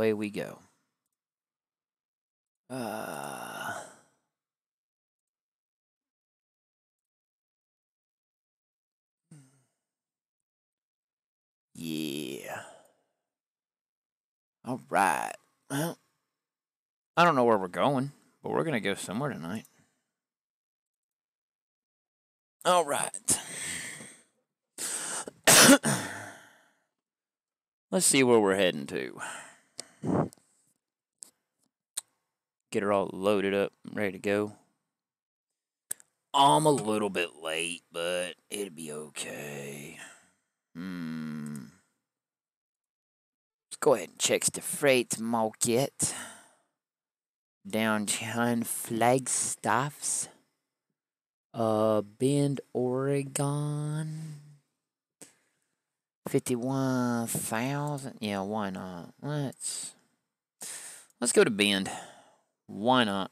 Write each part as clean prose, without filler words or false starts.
away we go. Yeah. All right. Well, I don't know where we're going, but we're gonna go somewhere tonight. All right. Let's see where we're heading to. Get her all loaded up, ready to go. I'm a little bit late, but it'll be okay. Let's go ahead and check the freight market. Downtown Flagstaffs. Bend, Oregon. 51,000. Yeah, why not? Let's go to Bend. Why not?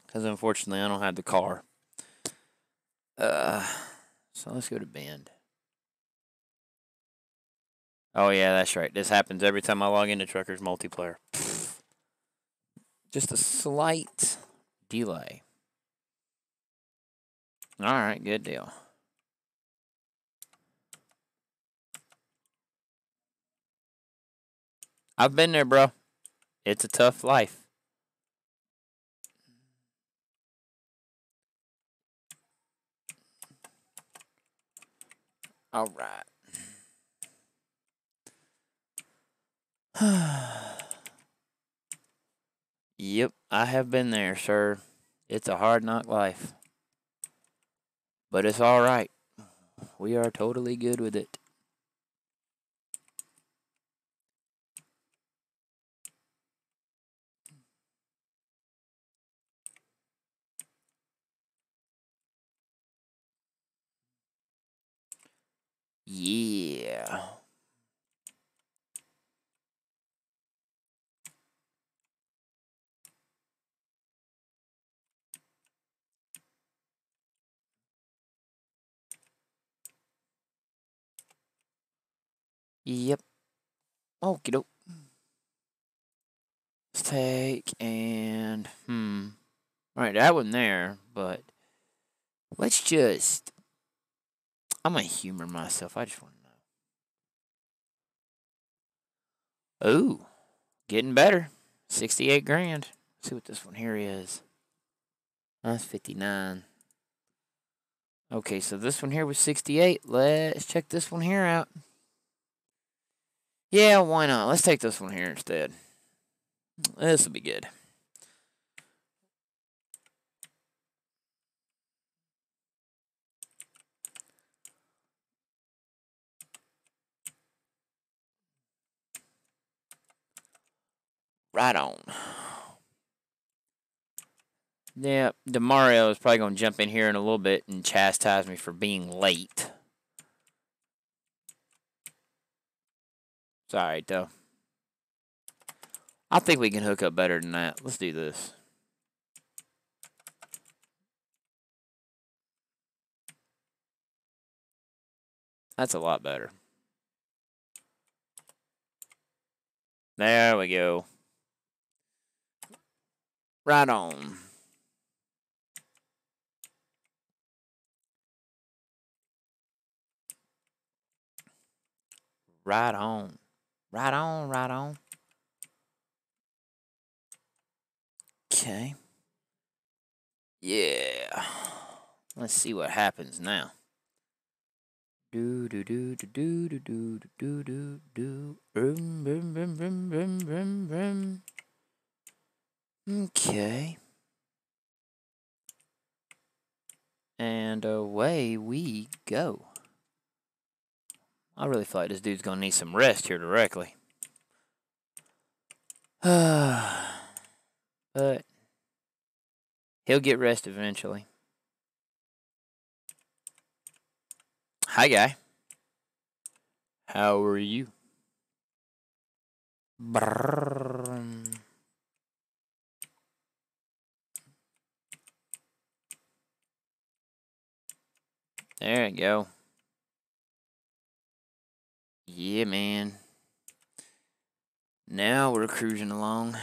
Because unfortunately I don't have the car. So let's go to Bend. Oh yeah, that's right. This happens every time I log into Truckers Multiplayer. Just a slight delay. Alright, good deal. I've been there, bro. It's a tough life. Alright. Yep, I have been there, sir. It's a hard knock life. But it's alright. We are totally good with it. Yeah. Yep. Okie doke. Let's take and Alright, that one there, but let's just I'm gonna humor myself. I just wanna know. Ooh. Getting better. 68 grand. Let's see what this one here is. That's 59. Okay, so this one here was 68. Let's check this one here out. Yeah, why not? Let's take this one here instead. This will be good. Right on. Yeah, DeMario is probably going to jump in here in a little bit and chastise me for being late. It's alright, though. I think we can hook up better than that. Let's do this. That's a lot better. There we go. Right on. Right on. Right on, right on. Okay. Yeah. Let's see what happens now. Do do do do do do do do do do. Okay. And away we go. I really feel like this dude's gonna need some rest here directly. But he'll get rest eventually. Hi, guy. How are you? Brrr. There you go. Yeah, man. Now we're cruising along.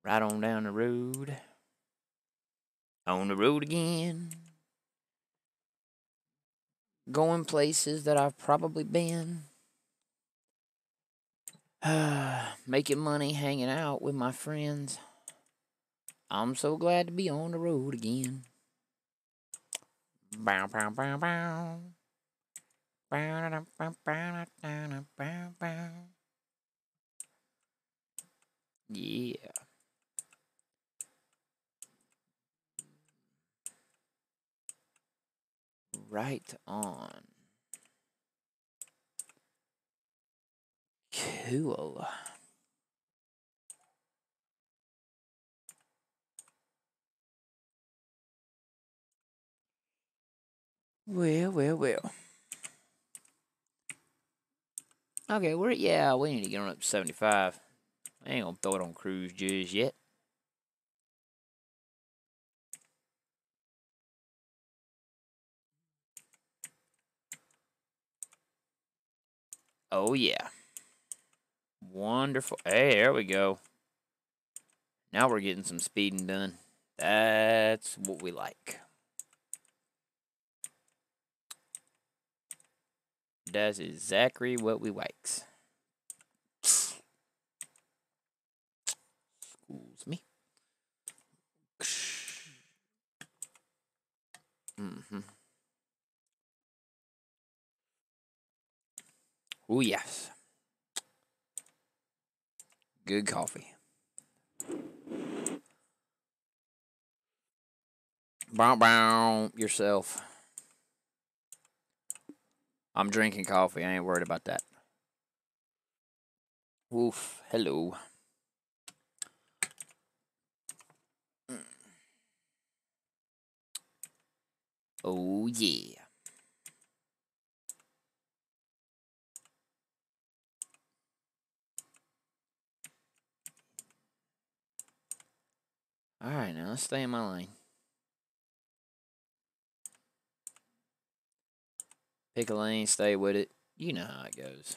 Right on down the road. On the road again. Going places that I've probably been. Making money, hanging out with my friends. I'm so glad to be on the road again. Bow, bow, bow, bow. Bow, bow, bow, bow, bow, bow. Yeah. Right on. Cool. Well. Okay, we need to get on up to 75. I ain't gonna throw it on cruise just yet. Oh, yeah. Wonderful. Hey, there we go. Now we're getting some speeding done. That's what we like. That's exactly what we likes. Excuse me. Mm-hmm. Oh, yes. Good coffee. Bow, bow, yourself. I'm drinking coffee. I ain't worried about that. Oof. Hello. Oh, yeah. All right, now let's stay in my lane. Pick a lane, stay with it. You know how it goes.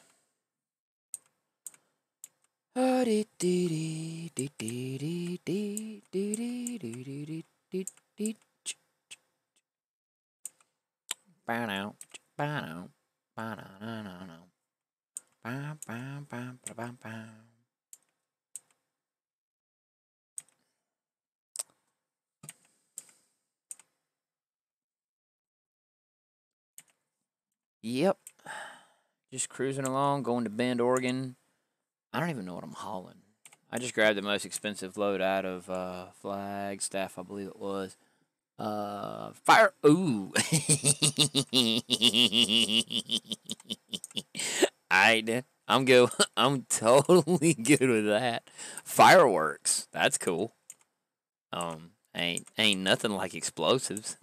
Yep. Just cruising along, going to Bend, Oregon. I don't even know what I'm hauling. I just grabbed the most expensive load out of Flagstaff, I believe it was. Fire. Ooh. I'm good. I'm totally good with that. Fireworks. That's cool. Ain't nothing like explosives.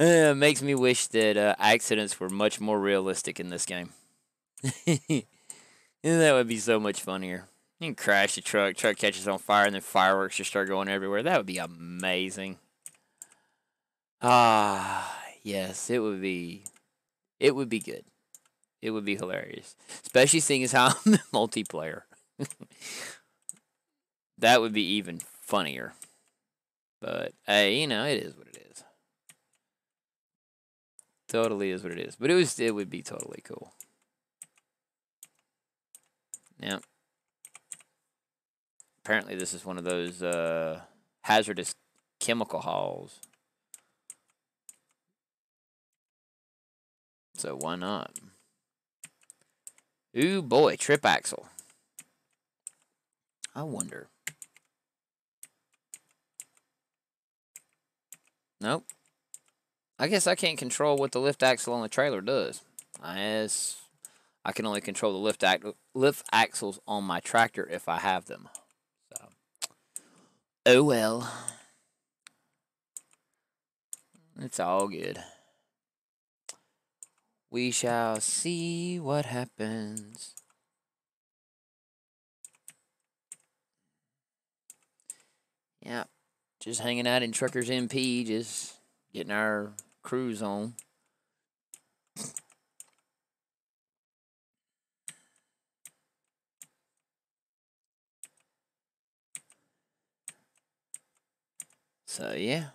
It makes me wish that accidents were much more realistic in this game. That would be so much funnier. You can crash the truck catches on fire, and then fireworks just start going everywhere. That would be amazing. Ah, yes, it would be. It would be good. It would be hilarious, especially seeing as how I'm multiplayer. That would be even funnier. But hey, it is what it is. Totally is what it is. But it would be totally cool. Yeah. Apparently, this is one of those hazardous chemical hauls. So why not? Ooh boy, trip axle. I wonder. Nope. I guess I can't control what the lift axle on the trailer does. I can only control the lift axles on my tractor if I have them. So, oh well. It's all good. We shall see what happens. Yeah, just hanging out in Truckers MP, just getting our cruise on. So, yeah.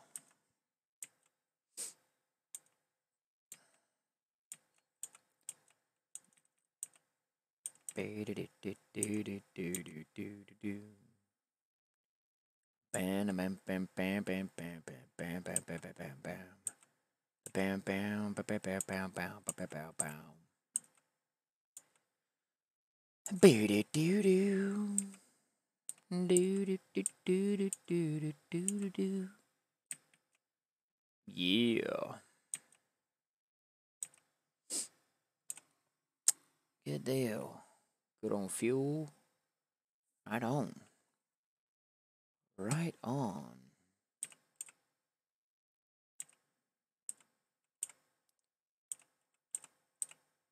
Bam, bam, bam, bam, bam, bam, bam, bam, bam, bam, bam, bam, bam. Bam, bam, bam, bam, bam, bam, bam, bam, bam, bam. Do do do do. Do do do do do do do do. Yeah. Good deal. Good on fuel. Right on. Right on.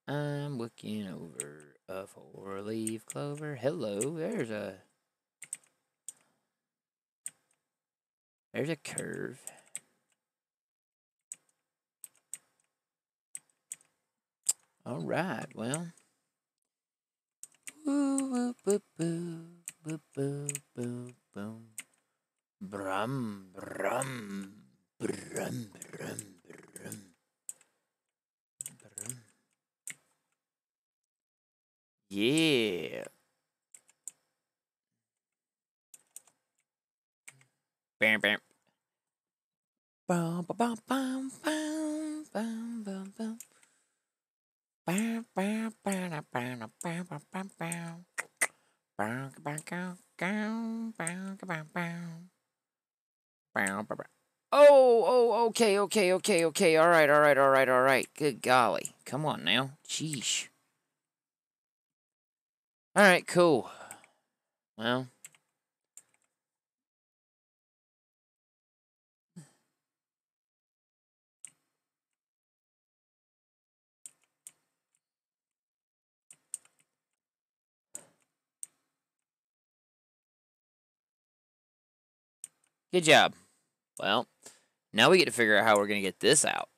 I'm looking over a four-leaf clover. Hello, there's a curve. All right, well. Woo, boo, boo, boo, boo, boo, boom. Brum, brum, brum, brum, brum, brum. Yeah. Bam, bam. Bum, bum, bum, bum, bum, bum, bum. Bam, bam, bam, bam, bam, bam, bam, bam. Bam, bam, bam, bam, bam, bam, bam. Bam, bam, bam. Oh, okay. All right. Good golly. Come on now. Sheesh. All right, cool. Well, good job. Well, now we get to figure out how we're going to get this out.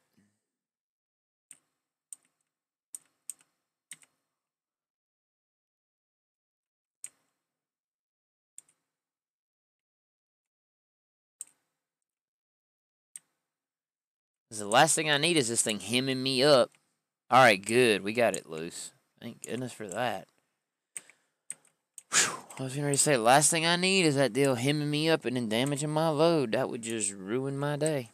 The last thing I need is this thing hemming me up. All right, good. We got it loose. Thank goodness for that. Whew. I was going to say, last thing I need is that deal hemming me up and then damaging my load. That would just ruin my day.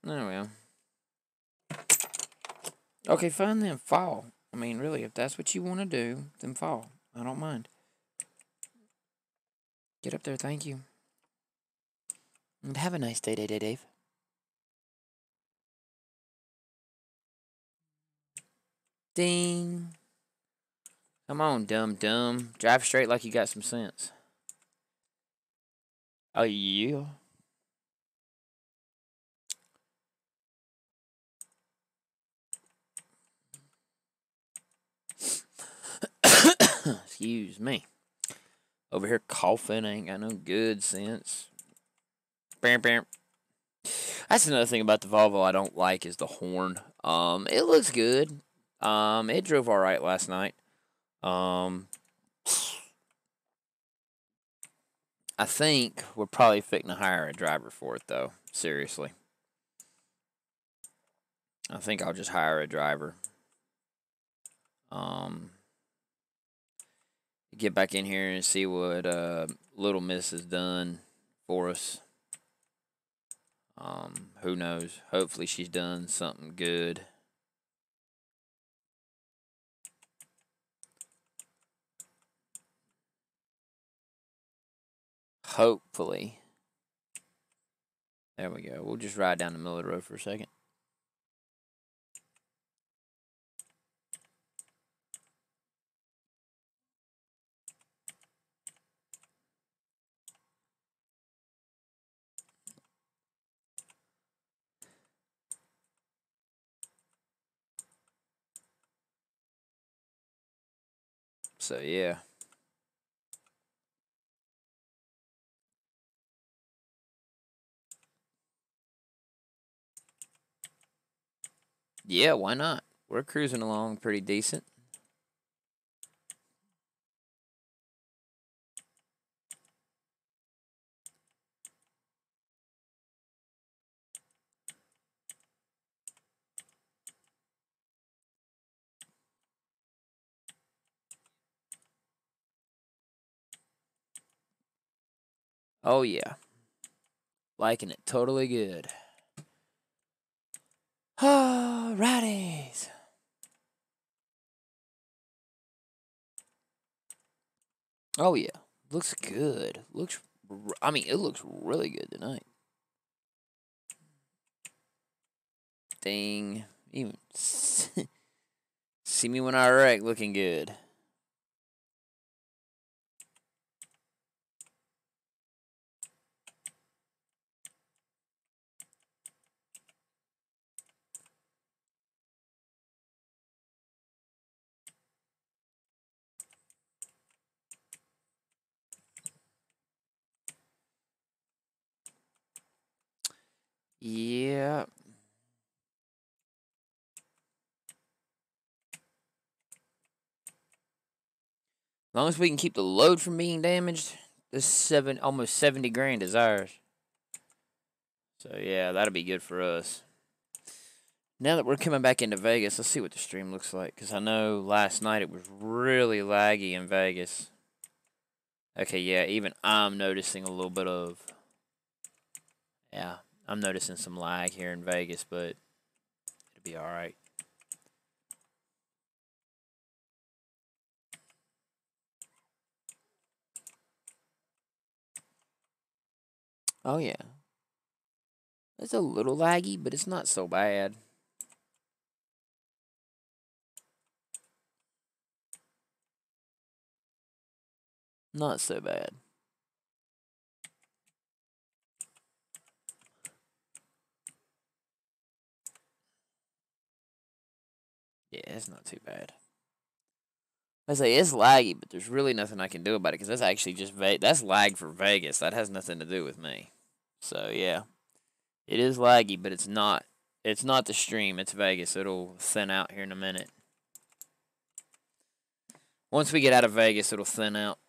Oh, well. Okay, fine then. Fall. I mean, really, if that's what you want to do, then fall. I don't mind. Get up there, thank you. And have a nice day, Dave. Ding. Come on, dumb. Drive straight like you got some sense. Oh, yeah. Excuse me. Over here coughing, ain't got no good sense. Bam, bam. That's another thing about the Volvo I don't like is the horn. It looks good. It drove all right last night. I think we're probably fixing to hire a driver for it though. Seriously. I think I'll just hire a driver. Get back in here and see what Little Miss has done for us. Who knows? Hopefully she's done something good. Hopefully. There we go. We'll just ride down the middle of the road for a second. So, yeah. Yeah, why not? We're cruising along pretty decent. Oh, yeah. Liking it totally good. Alrighties. Oh, yeah. Looks good. I mean, it looks really good tonight. Dang. Even see me when I wreck looking good. Yeah. As long as we can keep the load from being damaged, this almost 70 grand is ours. So yeah, that'll be good for us. Now that we're coming back into Vegas, let's see what the stream looks like. Because I know last night it was really laggy in Vegas. Okay, yeah, even I'm noticing a little bit of... Yeah, I'm noticing some lag here in Vegas, but it'll be alright. Oh, yeah. It's a little laggy, but it's not so bad. Not so bad. Yeah, it's not too bad. I say it's laggy, but there's really nothing I can do about it because that's actually just that's lag for Vegas. That has nothing to do with me. So yeah, it is laggy, but it's not. It's not the stream. It's Vegas. It'll thin out here in a minute. Once we get out of Vegas, it'll thin out.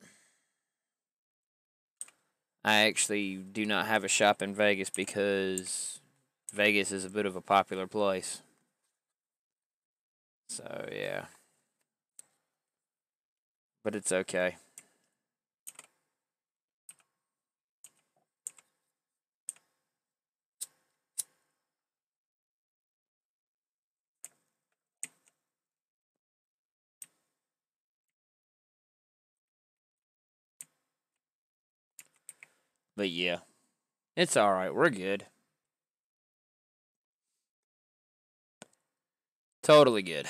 I actually do not have a shop in Vegas because Vegas is a bit of a popular place. So yeah, but it's okay. But yeah, it's all right. We're good. Totally good.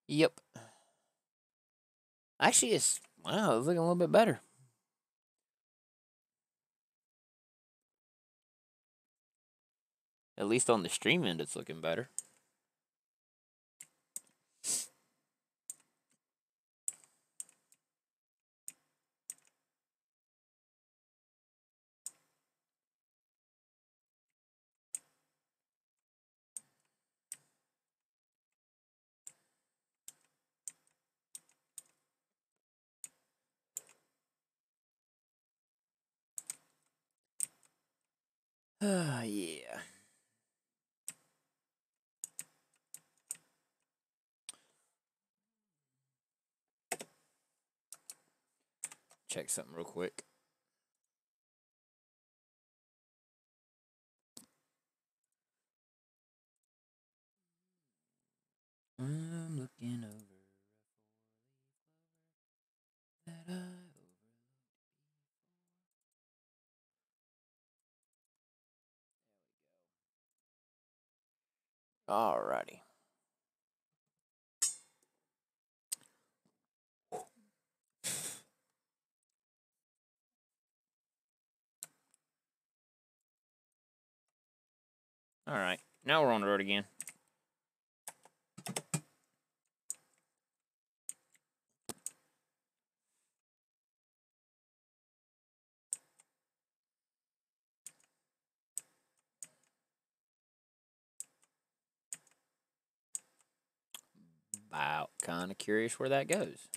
Yep. Actually, it's looking a little bit better. At least on the stream end, it's looking better. Yeah. Check something real quick. I'm looking over that Alrighty. All right, now we're on the road again. About kind of curious where that goes.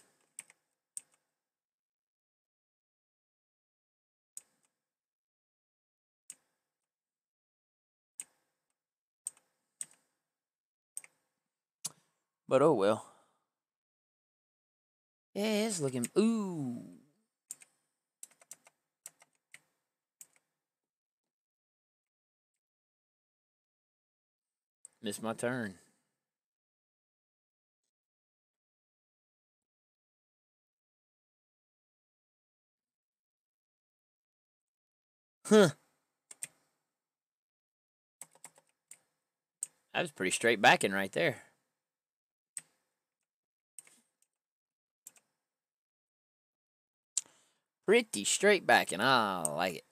But oh well. Yeah, it's looking. Ooh. Missed my turn. Huh. That was pretty straight backing right there. Pretty straight backing. I like it.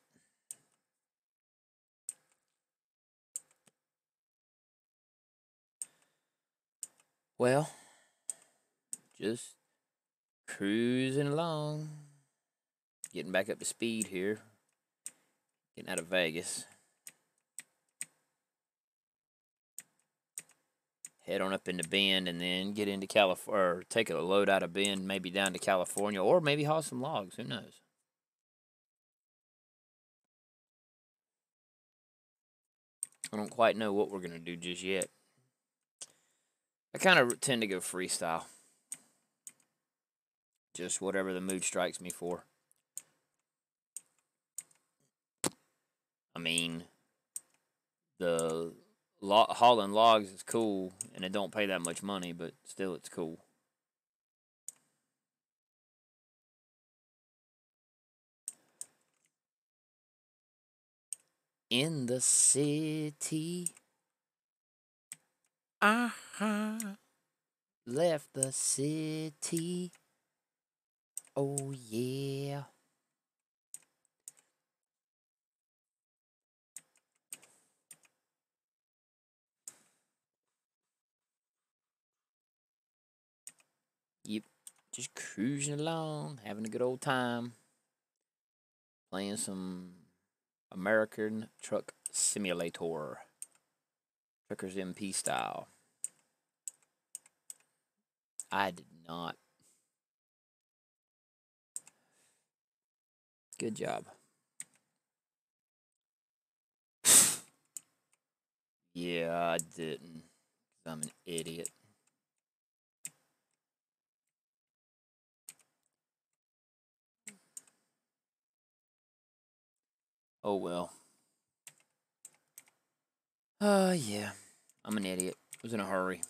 Well, just cruising along. Getting back up to speed here. Getting out of Vegas. Head on up into Bend and then get into California, or take a load out of Bend, maybe down to California, or maybe haul some logs. Who knows? I don't quite know what we're going to do just yet. I kind of tend to go freestyle. Just whatever the mood strikes me for. I mean, the hauling logs is cool, and it don't pay that much money, but still it's cool. In the city, left the city. Oh yeah. Yep, just cruising along, having a good old time, playing some American Truck Simulator, Truckers MP style. I did not. Good job. Yeah, I didn't. 'Cause I'm an idiot. Oh well. Yeah. I'm an idiot. I was in a hurry.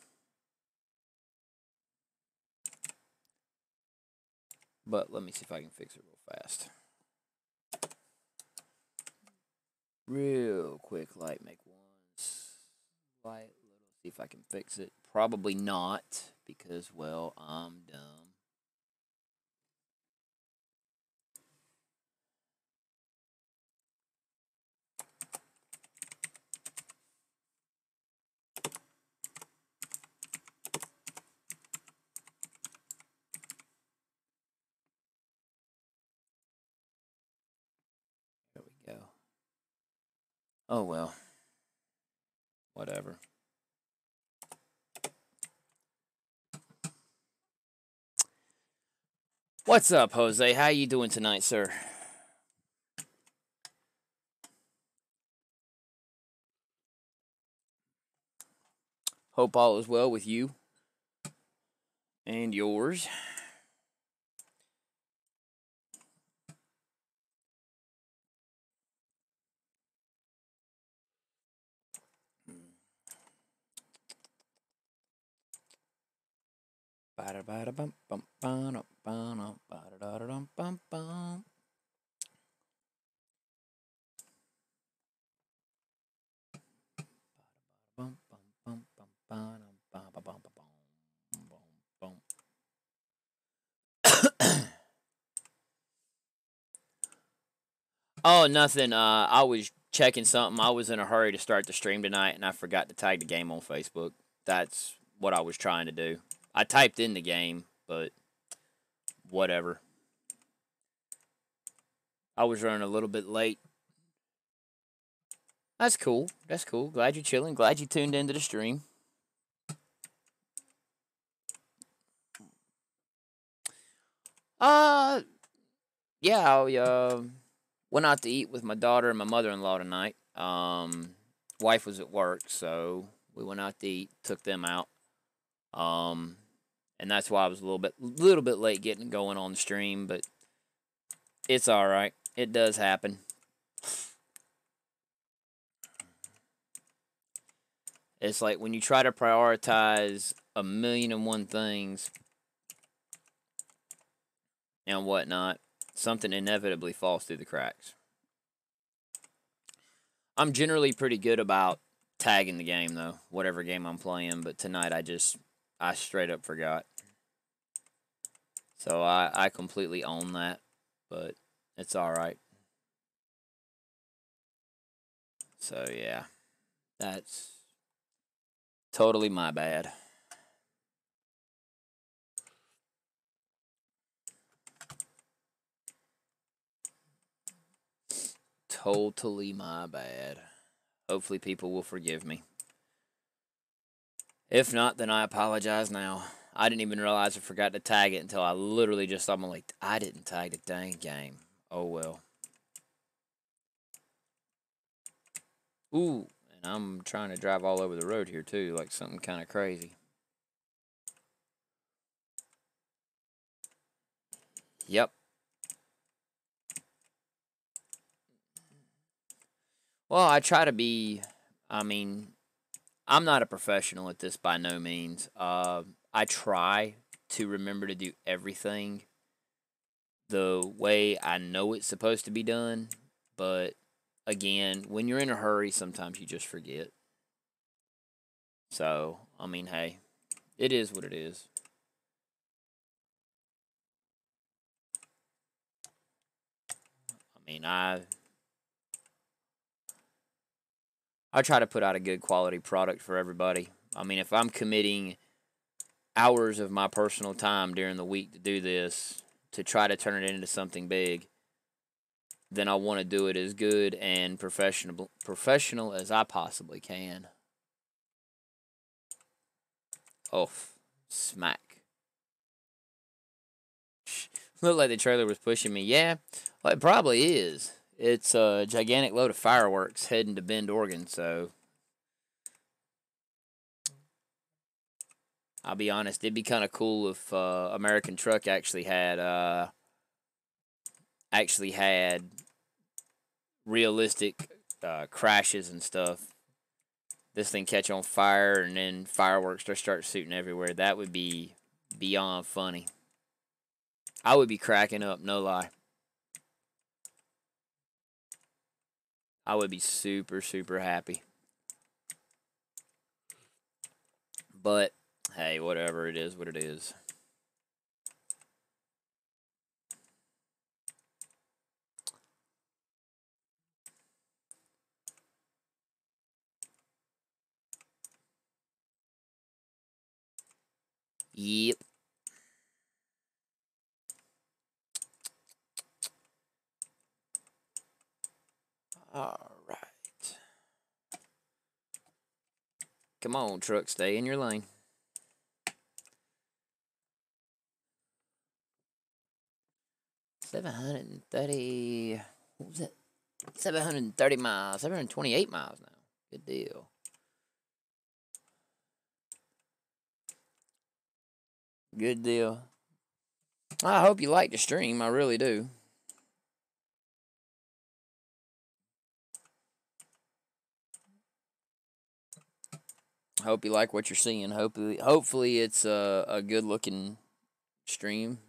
But let me see if I can fix it real fast. Real quick, light make one. Light little. See if I can fix it. Probably not, because, well, I'm dumb. There we go. Oh well. Whatever. What's up, Jose? How you doing tonight, sir? Hope all is well with you and yours. Oh, nothing. I was checking something. I was in a hurry to start the stream tonight, and I forgot to tag the game on Facebook. That's what I was trying to do. I typed in the game, but whatever. I was running a little bit late. That's cool. That's cool. Glad you're chilling. Glad you tuned into the stream. Yeah, I went out to eat with my daughter and my mother-in-law tonight. Wife was at work, so we went out to eat. Took them out. And that's why I was a little bit late getting going on the stream, but it's all right. It does happen. It's like when you try to prioritize a million and one things and whatnot, something inevitably falls through the cracks. I'm generally pretty good about tagging the game, though, whatever game I'm playing, but tonight I straight up forgot. So I completely own that, but it's all right. So yeah, that's totally my bad. Totally my bad. Hopefully people will forgive me. If not, then I apologize now. I didn't even realize I forgot to tag it until I literally just saw my like, I didn't tag the dang game. Oh well. Ooh, and I'm trying to drive all over the road here too, like something kind of crazy. Yep. Well, I try to be, I mean, I'm not a professional at this by no means. I try to remember to do everything the way I know it's supposed to be done, but again, when you're in a hurry, sometimes you just forget. So, I mean, hey, it is what it is. I mean, I try to put out a good quality product for everybody. I mean, if I'm committing hours of my personal time during the week to do this, to try to turn it into something big, then I want to do it as good and professional as I possibly can. Oh, smack. Looked like the trailer was pushing me. Yeah, well, it probably is. It's a gigantic load of fireworks heading to Bend, Oregon, so I'll be honest, it'd be kind of cool if American Truck actually had realistic crashes and stuff. This thing catch on fire and then fireworks start shooting everywhere. That would be beyond funny. I would be cracking up, no lie. I would be super, super happy. But, hey, whatever, it is what it is. Yep. All right. Come on, truck, stay in your lane. $730. What was it? 730 miles. 728 miles now. Good deal. Good deal. I hope you like the stream. I really do. Hope you like what you're seeing. Hopefully it's a good looking stream.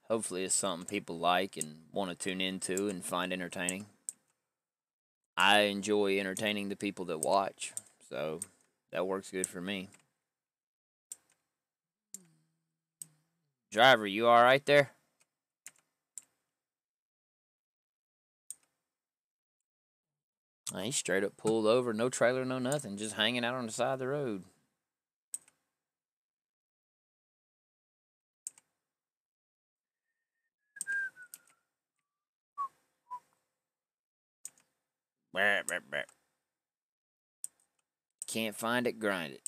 hopefully it's something people like and want to tune into and find entertaining. I enjoy entertaining the people that watch, so that works good for me. Driver, you all right there? He straight up pulled over, no trailer, no nothing, just hanging out on the side of the road. Can't find it, grind it.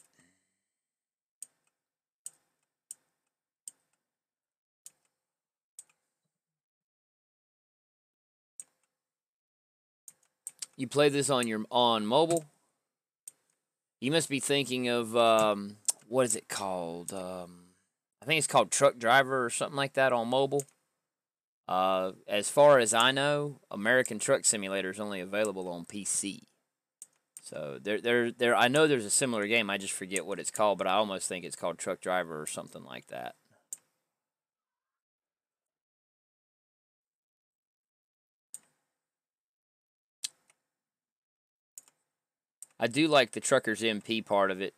You play this on mobile? You must be thinking of what is it called? I think it's called Truck Driver or something like that on mobile. As far as I know, American Truck Simulator is only available on PC. So there. I know there's a similar game. I just forget what it's called, but I almost think it's called Truck Driver or something like that. I do like the Truckers MP part of it.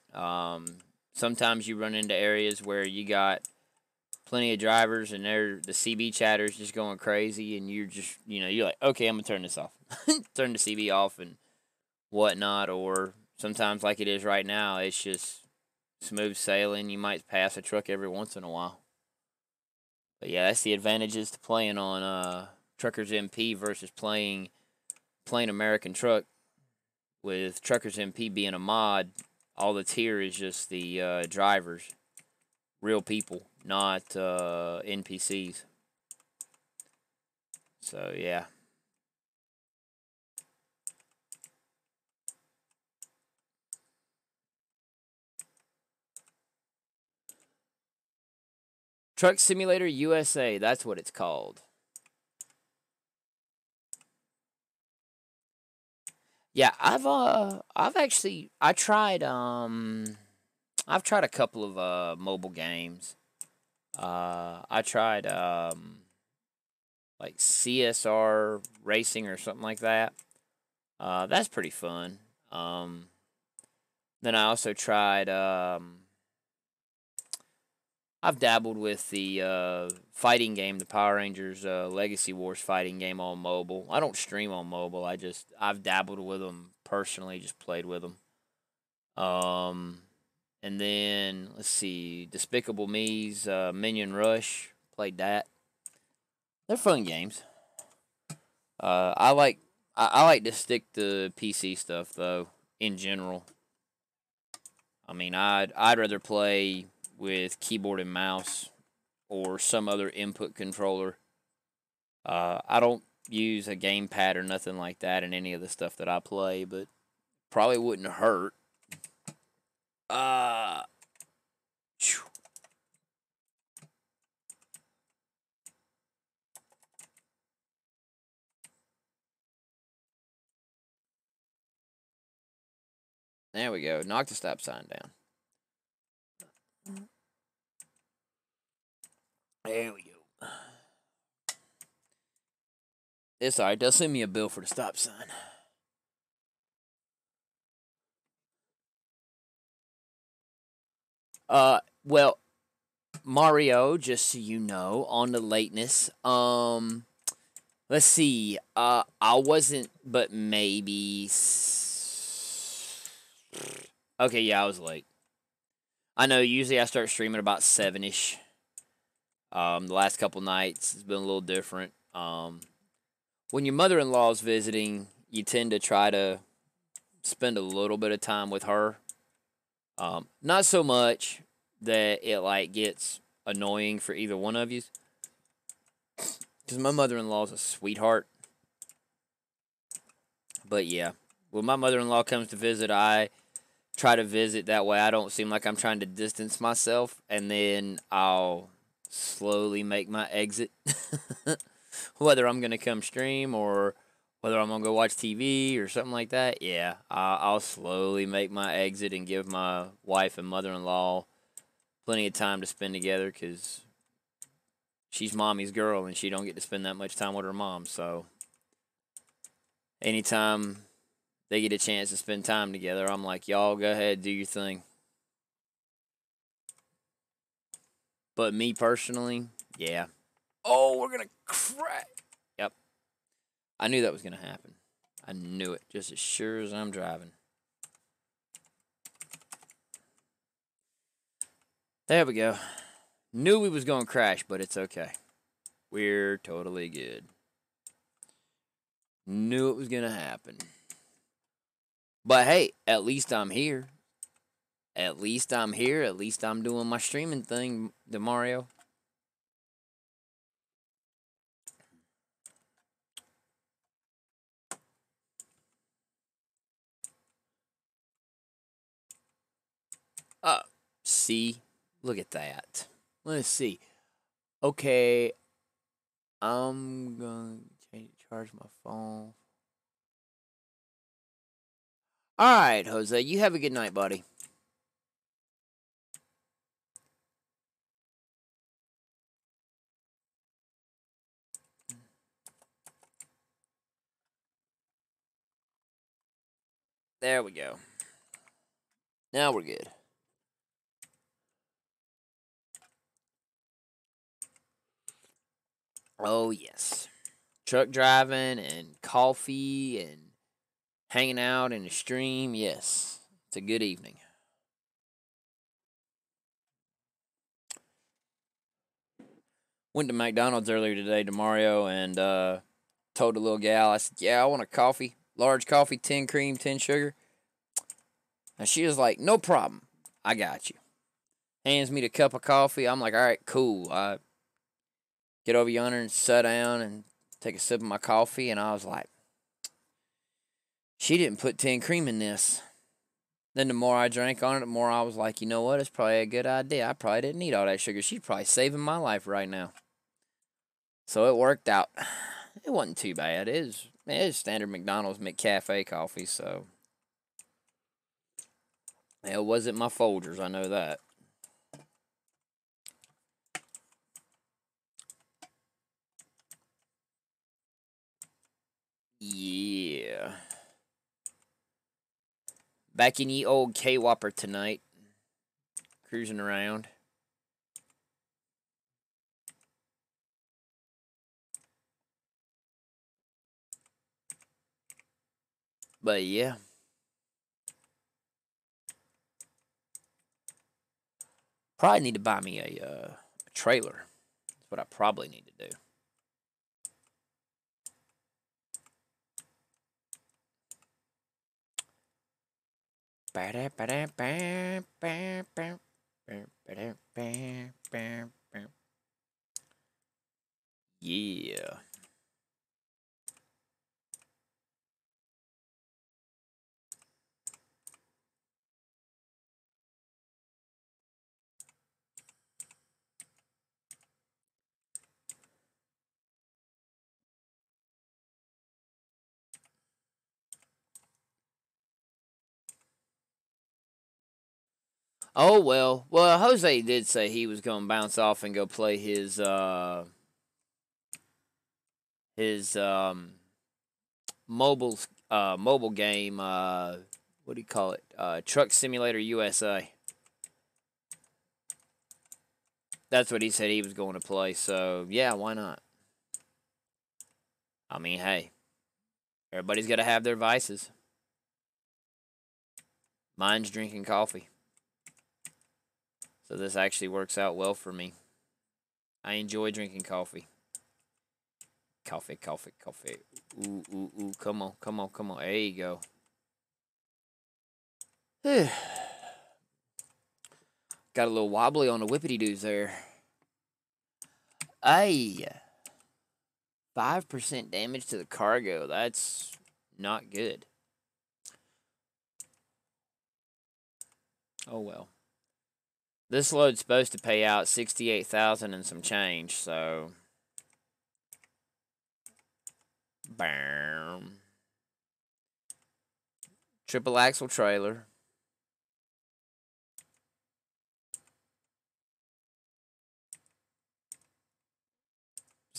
Sometimes you run into areas where you got plenty of drivers and the CB chatter's just going crazy, and you're like, okay, I'm gonna turn this off, turn the CB off and whatnot. Or sometimes, like it is right now, it's just smooth sailing. You might pass a truck every once in a while. But yeah, that's the advantages to playing on Truckers MP versus playing plain American Truck. With Truckers MP being a mod, all that's here is just the drivers, real people, not NPCs. So yeah. Truck Simulator USA, that's what it's called. Yeah, I've actually I've tried a couple of mobile games. I tried like CSR racing or something like that. That's pretty fun. Then I also tried I've dabbled with the fighting game, the Power Rangers Legacy Wars fighting game on mobile. I don't stream on mobile. I've dabbled with them personally, just played with them. And then let's see, Despicable Me's Minion Rush, played that. They're fun games. I like I like to stick to PC stuff though. In general, I mean, I'd rather play with keyboard and mouse or some other input controller. I don't use a gamepad or nothing like that in any of the stuff that I play, but probably wouldn't hurt. Uh, there we go. Knock the stop sign down. There we go. It's alright. They'll send me a bill for the stop sign. Well, Mario, just so you know, on the lateness. Let's see. I wasn't, but maybe. Okay, yeah, I was late. I know. Usually, I start streaming about 7ish. The last couple nights it's been a little different. When your mother-in-law is visiting, you tend to try to spend a little bit of time with her. Not so much that it like gets annoying for either one of you. Because my mother-in-law is a sweetheart. But yeah, when my mother-in-law comes to visit, I try to visit that way. I don't seem like I'm trying to distance myself, and then I'll slowly make my exit. Whether I'm gonna come stream or whether I'm gonna go watch TV or something like that, yeah, I'll slowly make my exit and give my wife and mother-in-law plenty of time to spend together because she's mommy's girl, and she don't get to spend that much time with her mom. So anytime they get a chance to spend time together, I'm like, y'all go ahead, do your thing. But me personally, yeah. Oh, we're gonna crack. Yep. I knew that was gonna happen. I knew it, just as sure as I'm driving. There we go. Knew we was gonna crash, but it's okay. We're totally good. Knew it was gonna happen. But hey, at least I'm here. At least I'm here. At least I'm doing my streaming thing, DeMario. See? Look at that. Let's see. Okay. I'm going to charge my phone. All right, Jose. You have a good night, buddy. There we go. Now we're good. Oh, yes. Truck driving and coffee and hanging out in the stream. Yes. It's a good evening. Went to McDonald's earlier today, DeMario, and told the little gal, I said, yeah, I want a coffee. Large coffee, 10 cream, 10 sugar. And she was like, no problem. I got you. Hands me the cup of coffee. I'm like, all right, cool. I get over yonder and sit down and take a sip of my coffee. And I was like, she didn't put 10 cream in this. Then the more I drank on it, the more I was like, you know what? It's probably a good idea. I probably didn't need all that sugar. She's probably saving my life right now. So it worked out. It wasn't too bad. It is standard McDonald's McCafe coffee, so it wasn't my Folgers, I know that. Yeah. Back in the old K-Whopper tonight. Cruising around. But yeah. Probably need to buy me a trailer. That's what I probably need to do. Yeah. Oh well. Well, Jose did say he was going to bounce off and go play his mobile game, what do you call it? Truck Simulator USA. That's what he said he was going to play. So, yeah, why not? I mean, hey, everybody's got to have their vices. Mine's drinking coffee. So this actually works out well for me. I enjoy drinking coffee. Coffee, coffee, coffee. Ooh, ooh, ooh. Come on, come on, come on. There you go. Got a little wobbly on the whippity-doos there. Ay. 5% damage to the cargo. That's not good. Oh well. This load's supposed to pay out 68,000 and some change, so bam. Triple axle trailer.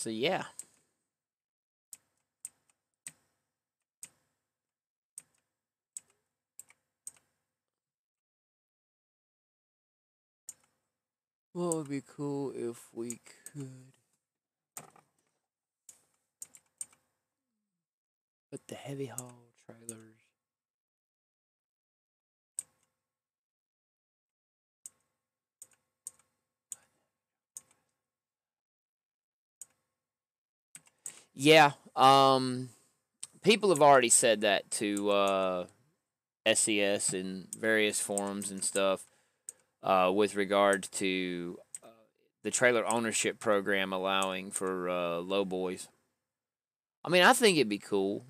So yeah. What would be cool if we could put the heavy haul trailers? Yeah. People have already said that to SES and various forums and stuff with regard to the trailer ownership program allowing for low boys. I mean, I think it'd be cool.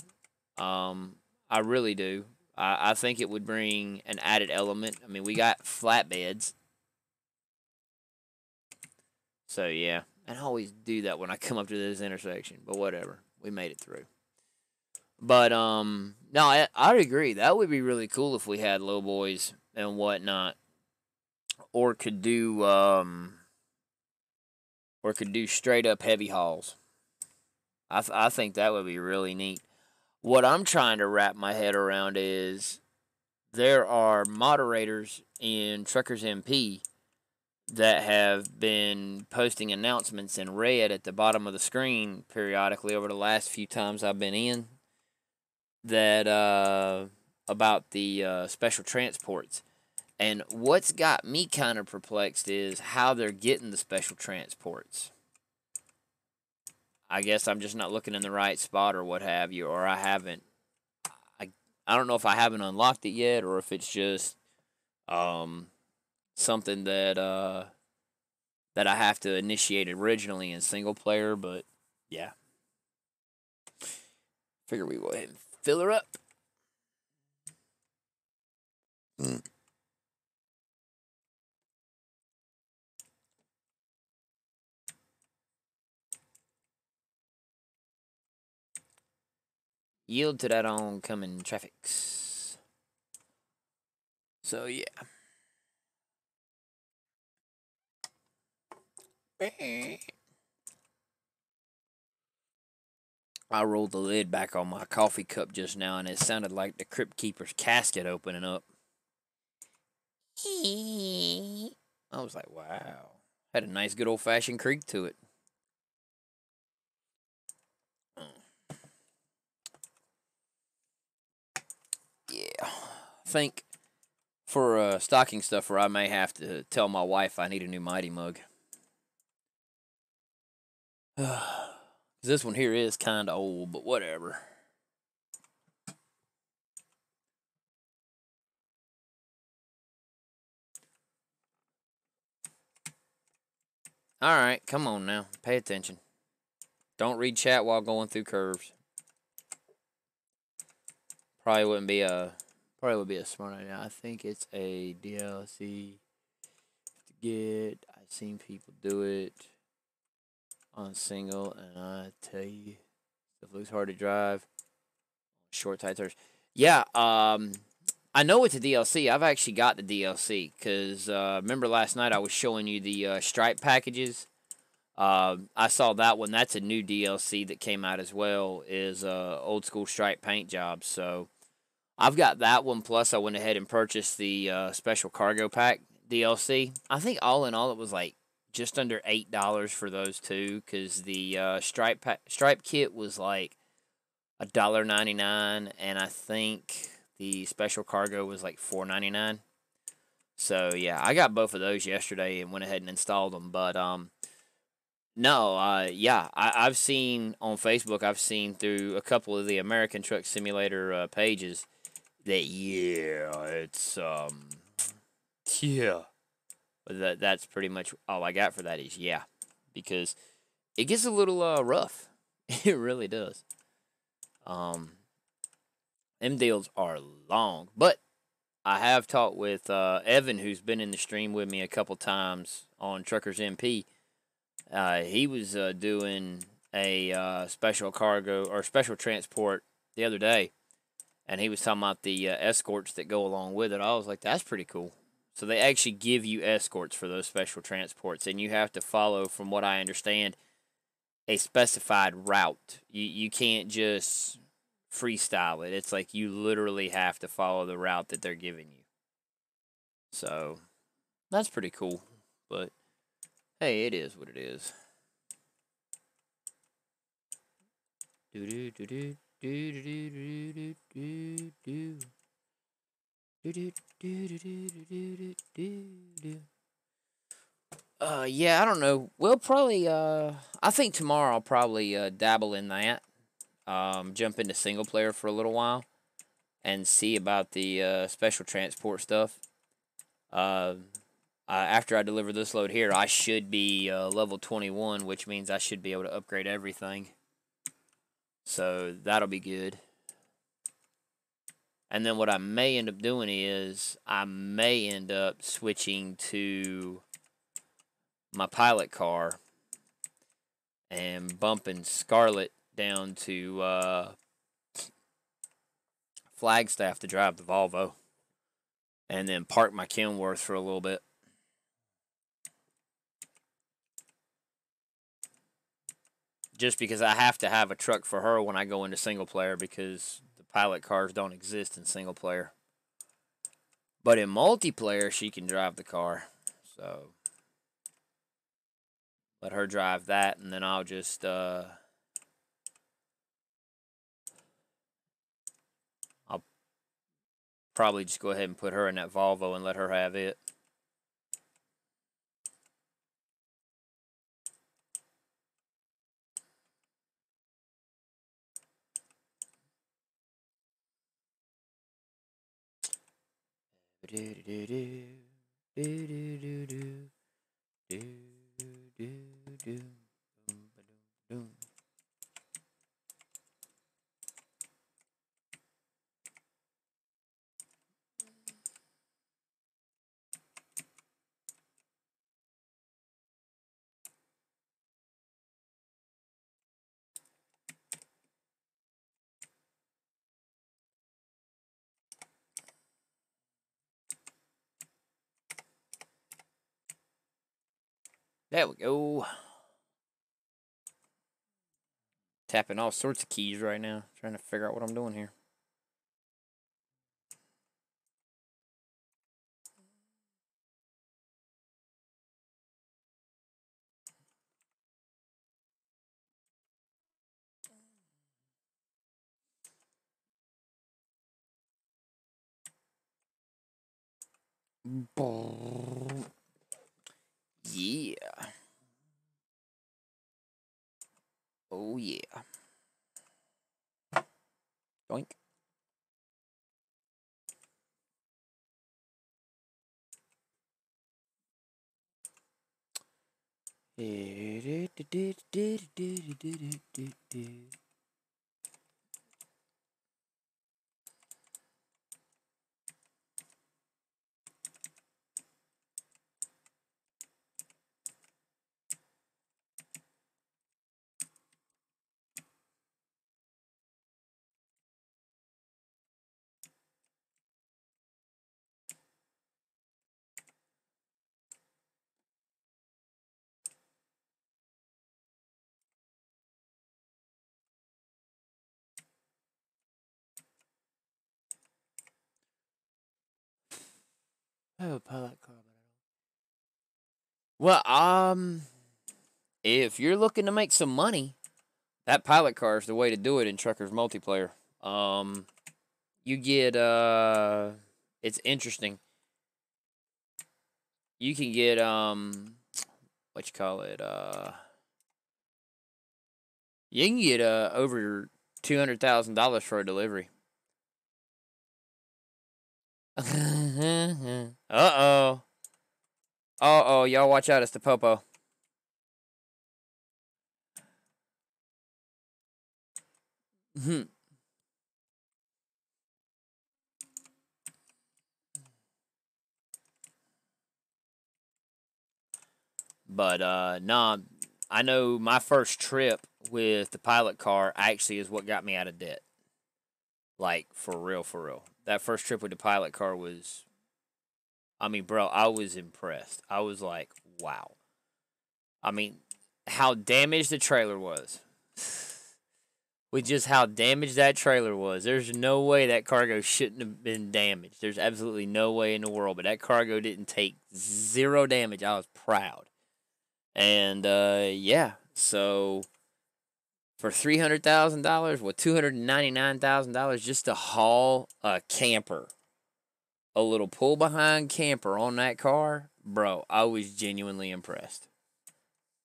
I really do. I think it would bring an added element. I mean, we got flatbeds. So, yeah. And I always do that when I come up to this intersection. But whatever. We made it through. But, no, I agree. That would be really cool if we had low boys and whatnot. Or could do, straight up heavy hauls. I think that would be really neat. What I'm trying to wrap my head around is there are moderators in Truckers MP that have been posting announcements in red at the bottom of the screen periodically over the last few times I've been in that about the special transports. And what's got me kind of perplexed is how they're getting the special transports. I guess I'm just not looking in the right spot or what have you, or I haven't. I don't know if I haven't unlocked it yet, or if it's just something that I have to initiate originally in single player. But yeah, figure we go ahead and fill her up. Yield to that oncoming traffics. So yeah. I rolled the lid back on my coffee cup just now, and it sounded like the Crypt Keeper's casket opening up. I was like, wow. Had a nice, good old fashioned creak to it. Yeah. I think for stocking stuffer, I may have to tell my wife I need a new Mighty Mug. This one here is kind of old, but whatever. All right, come on now. Pay attention. Don't read chat while going through curves. Probably would be a smart idea. I think it's a DLC to get. I've seen people do it on single, and I tell you, stuff looks hard to drive. Short tight tires. Yeah, I know it's a DLC. I've actually got the DLC because remember last night I was showing you the stripe packages. I saw that one. That's a new DLC that came out as well. Is old school stripe paint jobs. So I've got that one. Plus, I went ahead and purchased the special cargo pack DLC. I think all in all, it was like just under $8 for those two. Because the stripe kit was like $1.99, and I think the special cargo was like $4.99. So yeah, I got both of those yesterday and went ahead and installed them. But no, yeah, I've seen on Facebook. I've seen through a couple of the American Truck Simulator pages that yeah, it's yeah. But that's pretty much all I got for that is yeah, because it gets a little rough. It really does. Them deals are long, but I have talked with Evan, who's been in the stream with me a couple times on Truckers MP. He was doing a special cargo or special transport the other day, and he was talking about the escorts that go along with it. I was like, that's pretty cool. So they actually give you escorts for those special transports, and you have to follow, from what I understand, a specified route. You can't just freestyle it. It's like you literally have to follow the route that they're giving you. So that's pretty cool. But hey, it is what it is. Do do do do do do do do do do. Yeah, I don't know. We'll probably, I think tomorrow I'll probably dabble in that. Jump into single player for a little while and see about the special transport stuff. After I deliver this load here, I should be level 21, which means I should be able to upgrade everything. So that'll be good. And then what I may end up doing is I may end up switching to my pilot car and bumping Scarlet down to Flagstaff to drive the Volvo. And then park my Kenworth for a little bit. Just because I have to have a truck for her when I go into single player because the pilot cars don't exist in single player. But in multiplayer, she can drive the car. So let her drive that, and then I'll just I'll probably just go ahead and put her in that Volvo and let her have it. There we go. Tapping all sorts of keys right now, trying to figure out what I'm doing here. Yeah. Oh, yeah. Doink. Oh, pilot car. Well, if you're looking to make some money, that pilot car is the way to do it in Truckers multiplayer. You get it's interesting. You can get what you call it you can get over $200,000 for a delivery. Uh-oh. Uh-oh, y'all watch out, it's the Popo. But nah, I know my first trip with the pilot car actually is what got me out of debt. Like for real, for real. That first trip with the pilot car was, I mean, bro, I was impressed. I was like, wow. I mean, how damaged the trailer was. With just how damaged that trailer was. There's no way that cargo shouldn't have been damaged. There's absolutely no way in the world. But that cargo didn't take zero damage. I was proud. And yeah, so for $300,000, well, $299,000 just to haul a camper, a little pull behind camper on that car, bro, I was genuinely impressed.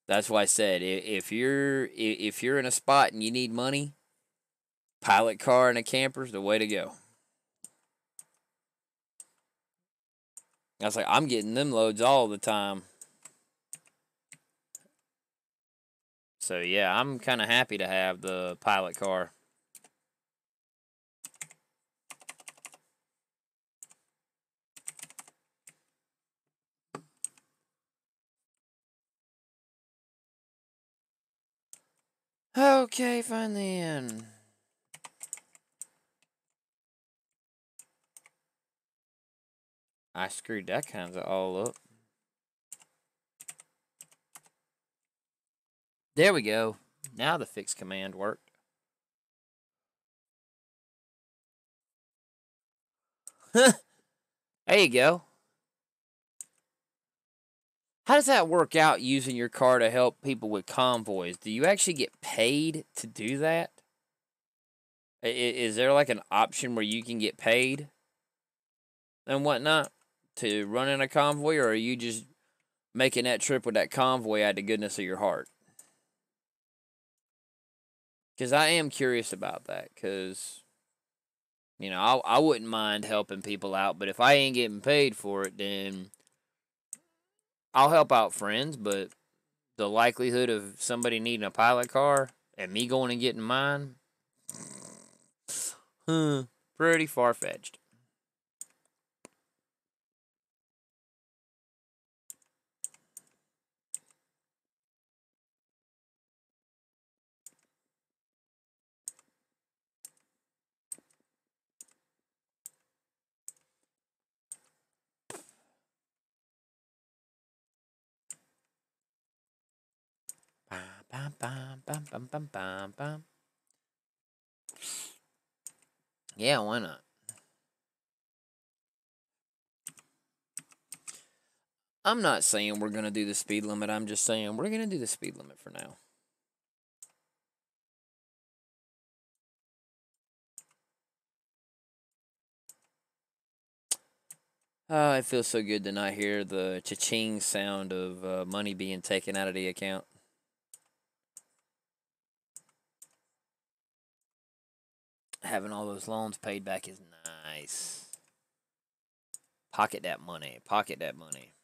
That's why I said if you're in a spot and you need money, pilot car and a camper's the way to go. I was like, I'm getting them loads all the time. So yeah, I'm kind of happy to have the pilot car. Okay, fine then. I screwed that kind of all up. There we go. Now the fix command worked. There you go. How does that work out using your car to help people with convoys? Do you actually get paid to do that? Is there like an option where you can get paid and whatnot to run in a convoy, or are you just making that trip with that convoy out of the goodness of your heart? Because I am curious about that, because, you know, I wouldn't mind helping people out, but if I ain't getting paid for it, then I'll help out friends, but the likelihood of somebody needing a pilot car and me going and getting mine, pretty far-fetched. Bam, bam, bam, bam, bam, bam, bam. Yeah, why not? I'm not saying we're going to do the speed limit. I'm just saying we're going to do the speed limit for now. Oh, it feels so good to not hear the cha-ching sound of money being taken out of the account. Having all those loans paid back is nice. Pocket that money. Pocket that money.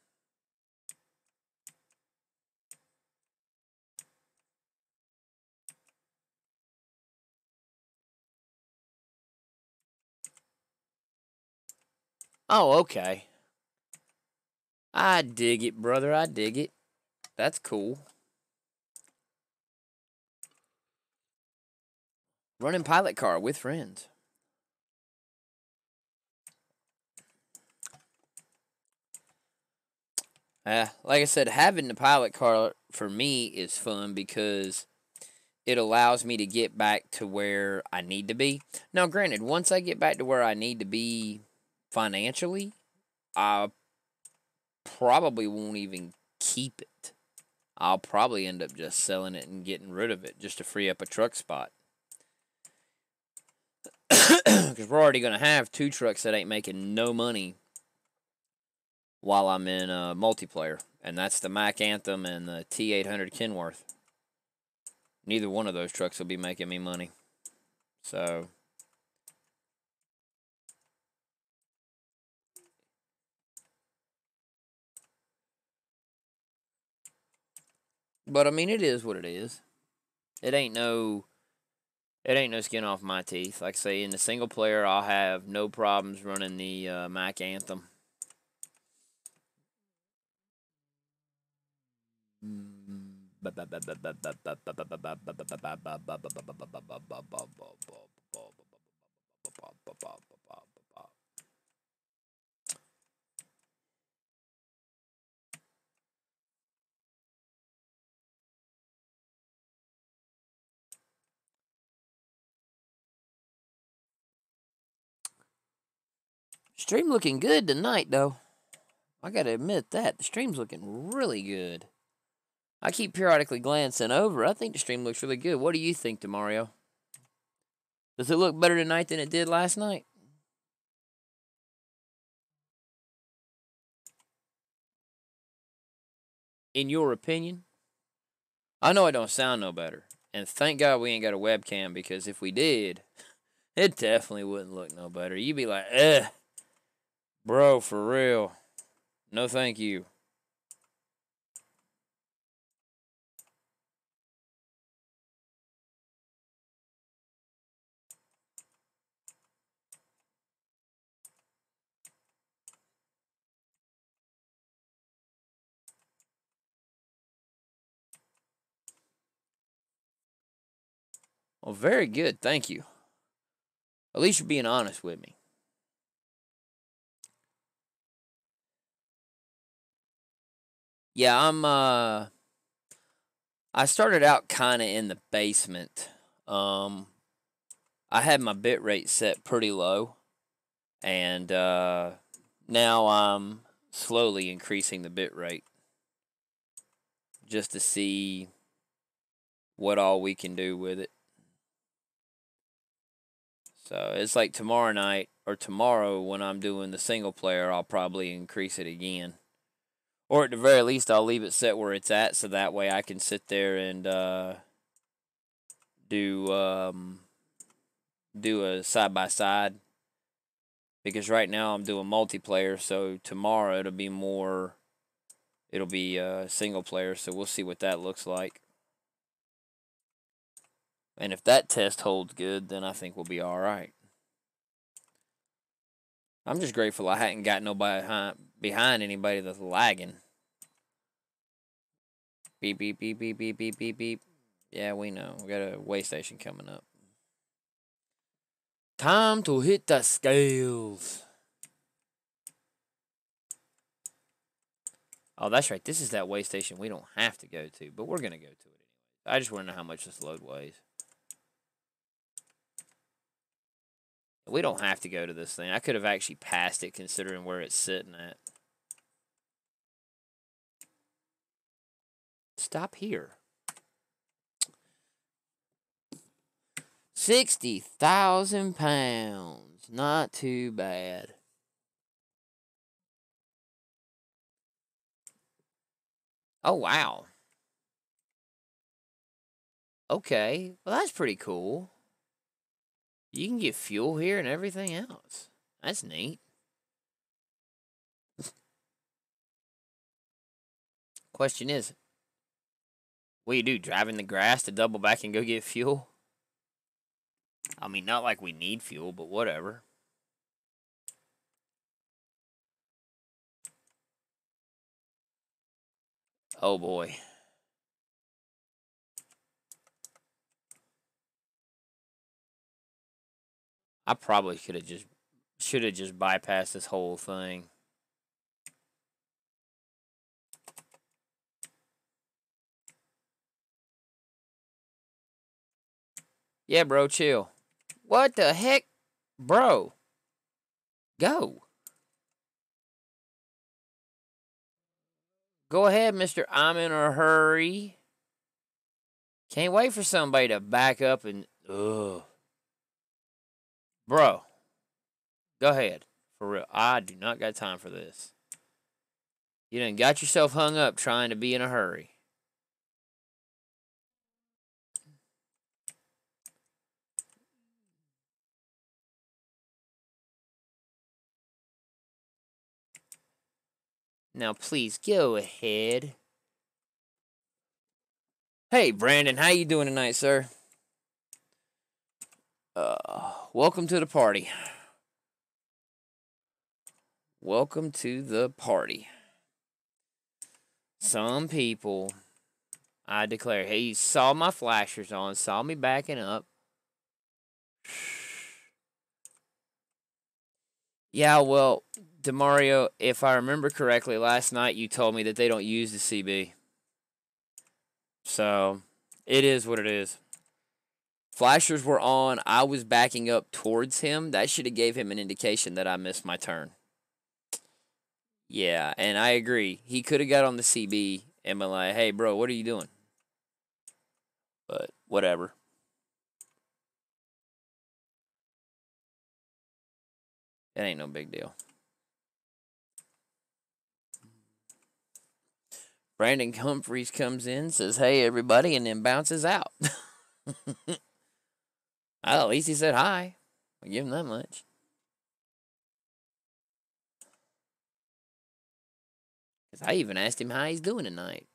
Oh, okay. I dig it, brother. I dig it. That's cool. Running pilot car with friends. Like I said, having the pilot car for me is fun because it allows me to get back to where I need to be. Now, granted, once I get back to where I need to be financially, I probably won't even keep it. I'll probably end up just selling it and getting rid of it just to free up a truck spot. Because we're already going to have 2 trucks that ain't making no money while I'm in multiplayer. And that's the Mack Anthem and the T800 Kenworth. Neither one of those trucks will be making me money. So, but I mean, it is what it is. It ain't no skin off my teeth. Like I say, in the single player, I'll have no problems running the Mack Anthem. Stream looking good tonight, though. I gotta admit that. The stream's looking really good. I keep periodically glancing over. I think the stream looks really good. What do you think, Demario? Does it look better tonight than it did last night? In your opinion? I know it don't sound no better. And thank God we ain't got a webcam, because if we did, it definitely wouldn't look no better. You'd be like, bro, for real. No thank you. Well, very good. Thank you. At least you're being honest with me. Yeah, I started out kind of in the basement. I had my bit rate set pretty low, and now I'm slowly increasing the bit rate just to see what all we can do with it. So it's like tomorrow night or tomorrow when I'm doing the single player, I'll probably increase it again. Or at the very least, I'll leave it set where it's at, so that way I can sit there and do a side by side. Because right now I'm doing multiplayer, so tomorrow it'll be single player. So we'll see what that looks like. And if that test holds good, then I think we'll be all right. I'm just grateful I hadn't got nobody behind anybody that's lagging. Beep, beep, beep, beep, beep, beep, beep, beep. Yeah, we know. We got a way station coming up. Time to hit the scales. Oh, that's right. This is that way station we don't have to go to, but we're going to go to it anyway. I just want to know how much this load weighs. We don't have to go to this thing. I could have actually passed it considering where it's sitting at. Stop here. 60,000 pounds. Not too bad. Oh, wow. Okay. Well, that's pretty cool. You can get fuel here and everything else. That's neat. Question is, what do you do? Drive in the grass to double back and go get fuel? I mean, not like we need fuel, but whatever. Oh boy. I probably should have just bypassed this whole thing. Yeah, bro, chill. What the heck? Bro. Go. Go ahead, Mr. I'm in a hurry. Can't wait for somebody to back up and... Ugh. Bro. Go ahead. For real. I do not got time for this. You done got yourself hung up trying to be in a hurry. Now, please, go ahead. Hey, Brandon, how you doing tonight, sir? Welcome to the party. Welcome to the party. Some people, I declare, he saw my flashers on, saw me backing up. Yeah, well, Demario, if I remember correctly, last night you told me that they don't use the CB. So, it is what it is. Flashers were on. I was backing up towards him. That should have gave him an indication that I missed my turn. Yeah, and I agree. He could have got on the CB and been like, hey, bro, what are you doing? But whatever. It ain't no big deal. Brandon Humphreys comes in, says, hey, everybody, and then bounces out. Well, at least he said hi. I'll give him that much. Because I even asked him how he's doing tonight.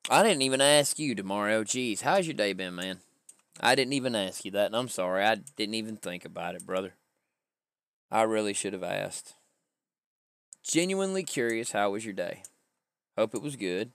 I didn't even ask you, Demario. Jeez, how's your day been, man? I didn't even ask you that, and I'm sorry. I didn't even think about it, brother. I really should have asked. Genuinely curious, how was your day? Hope it was good.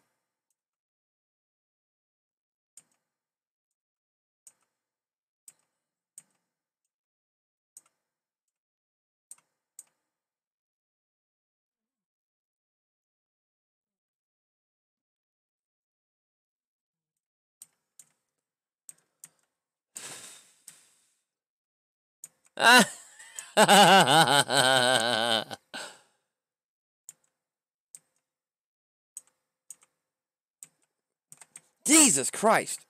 Jesus Christ.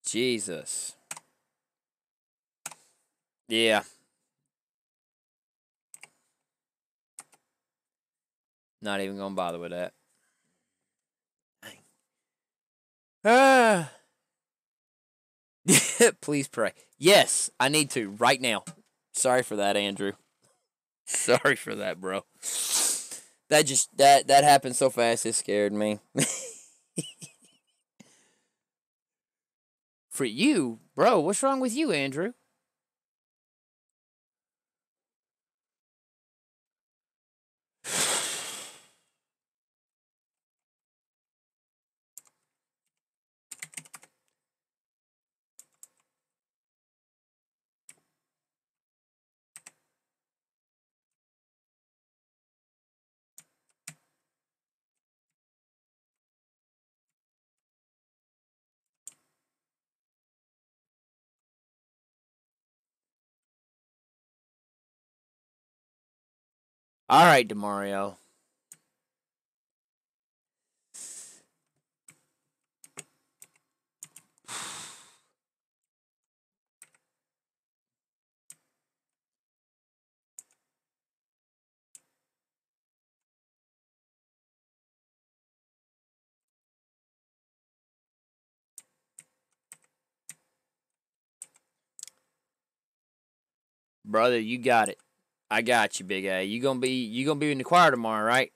Jesus. Yeah. Not even gonna bother with that. Ah. Please pray. Yes, I need to right now. Sorry for that, Andrew. Sorry for that, bro. That happened so fast it scared me. For you, bro, what's wrong with you, Andrew? All right, Demario. Brother, you got it. I got you, Big A. You gonna be in the choir tomorrow, right?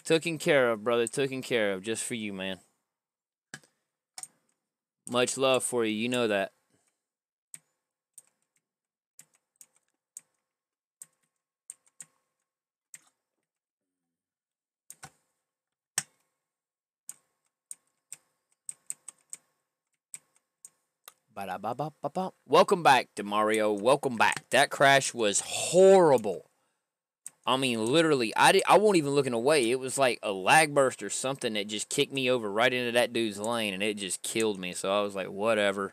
Taken care of, brother. Taken care of. Just for you, man. Much love for you. You know that. Welcome back, Demario. Welcome back. That crash was horrible. I mean, literally, I won't even looking away. It was like a lag burst or something that just kicked me over right into that dude's lane, and it just killed me. So I was like, whatever.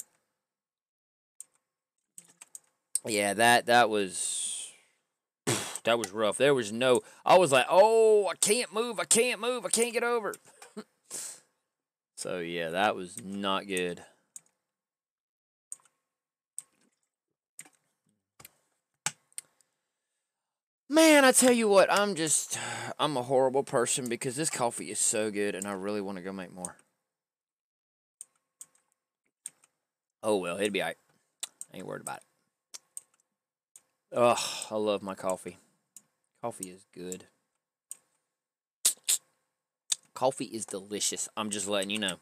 Yeah, that was that was rough. There was no. I was like, oh, I can't move. I can't move. I can't get over. So yeah, that was not good. Man, I tell you what, I'm a horrible person because this coffee is so good and I really want to go make more. Oh, well, it'll be all right. I ain't worried about it. Ugh, I love my coffee. Coffee is good. Coffee is delicious. I'm just letting you know.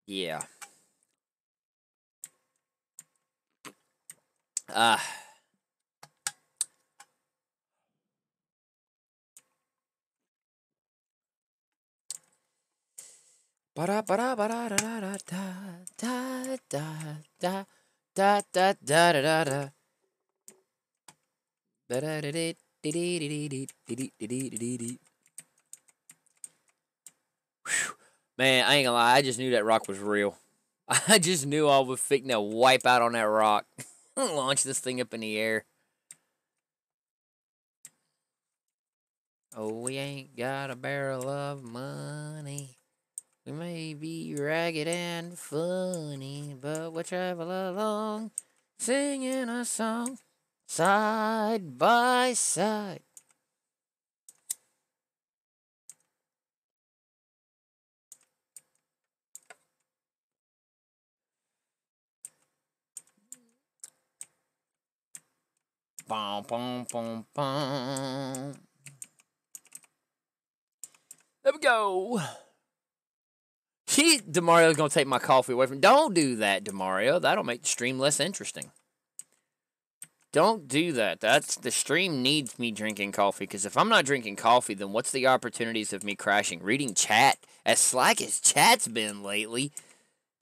Yeah. Ah. Ba ba ba da da da da da da da da da da da da. Man, I ain't gonna lie. I just knew that rock was real. I just knew I was fixing to wipe out on that rock. Launch this thing up in the air. Oh, we ain't got a barrel of money. We may be ragged and funny, but we'll travel along, singing a song, side by side. Bum, bum, bum, bum. There we go. Demario's gonna take my coffee away from me. Don't do that, Demario. That'll make the stream less interesting. Don't do that. The stream needs me drinking coffee, because if I'm not drinking coffee, then what's the opportunities of me crashing? Reading chat? As slack as chat's been lately.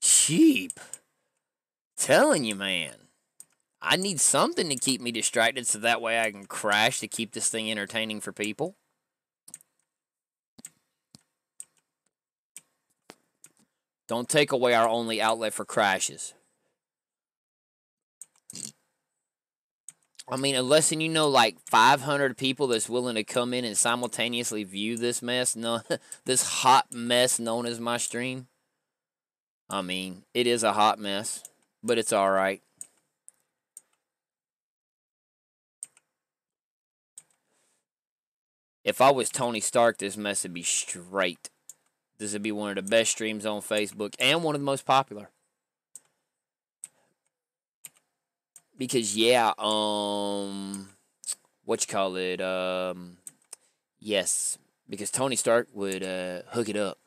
Cheap. Telling you, man. I need something to keep me distracted so that way I can crash to keep this thing entertaining for people. Don't take away our only outlet for crashes. I mean, unless you know like 500 people that's willing to come in and simultaneously view this mess, no, this hot mess known as my stream. I mean, it is a hot mess, but it's all right. If I was Tony Stark, this mess would be straight. This would be one of the best streams on Facebook and one of the most popular. Because yeah, what you call it? Yes, because Tony Stark would hook it up.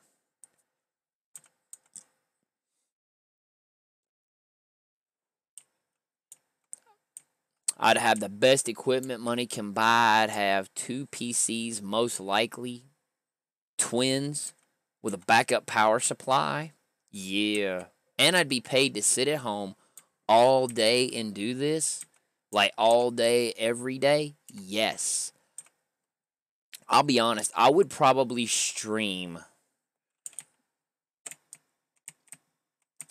I'd have the best equipment money can buy. I'd have 2 PCs, most likely twins with a backup power supply. Yeah, and I'd be paid to sit at home all day and do this, like all day, every day. Yes. I'll be honest, I would probably stream.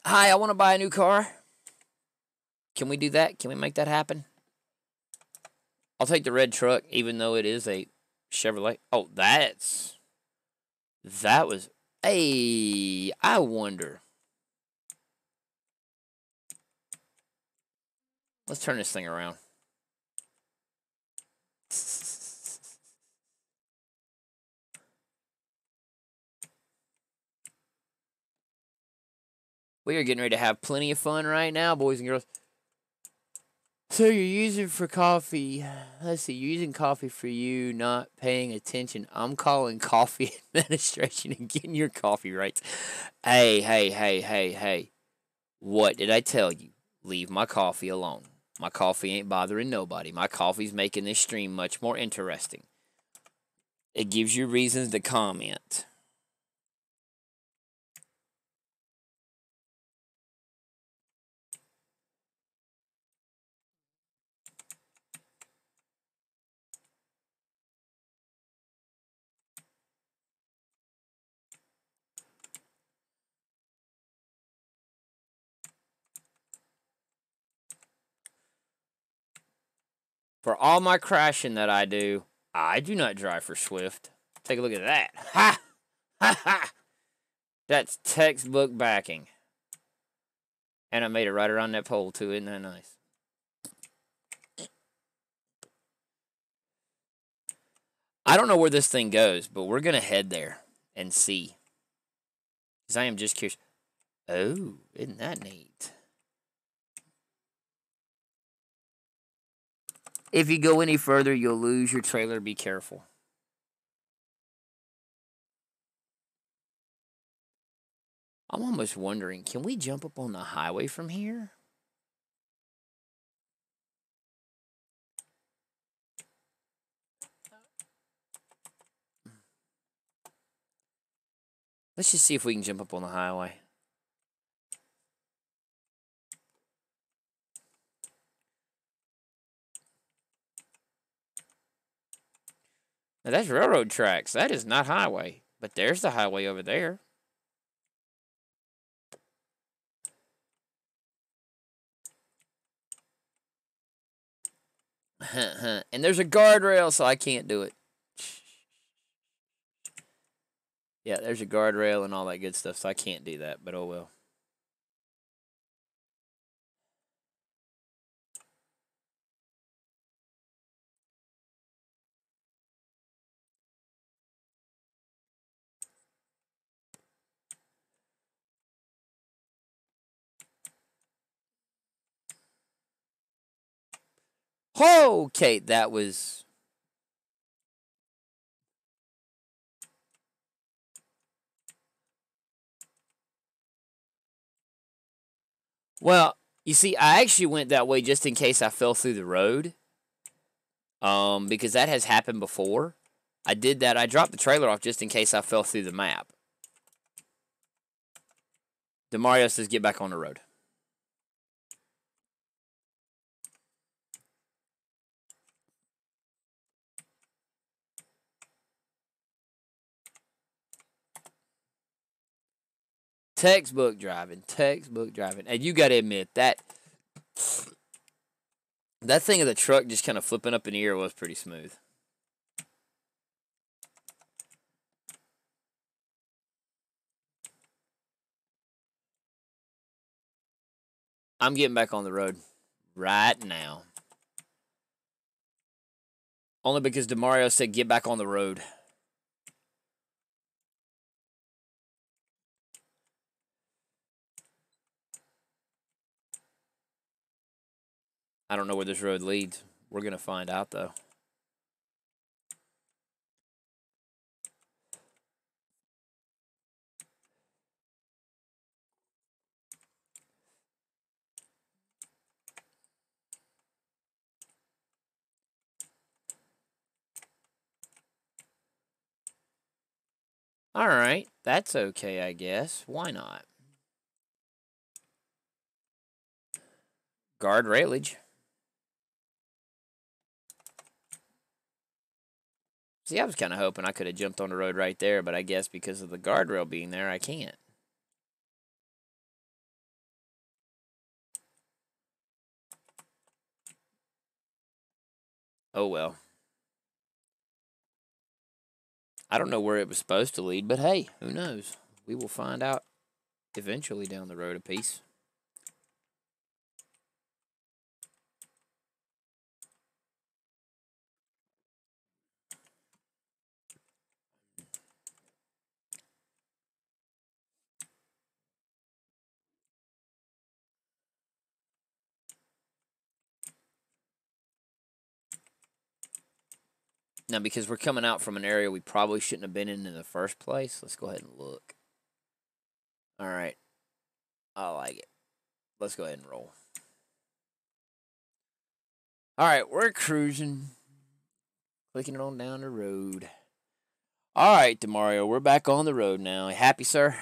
Hi, I want to buy a new car. Can we do that? Can we make that happen? I'll take the red truck, even though it is a Chevrolet. Oh, that was. Hey, I wonder. Let's turn this thing around. We are getting ready to have plenty of fun right now, boys and girls. So you're using for coffee. Let's see, you're using coffee for you, not paying attention. I'm calling coffee administration and getting your coffee rights. Hey. What did I tell you? Leave my coffee alone. My coffee ain't bothering nobody. My coffee's making this stream much more interesting. It gives you reasons to comment. For all my crashing that I do not drive for Swift. Take a look at that. Ha! Ha ha! That's textbook backing. And I made it right around that pole too, isn't that nice? I don't know where this thing goes, but we're going to head there and see. Because I am just curious. Oh, isn't that neat? If you go any further, you'll lose your trailer. Be careful. I'm almost wondering, can we jump up on the highway from here? Let's just see if we can jump up on the highway. Now, that's railroad tracks. That is not highway. But there's the highway over there. And there's a guardrail, so I can't do it. Yeah, there's a guardrail and all that good stuff, so I can't do that, but oh well. Okay, that was... Well, you see, I actually went that way just in case I fell through the road. Because that has happened before. I did that. I dropped the trailer off just in case I fell through the map. DeMario says, get back on the road. Textbook driving. And you got to admit, that thing of the truck just kind of flipping up in the air was pretty smooth. I'm getting back on the road right now. Only because DeMario said get back on the road. I don't know where this road leads. We're going to find out, though. All right. That's okay, I guess. Why not? Guard railage. See, I was kind of hoping I could have jumped on the road right there, but I guess because of the guardrail being there, I can't. Oh, well. I don't know where it was supposed to lead, but hey, who knows? We will find out eventually down the road a piece. Now, because we're coming out from an area we probably shouldn't have been in the first place, let's go ahead and look. All right. I like it. Let's go ahead and roll. All right, we're cruising. Clicking it on down the road. All right, DeMario, we're back on the road now. Happy, sir?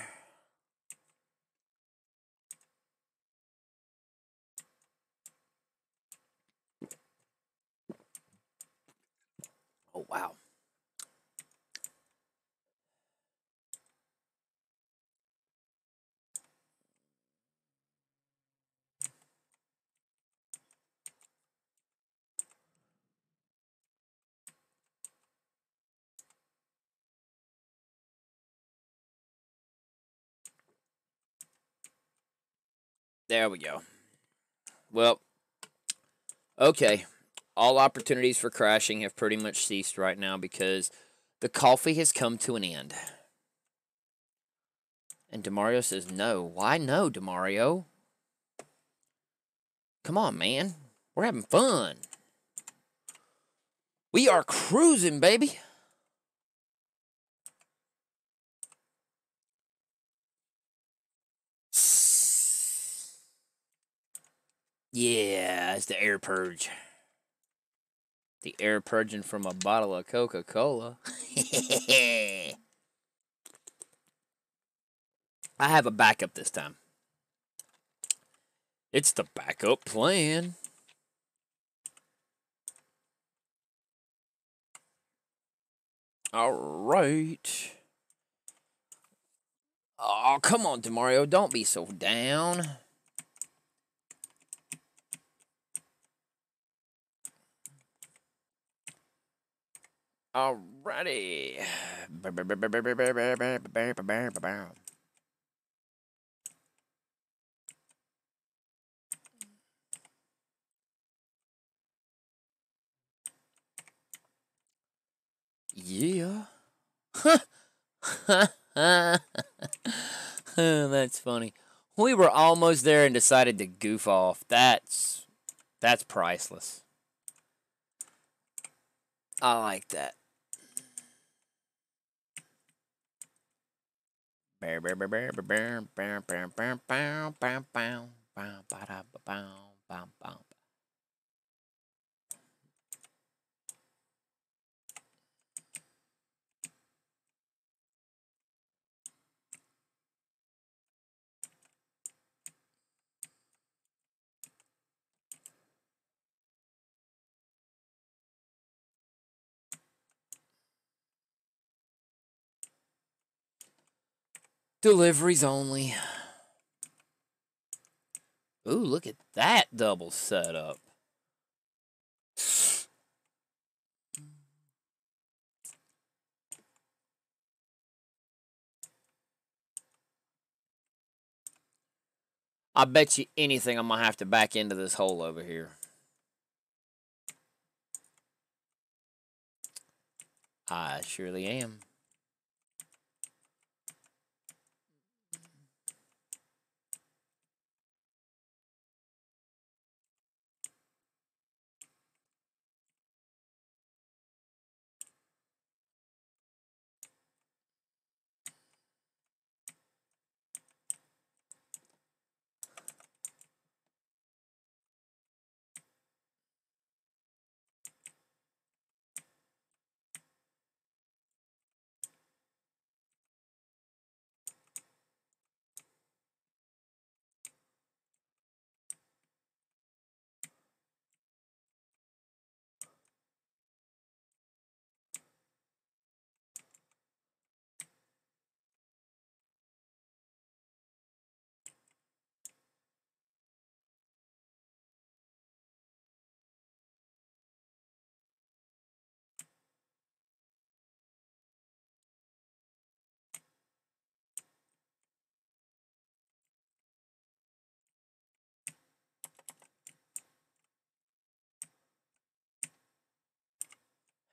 Oh, wow. There we go. Well, okay. All opportunities for crashing have pretty much ceased right now because the coffee has come to an end. And DeMario says no. Why no, DeMario? Come on, man. We're having fun. We are cruising, baby. Yeah, it's the air purge. The air purging from a bottle of Coca-Cola. I have a backup this time. It's the backup plan. All right. Oh, come on, Demario. Don't be so down. Alrighty. Yeah. That's funny. We were almost there and decided to goof off. That's priceless. I like that. Deliveries only. Ooh, look at that double setup. I bet you anything I'm going to have to back into this hole over here. I surely am.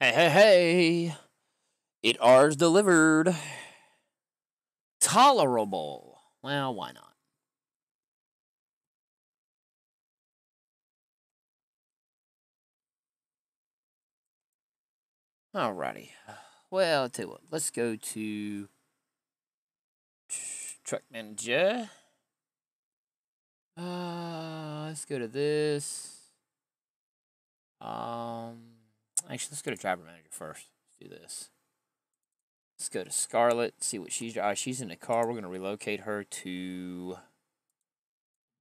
Hey, hey, hey. It ours delivered. Tolerable. Well, why not? Alrighty. Well, I'll tell you what. Let's go to Truck Manager. Let's go to this. Actually, let's go to Driver Manager first. Let's do this. Let's go to Scarlett. See what she's in the car. We're gonna relocate her to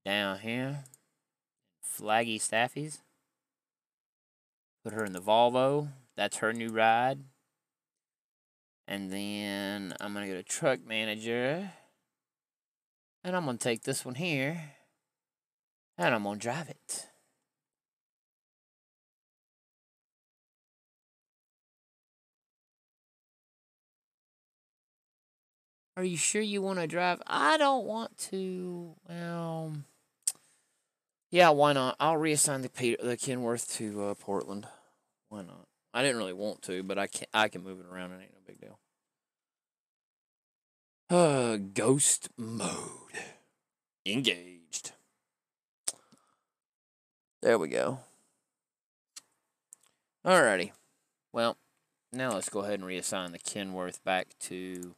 down here. Flaggy Staffies. Put her in the Volvo. That's her new ride. And then I'm going to go to Truck Manager. And I'm going to take this one here. And I'm going to drive it. Are you sure you want to drive? I don't want to. Well, yeah, why not? I'll reassign the Kenworth to Portland. Why not? I didn't really want to, but I can move it around. It ain't no big deal. Ghost mode. Engaged. There we go. Alrighty. Well, now let's go ahead and reassign the Kenworth back to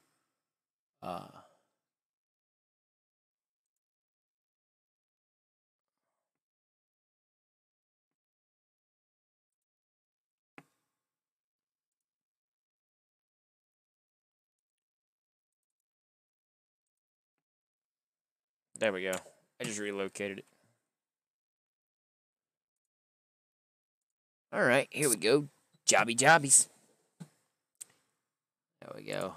There we go. I just relocated it. All right, here we go. Jobbies. There we go.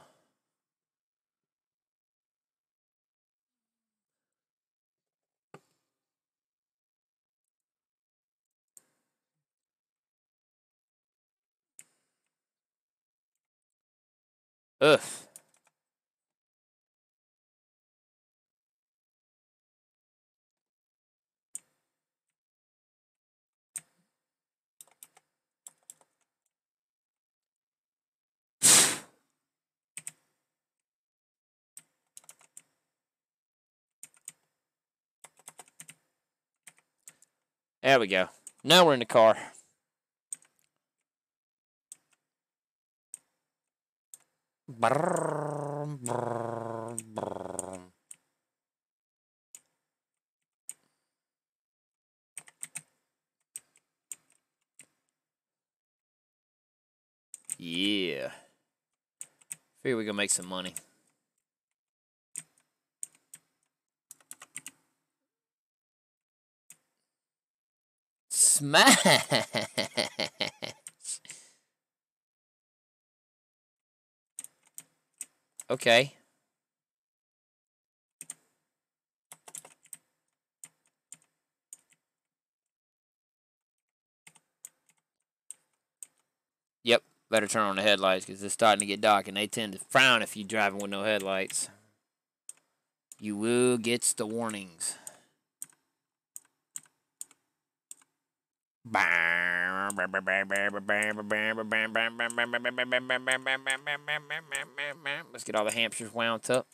Ugh. There we go. Now we're in the car. Yeah. Figure we gonna make some money. Smash! Okay. Yep. Better turn on the headlights because it's starting to get dark and they tend to frown if you're driving with no headlights. You will get the warnings. Let's get all the hamsters wound up.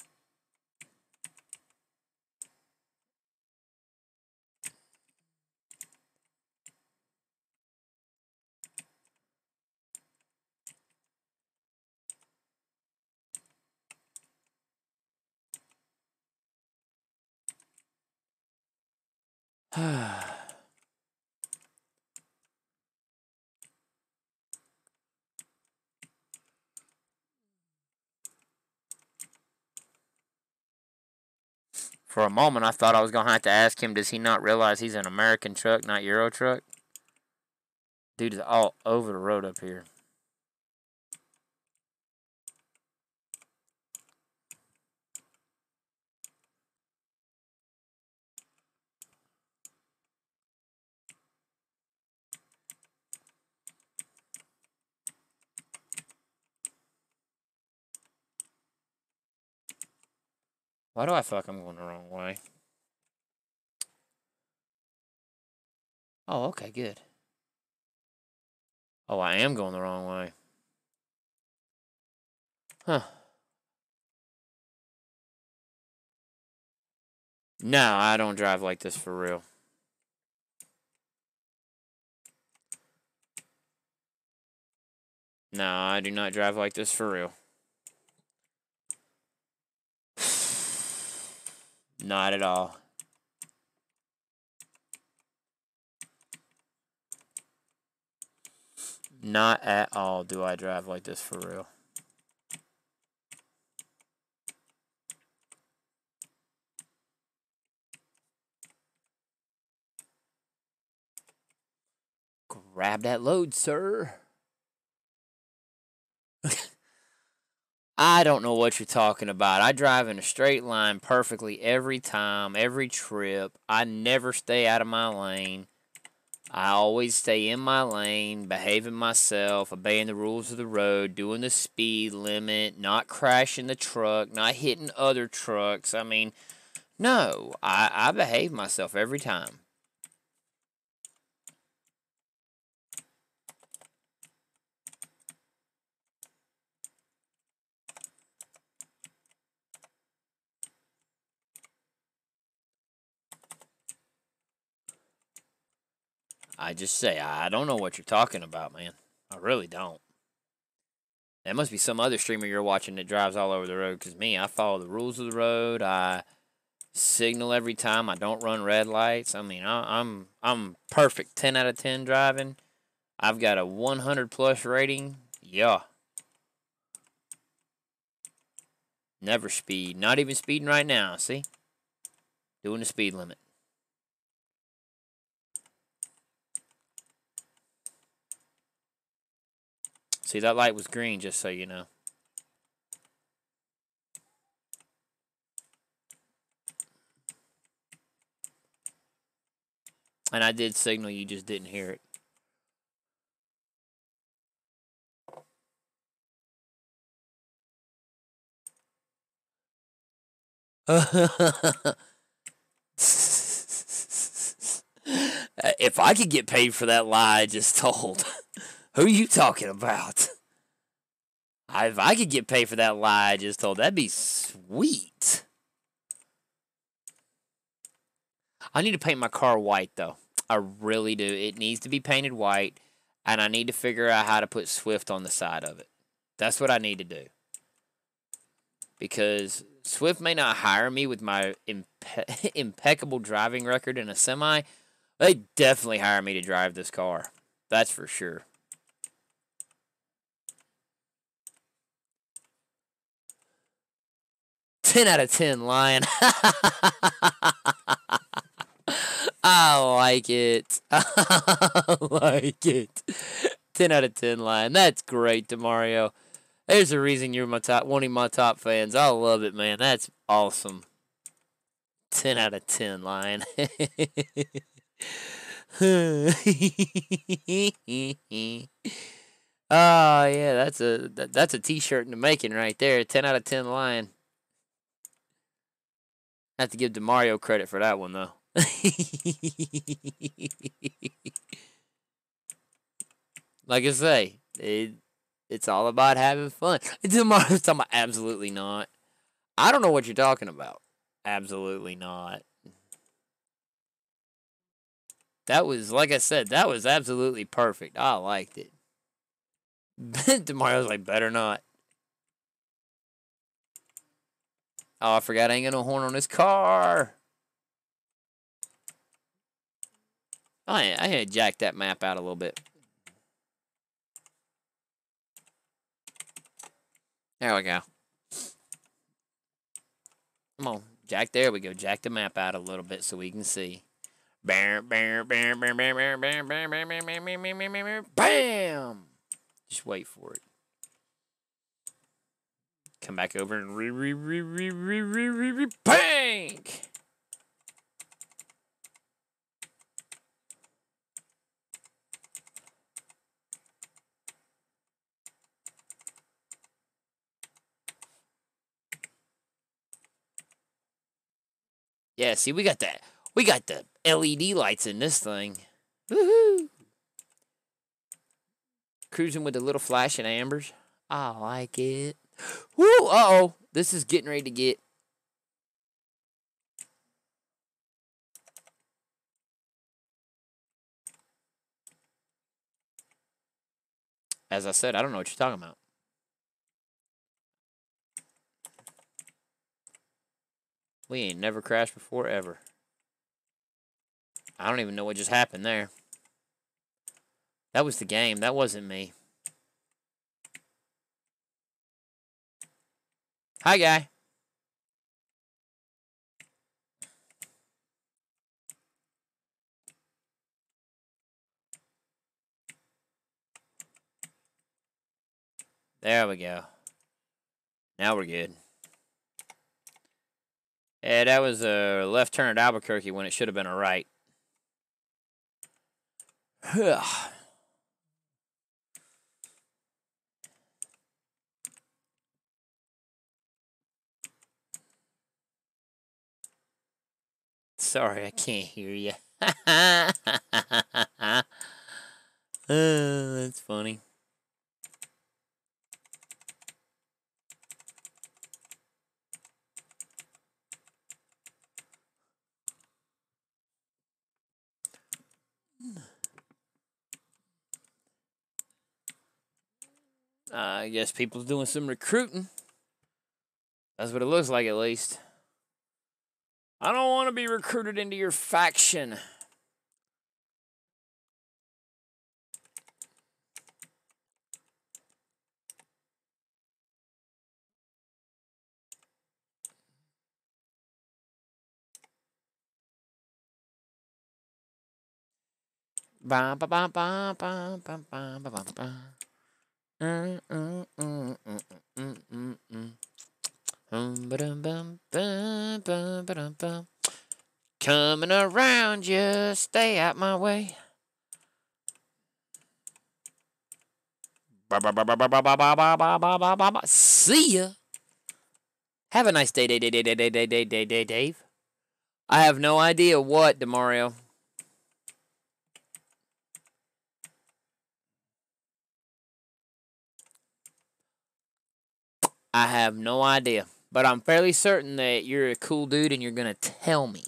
For a moment, I thought I was going to have to ask him, does he not realize he's an American truck, not Euro truck? Dude is all over the road up here. Why do I feel like I'm going the wrong way? Oh, okay, good. Oh, I am going the wrong way. Huh. No, I don't drive like this for real. No, I do not drive like this for real. Not at all. Not at all do I drive like this for real. Grab that load, sir. I don't know what you're talking about. I drive in a straight line perfectly every time, every trip. I never stay out of my lane. I always stay in my lane, behaving myself, obeying the rules of the road, doing the speed limit, not crashing the truck, not hitting other trucks. I mean, no, I behave myself every time. I just say, I don't know what you're talking about, man. I really don't. That must be some other streamer you're watching that drives all over the road. Because me, I follow the rules of the road. I signal every time. I don't run red lights. I mean, I'm perfect. 10 out of 10 driving. I've got a 100 plus rating. Yeah. Never speed. Not even speeding right now. See? Doing the speed limit. See, that light was green, just so you know. And I did signal, you just didn't hear it. If I could get paid for that lie I just told, who are you talking about? If I could get paid for that lie I just told, that'd be sweet. I need to paint my car white, though. I really do. It needs to be painted white, and I need to figure out how to put Swift on the side of it. That's what I need to do. Because Swift may not hire me with my impeccable driving record in a semi. They definitely hire me to drive this car. That's for sure. "10 out of 10, Lion." I like it. I like it. 10 out of 10, Lion. That's great, DeMario. There's a reason you're one of my top fans. I love it, man. That's awesome. 10 out of 10, Lion. Oh yeah, that's a t-shirt in the making right there. 10 out of 10, Lion. I have to give DeMario credit for that one though. Like I say, it's all about having fun. DeMario's talking about absolutely not. I don't know what you're talking about. Absolutely not. That was, like I said, that was absolutely perfect. I liked it. DeMario's like, better not. Oh, I forgot I ain't got no horn on this car. I had to jack that map out a little bit. There we go. Come on, Jack. There we go. Jack the map out a little bit so we can see. Bam! Just wait for it. Come back over and bang! Yeah, see, we got that. We got the LED lights in this thing. Woohoo! Cruising with the little flashing ambers. I like it. Woo! Uh-oh. This is getting ready to get... As I said, I don't know what you're talking about. We ain't never crashed before, ever. I don't even know what just happened there. That was the game. That wasn't me. Hi, guy. There we go. Now we're good. Yeah, that was a left turn at Albuquerque when it should have been a right. Sorry, I can't hear you. That's funny. I guess people's doing some recruiting. That's what it looks like, at least. I don't want to be recruited into your faction. Ba ba ba ba ba ba ba ba ba ba. Coming around, just stay out my way. See ya. Have a nice day, Dave. I have no idea what, Demario. I have no idea. But I'm fairly certain that you're a cool dude and you're going to tell me.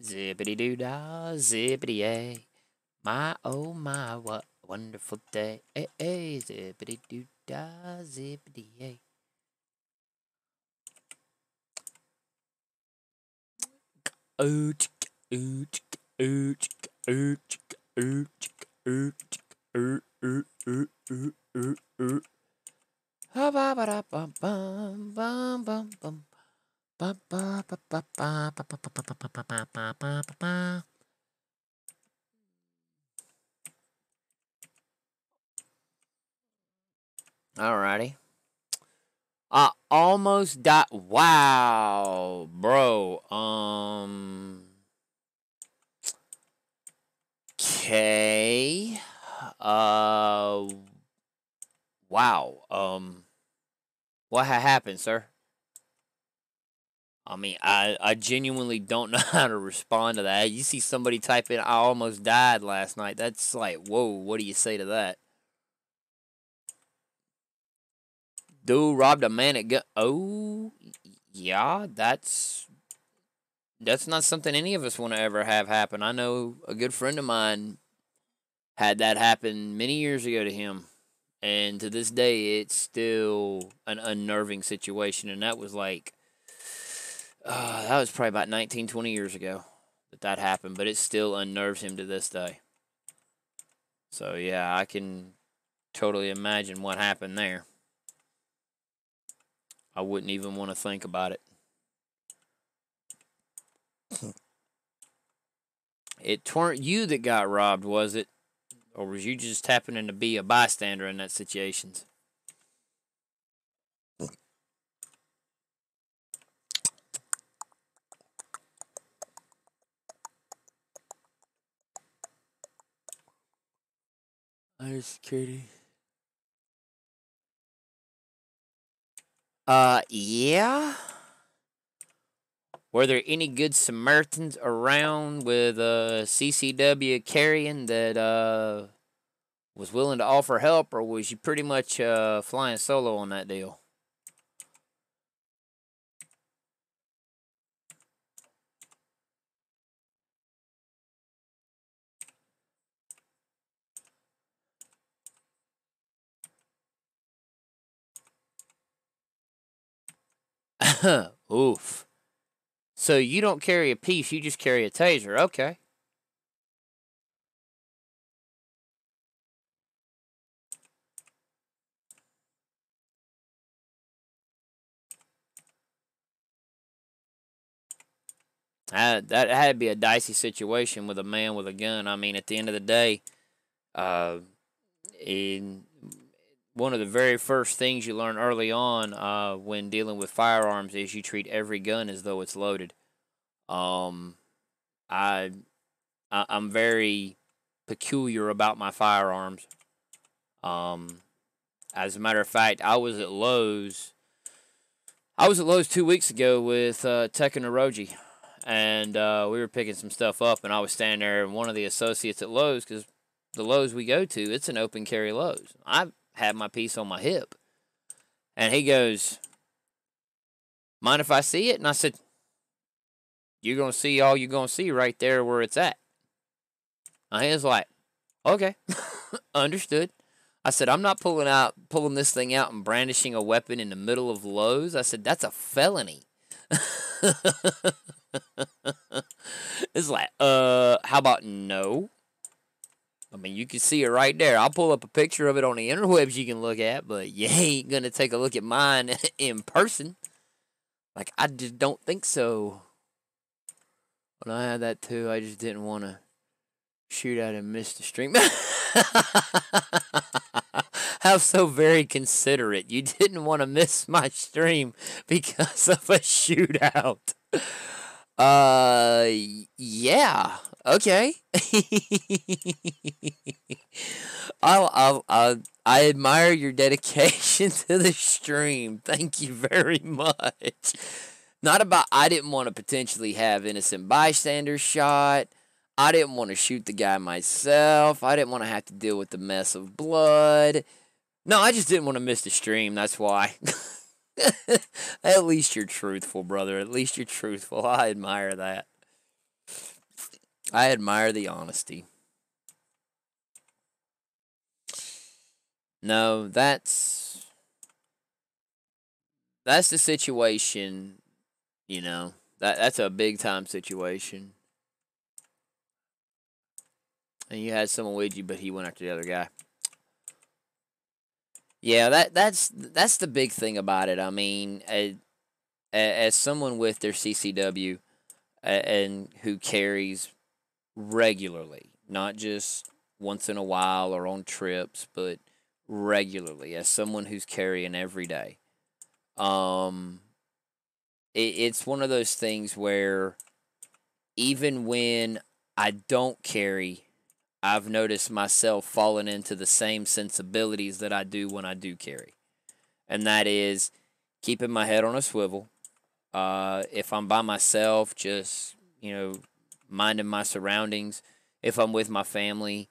Zippity doo dah, zippity yay. My oh my, what a wonderful day. Hey, hey, zippity doo dah, zippity yay. Ooch, ooch, ooch, ooch, ooch, ooch, ooch. Ba ba ba da bum bum bum bum bum. Ba ba ba ba ba ba ba ba ba ba ba ba ba ba. Alrighty. I almost died. Wow, bro. Okay. Wow. What happened, sir? I mean, I genuinely don't know how to respond to that. You see somebody type in, I almost died last night. That's like, whoa, what do you say to that? Dude robbed a man at gun. Oh, yeah, that's not something any of us want to ever have happen. I know a good friend of mine had that happen many years ago to him. And to this day, it's still an unnerving situation. And that was like, that was probably about 19, 20 years ago that happened. But it still unnerves him to this day. So, yeah, I can totally imagine what happened there. I wouldn't even want to think about it. It weren't you that got robbed, was it? Or was you just happening to be a bystander in that situation? I just kidding. Yeah. Were there any good Samaritans around with CCW carrying that was willing to offer help, or was you pretty much flying solo on that deal? Oof. So you don't carry a piece, you just carry a taser. Okay. That had to be a dicey situation with a man with a gun. I mean, at the end of the day, in one of the very first things you learn early on when dealing with firearms is you treat every gun as though it's loaded. Um, I, I'm very peculiar about my firearms. Um, as a matter of fact, I was at Lowe's. I was at Lowe's 2 weeks ago with Tech and Oroji, and we were picking some stuff up, and I was standing there, and one of the associates at Lowe's, because the Lowe's we go to, it's an open carry Lowe's. I had my piece on my hip, and he goes, "Mind if I see it?" And I said, "You're gonna see all you're gonna see right there where it's at." And he was like, "Okay, understood." I said, "I'm not pulling this thing out and brandishing a weapon in the middle of Lowe's." I said, "That's a felony." It's like, how about no? I mean, you can see it right there. I'll pull up a picture of it on the interwebs you can look at, but you ain't gonna take a look at mine in person. Like, I just don't think so. When I had that too, I just didn't want to shoot out and miss the stream. How so very considerate. You didn't want to miss my stream because of a shootout. Yeah. Okay. I admire your dedication to the stream. Thank you very much. Not about I didn't want to potentially have innocent bystanders shot. I didn't want to shoot the guy myself. I didn't want to have to deal with the mess of blood. No, I just didn't want to miss the stream. That's why. At least you're truthful, brother. At least you're truthful. I admire that. I admire the honesty. No, that's the situation, you know. That's a big time situation. And you had someone with you, but he went after the other guy. Yeah, that's the big thing about it. I mean, as someone with their CCW and who carries regularly, not just once in a while or on trips, but regularly, as someone who's carrying every day, it's one of those things where even when I don't carry, I've noticed myself falling into the same sensibilities that I do when I do carry. And that is keeping my head on a swivel. If I'm by myself, just, minding my surroundings. If I'm with my family,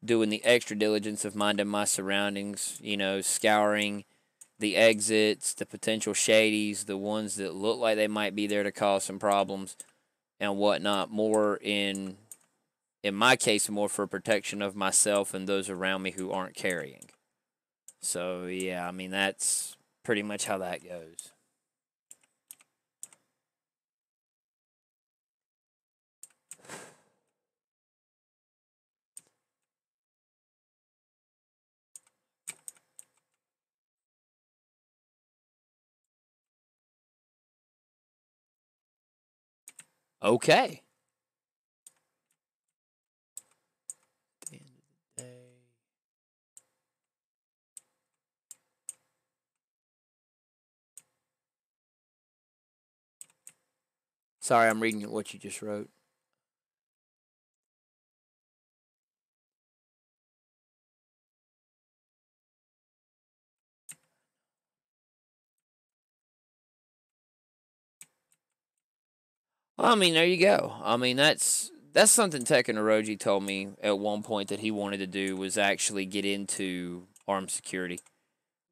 doing the extra diligence of minding my surroundings, scouring the exits, the potential shadies, the ones that look like they might be there to cause some problems and whatnot, more in my case, more for protection of myself and those around me who aren't carrying. So, yeah, I mean, that's pretty much how that goes. Okay. At the end of the day. Sorry, I'm reading what you just wrote. Well, I mean, there you go. I mean, that's something Tekken Oroji told me at one point that he wanted to do was actually get into armed security.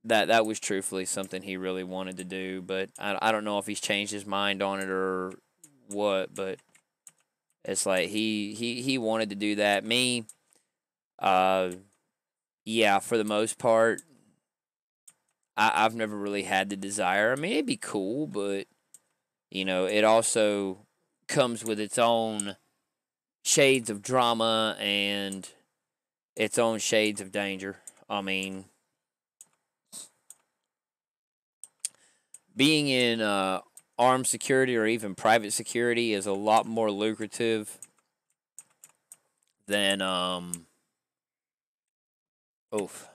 That was truthfully something he really wanted to do, but I don't know if he's changed his mind on it or what, but it's like he wanted to do that. Me, yeah, for the most part, I've never really had the desire. I mean, it'd be cool, but it also comes with its own shades of drama and its own shades of danger. I mean, being in armed security or even private security is a lot more lucrative than oof.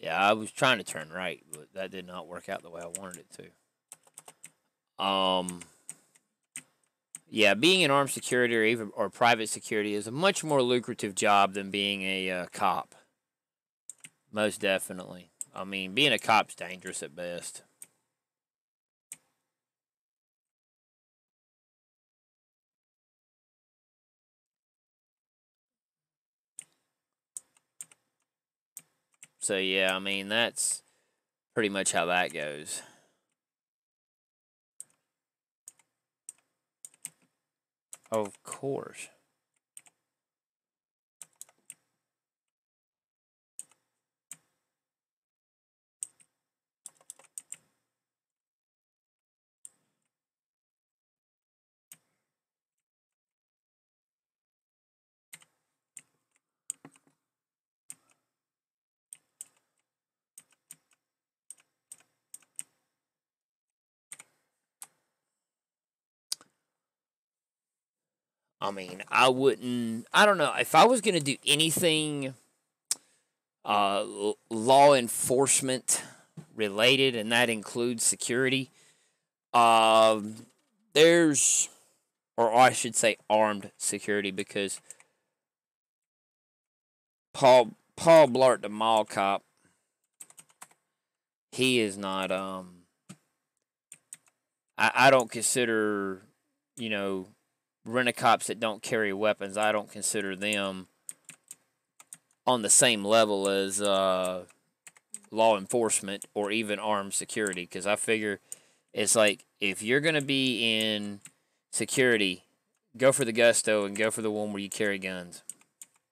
Yeah, I was trying to turn right, but that did not work out the way I wanted it to. Yeah, being in armed security or private security is a much more lucrative job than being a cop. Most definitely. I mean, being a cop's dangerous at best. So yeah, I mean that's pretty much how that goes. Of course. I mean, I wouldn't. I don't know if I was gonna do anything law enforcement related, and that includes security. Um, there's, or I should say, armed security, because Paul Blart, the mall cop, he is not. I don't consider, you know, rent-a-cops that don't carry weapons. I don't consider them on the same level as law enforcement or even armed security, because I figure it's like, if you're gonna be in security, go for the gusto and go for the one where you carry guns.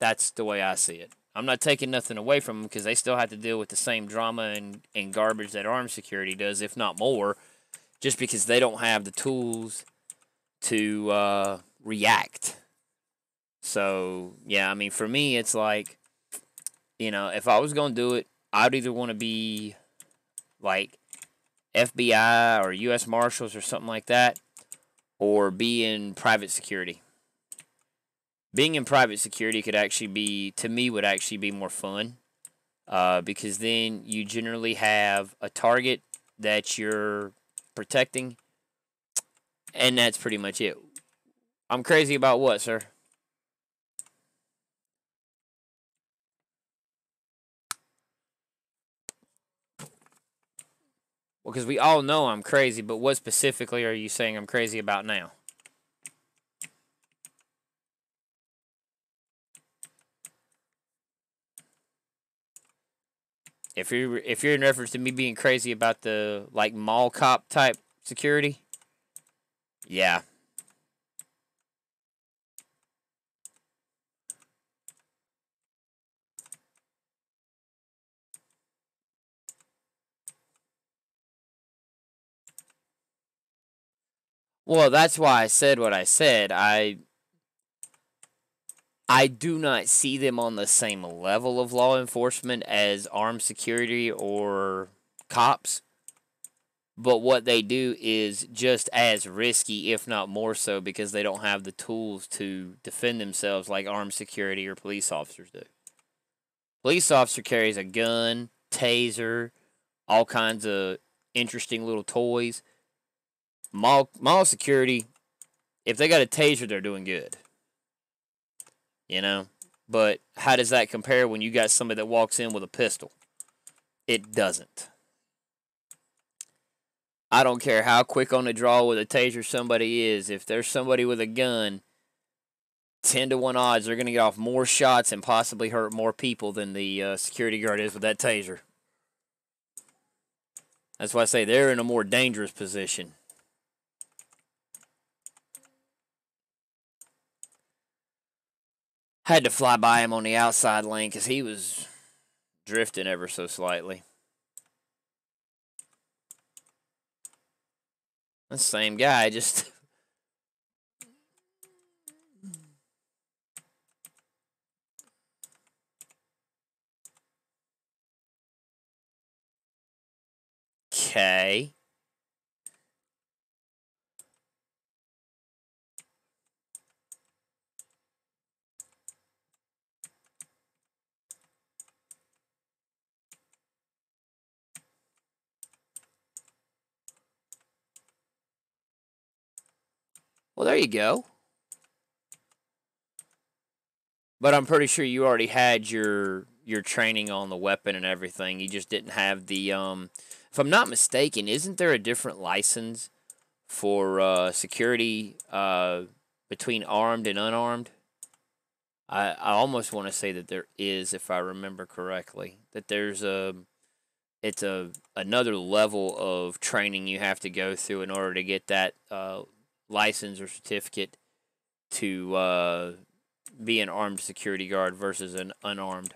That's the way I see it. I'm not taking nothing away from them, because they still have to deal with the same drama and garbage that armed security does, if not more, just because they don't have the tools to react. So, yeah, I mean, for me, it's like, if I was going to do it, I'd either want to be like FBI or U.S. Marshals or something like that, or be in private security. Being in private security could actually be, to me, would actually be more fun, because then you generally have a target that you're protecting, and that's pretty much it. I'm crazy about what, sir? Well, because we all know I'm crazy, but what specifically are you saying I'm crazy about now? If you're in reference to me being crazy about the like mall cop type security, yeah. Well, that's why I said what I said. I do not see them on the same level of law enforcement as armed security or cops. But what they do is just as risky, if not more so, because they don't have the tools to defend themselves like armed security or police officers do. Police officer carries a gun, taser, all kinds of interesting little toys. Mall security, if they got a taser, they're doing good. You know? But how does that compare when you got somebody that walks in with a pistol? It doesn't. I don't care how quick on the draw with a taser somebody is. If there's somebody with a gun, 10 to 1 odds they're going to get off more shots and possibly hurt more people than the security guard is with that taser. That's why I say they're in a more dangerous position. Had to fly by him on the outside lane because he was drifting ever so slightly. The same guy, just. Okay. Well, there you go. But I'm pretty sure you already had your training on the weapon and everything. You just didn't have the if I'm not mistaken, isn't there a different license for security between armed and unarmed? I almost want to say that there is, if I remember correctly, that there's it's a another level of training you have to go through in order to get that license or certificate to be an armed security guard versus an unarmed.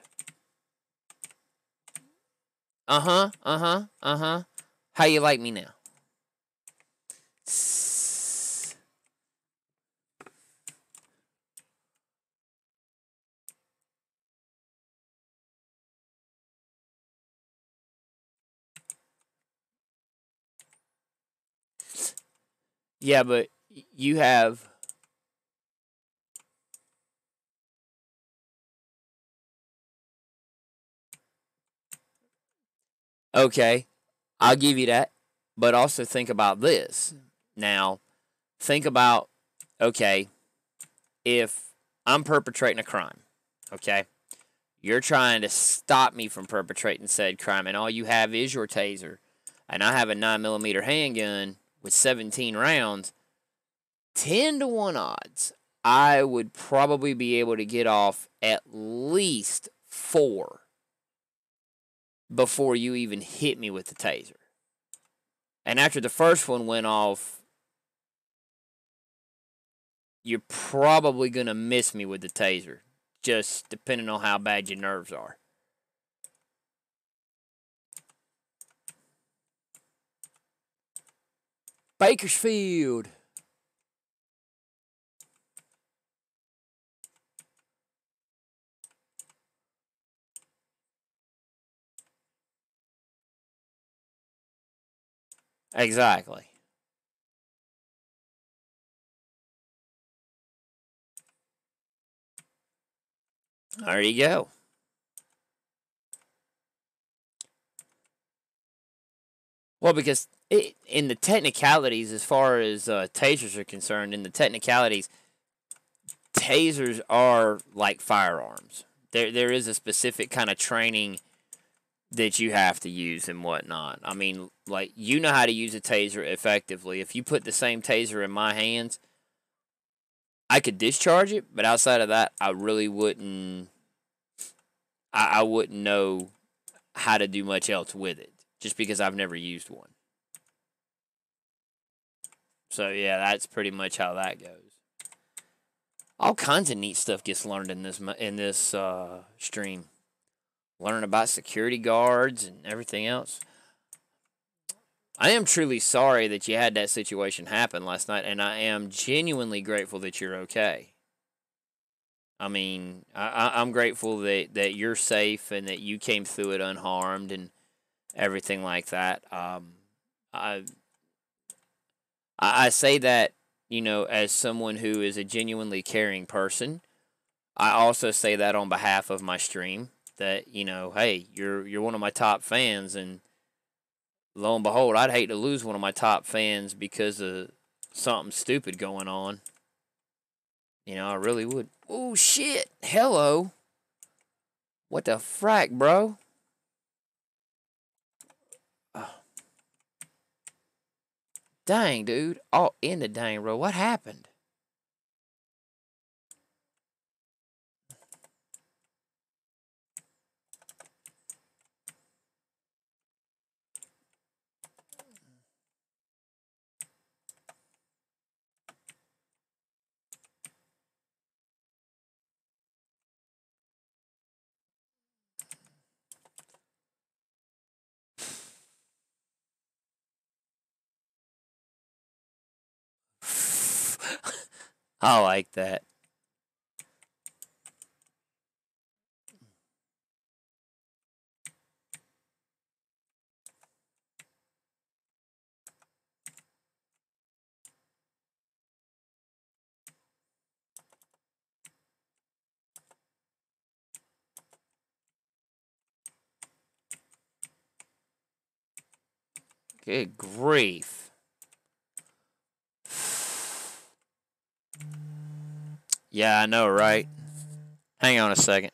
Uh huh. Uh huh. Uh huh. How you like me now? Yeah, but you have Okay, I'll give you that. But also think about this. Now, think about, okay, if I'm perpetrating a crime, okay? You're trying to stop me from perpetrating said crime, and all you have is your taser, and I have a 9mm handgun with 17 rounds, 10 to 1 odds, I would probably be able to get off at least 4 before you even hit me with the taser. And after the first one went off, you're probably going to miss me with the taser, just depending on how bad your nerves are. Bakersfield. Exactly. There you go. Well, because in the technicalities, as far as tasers are concerned, in the technicalities, tasers are like firearms. There is a specific kind of training that you have to use and whatnot. I mean, like, you know how to use a taser effectively. If you put the same taser in my hands, I could discharge it, but outside of that, I really wouldn't. I wouldn't know how to do much else with it, just because I've never used one. So yeah, that's pretty much how that goes. All kinds of neat stuff gets learned in this stream. Learn about security guards and everything else. I am truly sorry that you had that situation happen last night, and I am genuinely grateful that you're okay. I mean, I'm grateful that you're safe and that you came through it unharmed and everything like that. I I say that, as someone who is a genuinely caring person. I also say that on behalf of my stream that, hey, you're one of my top fans, and lo and behold, I'd hate to lose one of my top fans because of something stupid going on. I really would. Oh shit. Hello. What the frack, bro? Oh, dang, dude. Oh, in the dang row. What happened? I like that. Good grief. Yeah, I know, right? Hang on a second.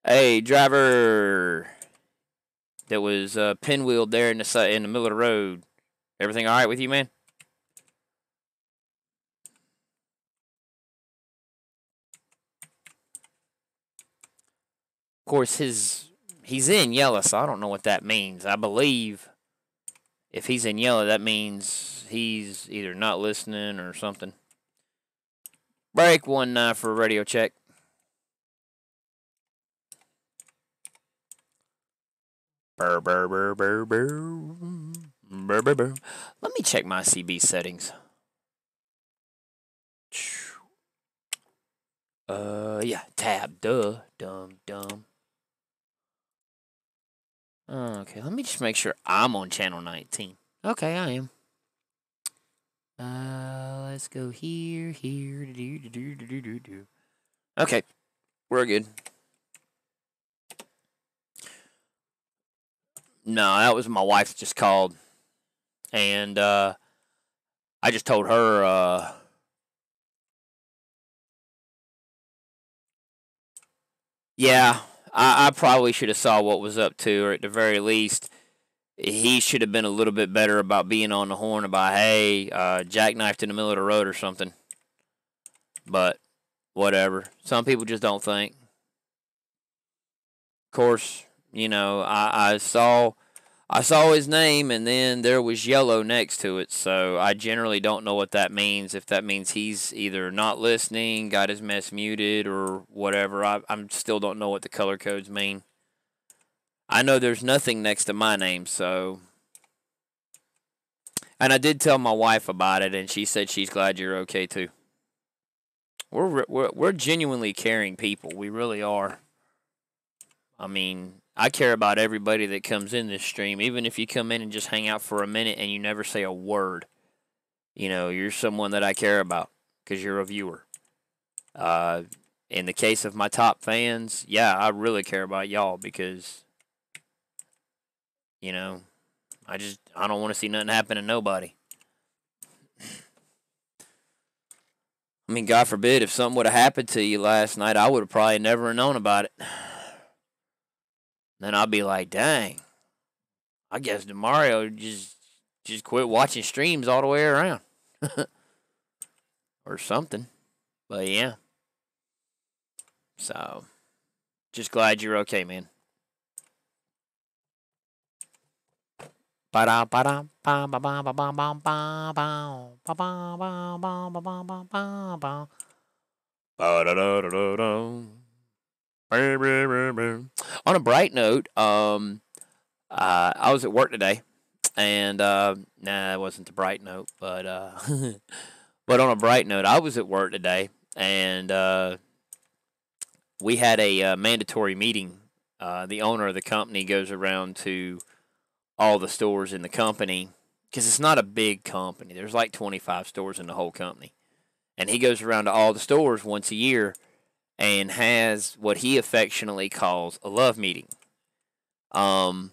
Hey, driver that was pinwheeled there in the middle of the road. Everything all right with you, man? Of course, he's in yellow, so I don't know what that means. I believe if he's in yellow, that means he's either not listening or something. Break 1-9 for a radio check. Burr, burr, burr, burr, burr. Burr, burr, burr. Let me check my CB settings. Yeah, tab, duh, dumb. Okay, let me just make sure I'm on channel 19. Okay, I am. Let's go here. Okay, we're good. No, that was my wife just called, and I just told her. Yeah, I probably should have saw what was up to, or at the very least, he should have been a little bit better about being on the horn about, hey, jackknifed in the middle of the road or something. But whatever. Some people just don't think. Of course, you know, I saw his name, and then there was yellow next to it, so I generally don't know what that means. If that means he's either not listening, got his mess muted, or whatever. I still don't know what the color codes mean. I know there's nothing next to my name, so. And I did tell my wife about it, and she said she's glad you're okay too. We're genuinely caring people. We really are. I mean, I care about everybody that comes in this stream, even if you come in and just hang out for a minute and you never say a word. You know, you're someone that I care about because you're a viewer. In the case of my top fans, yeah, I really care about y'all because, you know, I don't want to see nothing happen to nobody. I mean, God forbid, if something would have happened to you last night, I would have probably never known about it. Then I'll be like, dang, I guess DeMario just quit watching streams all the way around. Or something. But yeah. So, just glad you're okay, man. On a bright note, I was at work today, and nah, it wasn't the bright note, but but on a bright note, I was at work today, and we had a mandatory meeting. The owner of the company goes around to all the stores in the company because it's not a big company. There's like 25 stores in the whole company, and he goes around to all the stores once a year and has what he affectionately calls a love meeting. I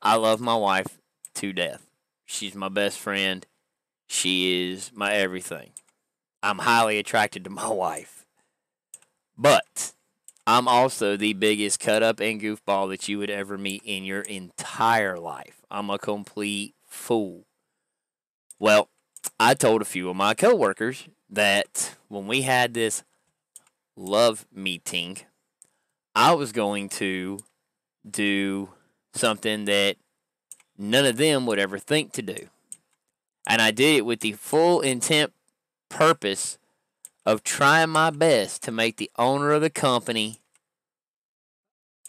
love my wife to death. She's my best friend. She is my everything. I'm highly attracted to my wife. But I'm also the biggest cut up and goofball that you would ever meet in your entire life. I'm a complete fool. Well, I told a few of my coworkers that when we had this love meeting, I was going to do something that none of them would ever think to do. And I did it with the full intent purpose of trying my best to make the owner of the company.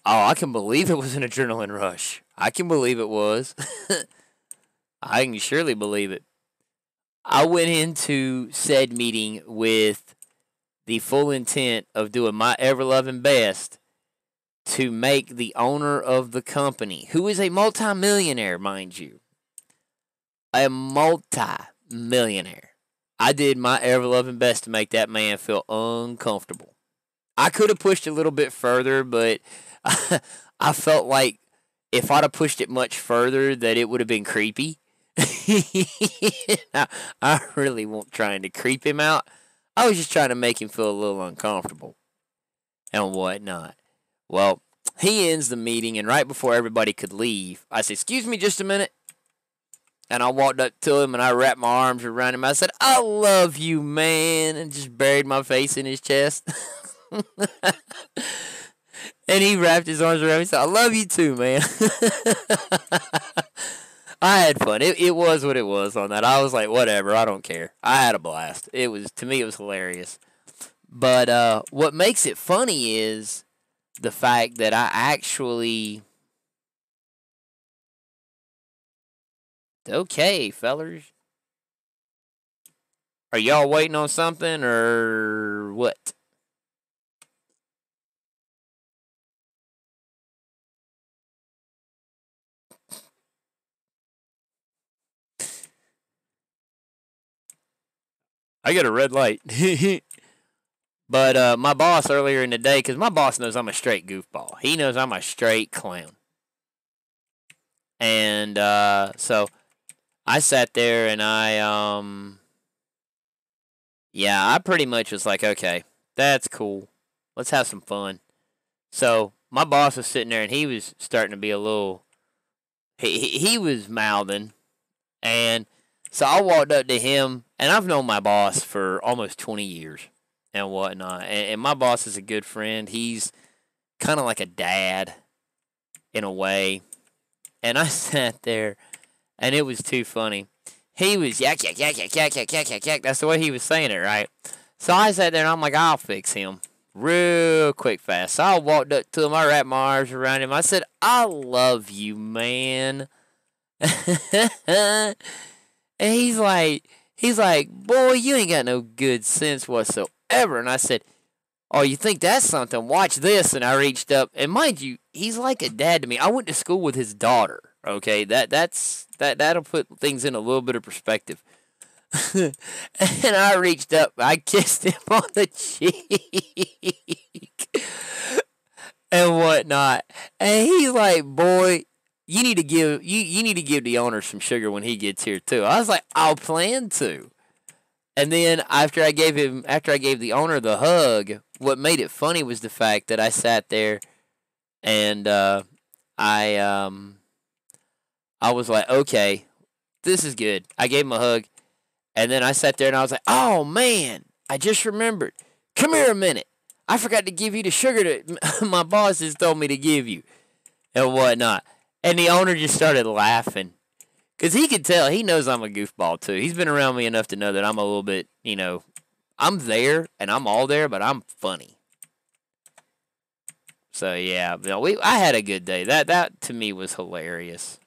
Oh, I can believe it was an adrenaline rush. I can believe it was. I can surely believe it. I went into said meeting with the full intent of doing my ever-loving best to make the owner of the company, who is a multi-millionaire, mind you, a multi-millionaire. I did my ever-loving best to make that man feel uncomfortable. I could have pushed a little bit further, but I felt like if I'd have pushed it much further, that it would have been creepy. I really wasn't trying to creep him out. I was just trying to make him feel a little uncomfortable and whatnot. Well, he ends the meeting, and right before everybody could leave, I said, "Excuse me just a minute." And I walked up to him and I wrapped my arms around him. I said, "I love you, man," and just buried my face in his chest. And he wrapped his arms around me and said, "I love you too, man." I had fun. It was what it was on that. I was like, whatever, I don't care. I had a blast. It was, to me, it was hilarious. But what makes it funny is the fact that I actually. Okay, fellers. Are y'all waiting on something or what? I got a red light. But my boss earlier in the day, because my boss knows I'm a straight goofball. He knows I'm a straight clown. And so I sat there and yeah, I pretty much was like, okay, that's cool. Let's have some fun. So my boss was sitting there and he was starting to be a little, he was mouthing. And so I walked up to him, and I've known my boss for almost 20 years and whatnot. And my boss is a good friend. He's kind of like a dad in a way. And I sat there, and it was too funny. He was yak, yak, yak, yak, yak, yak, yak, yak, yak. That's the way he was saying it, right? So I sat there, and I'm like, I'll fix him real quick, fast. So I walked up to him. I wrapped my arms around him. I said, "I love you, man." And he's like, "Boy, you ain't got no good sense whatsoever." And I said, "Oh, you think that's something? Watch this." And I reached up, and mind you, he's like a dad to me. I went to school with his daughter. Okay, that'll put things in a little bit of perspective. And I reached up, I kissed him on the cheek and whatnot. And he's like, "Boy, you need to give the owner some sugar when he gets here too." I was like, "I'll plan to." And then after I gave the owner the hug, what made it funny was the fact that I sat there and I I was like, okay, this is good. I gave him a hug, and then I sat there and I was like, "Oh man, I just remembered. Come here a minute. I forgot to give you the sugar that my boss has told me to give you and whatnot." And the owner just started laughing. Because he could tell, he knows I'm a goofball too. He's been around me enough to know that I'm a little bit, I'm there and I'm all there, but I'm funny. So yeah, I had a good day. That to me was hilarious.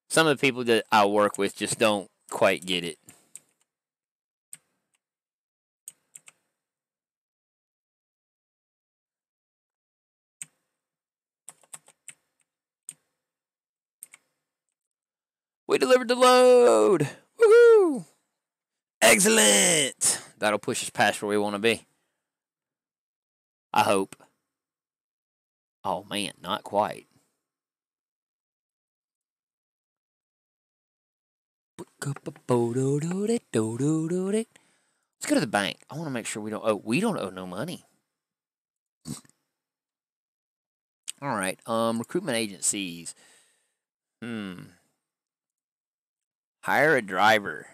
Some of the people that I work with just don't quite get it. We delivered the load. Woohoo! Excellent. That'll push us past where we want to be. I hope. Oh man, not quite. Let's go to the bank. I want to make sure we don't owe no money. All right. Recruitment agencies. Hire a driver.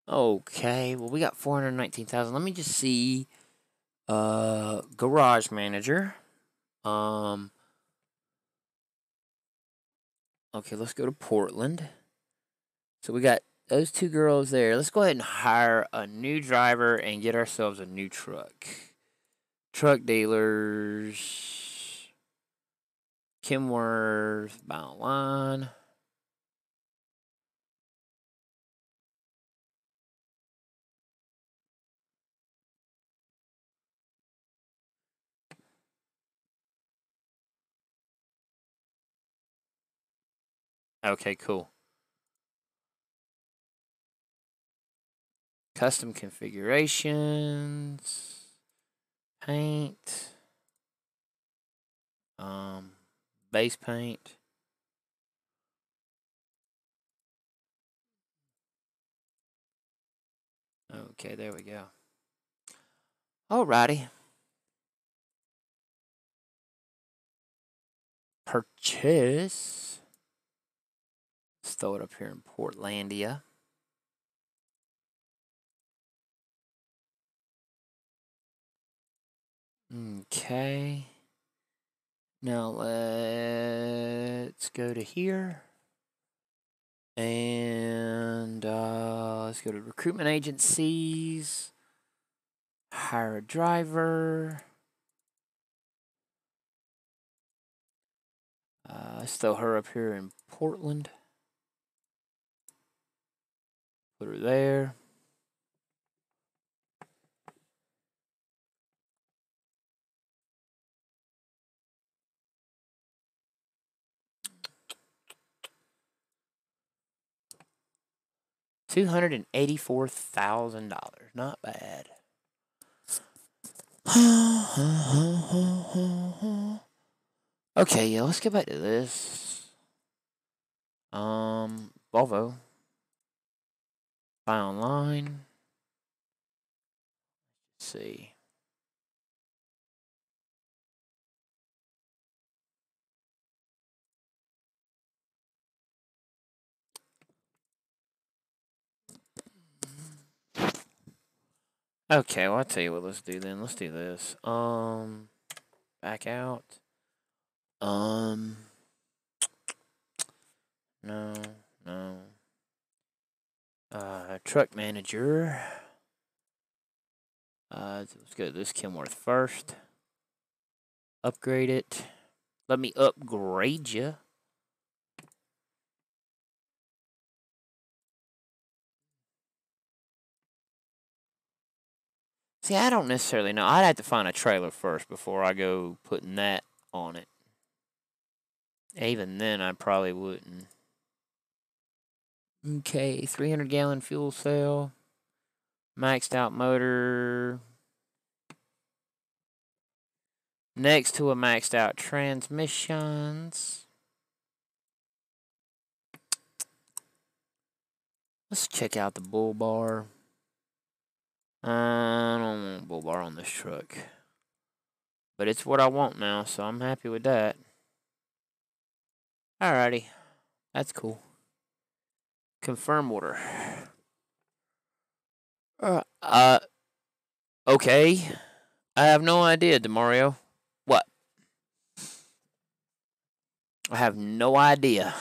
Okay. Well, we got 419,000. Let me just see. Garage manager. Okay, let's go to Portland. So we got those two girls there. Let's go ahead and hire a new driver and get ourselves a new truck. Truck dealers. Kimworth, Bound Line. Okay, cool. Custom configurations. Paint. Base paint. Okay, there we go. Alrighty. Purchase. Let's throw it up here in Portlandia. Okay. Now let's go to here. And let's go to recruitment agencies. Hire a driver. Let's throw her up here in Portland. Put her there. $284,000. Not bad. Okay, yeah, let's get back to this. Volvo. Buy online. Let's see. Okay, well, I'll tell you what, let's do then. Let's do this. Back out. No. Truck manager. Let's go to this Kenworth first. Upgrade it. Let me upgrade you. See, I don't necessarily know. I'd have to find a trailer first before I go putting that on it. Even then, I probably wouldn't. Okay, 300-gallon fuel cell. Maxed out motor. Next to a maxed out transmissions. Let's check out the bull bar. I don't want a bull bar on this truck. But it's what I want now, so I'm happy with that. Alrighty. That's cool. Confirm order. Okay. I have no idea, DeMario. What? I have no idea.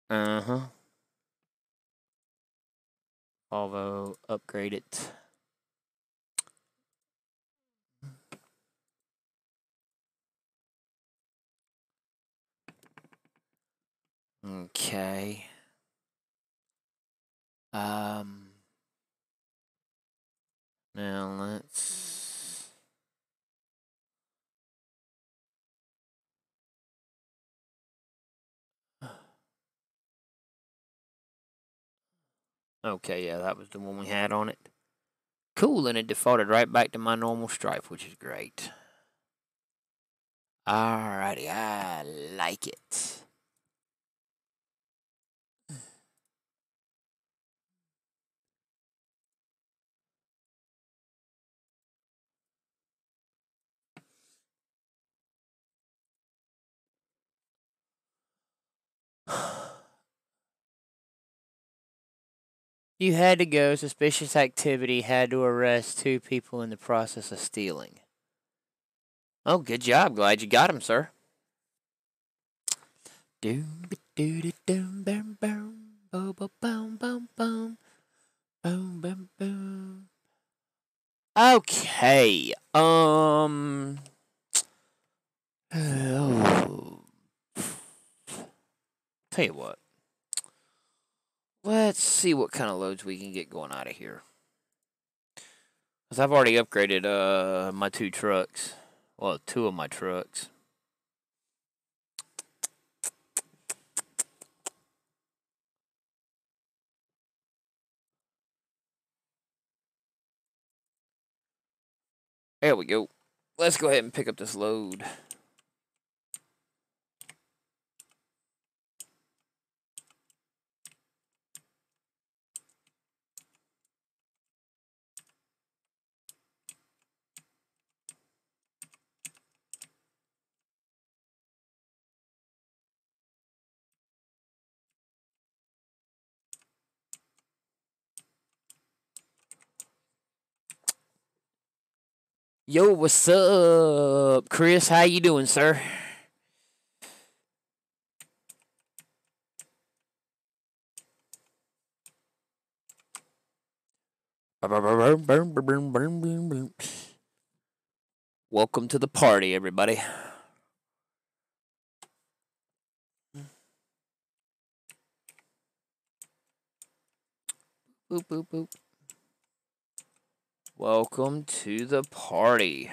Uh-huh. Volvo, upgrade it. Okay. Now let's... Okay, yeah, that was the one we had on it. Cool, and it defaulted right back to my normal stripe, which is great. Alrighty, I like it. You had to go. Suspicious activity. Had to arrest 2 people in the process of stealing. Oh, good job. Glad you got him, sir. Doom, doom, doom, boom, boom, boom, boom, boom, boom, boom, boom, boom. Okay. Tell you what. Let's see what kind of loads we can get going out of here. Because I've already upgraded my 2 trucks. Well, 2 of my trucks. There we go. Let's go ahead and pick up this load. Yo, what's up, Chris? How you doing, sir? Welcome to the party, everybody. Boop, boop, boop. Welcome to the party.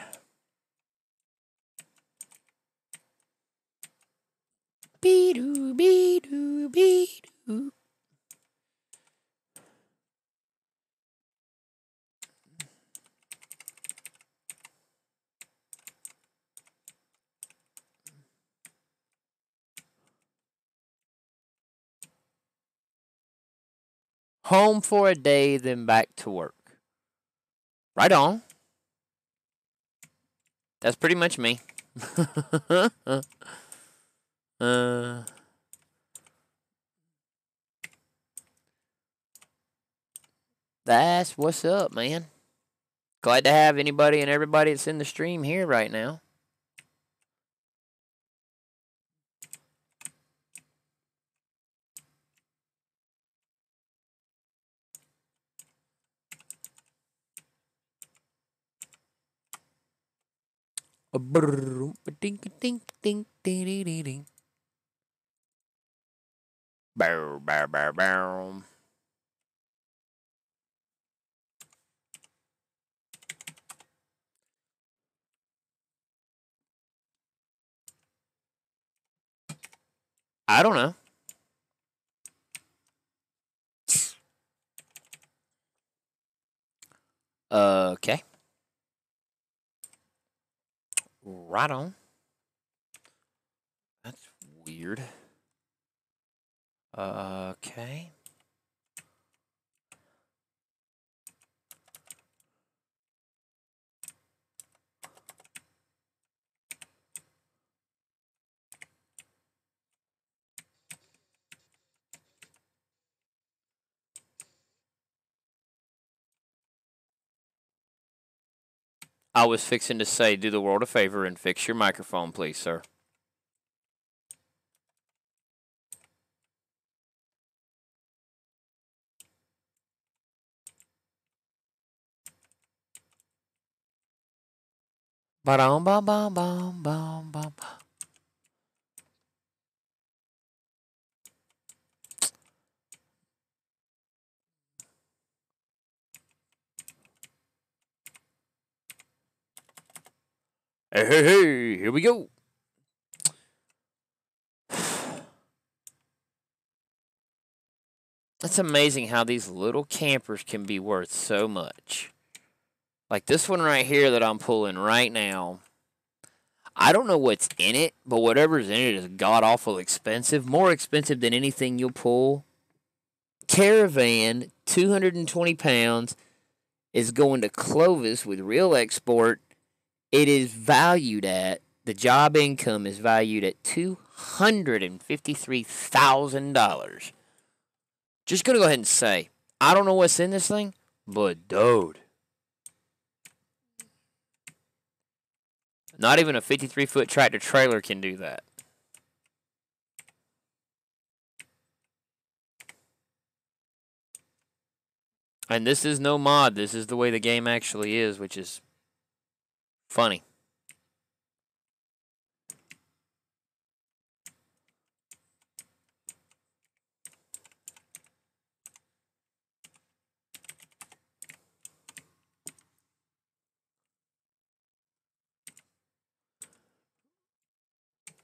Be-doo, be-doo, be-doo. Home for a day, then back to work. Right on. That's pretty much me. That's what's up, man. Glad to have anybody and everybody that's in the stream here right now. Bow, bow, bow, bow. I don't know. Okay. Right on. That's weird. Okay. I was fixing to say, do the world a favor and fix your microphone, please, sir. Ba-dum, bum, bum, bum, bum, bum. Hey, hey, hey, here we go. It's amazing how these little campers can be worth so much. Like this one right here that I'm pulling right now. I don't know what's in it, but whatever's in it is god awful expensive. More expensive than anything you'll pull. Caravan, 220 pounds, is going to Clovis with real export. It is valued at, the job income is valued at $253,000. Just gonna go ahead and say, I don't know what's in this thing, but dude. Not even a 53-foot tractor trailer can do that. And this is no mod. This is the way the game actually is, which is funny.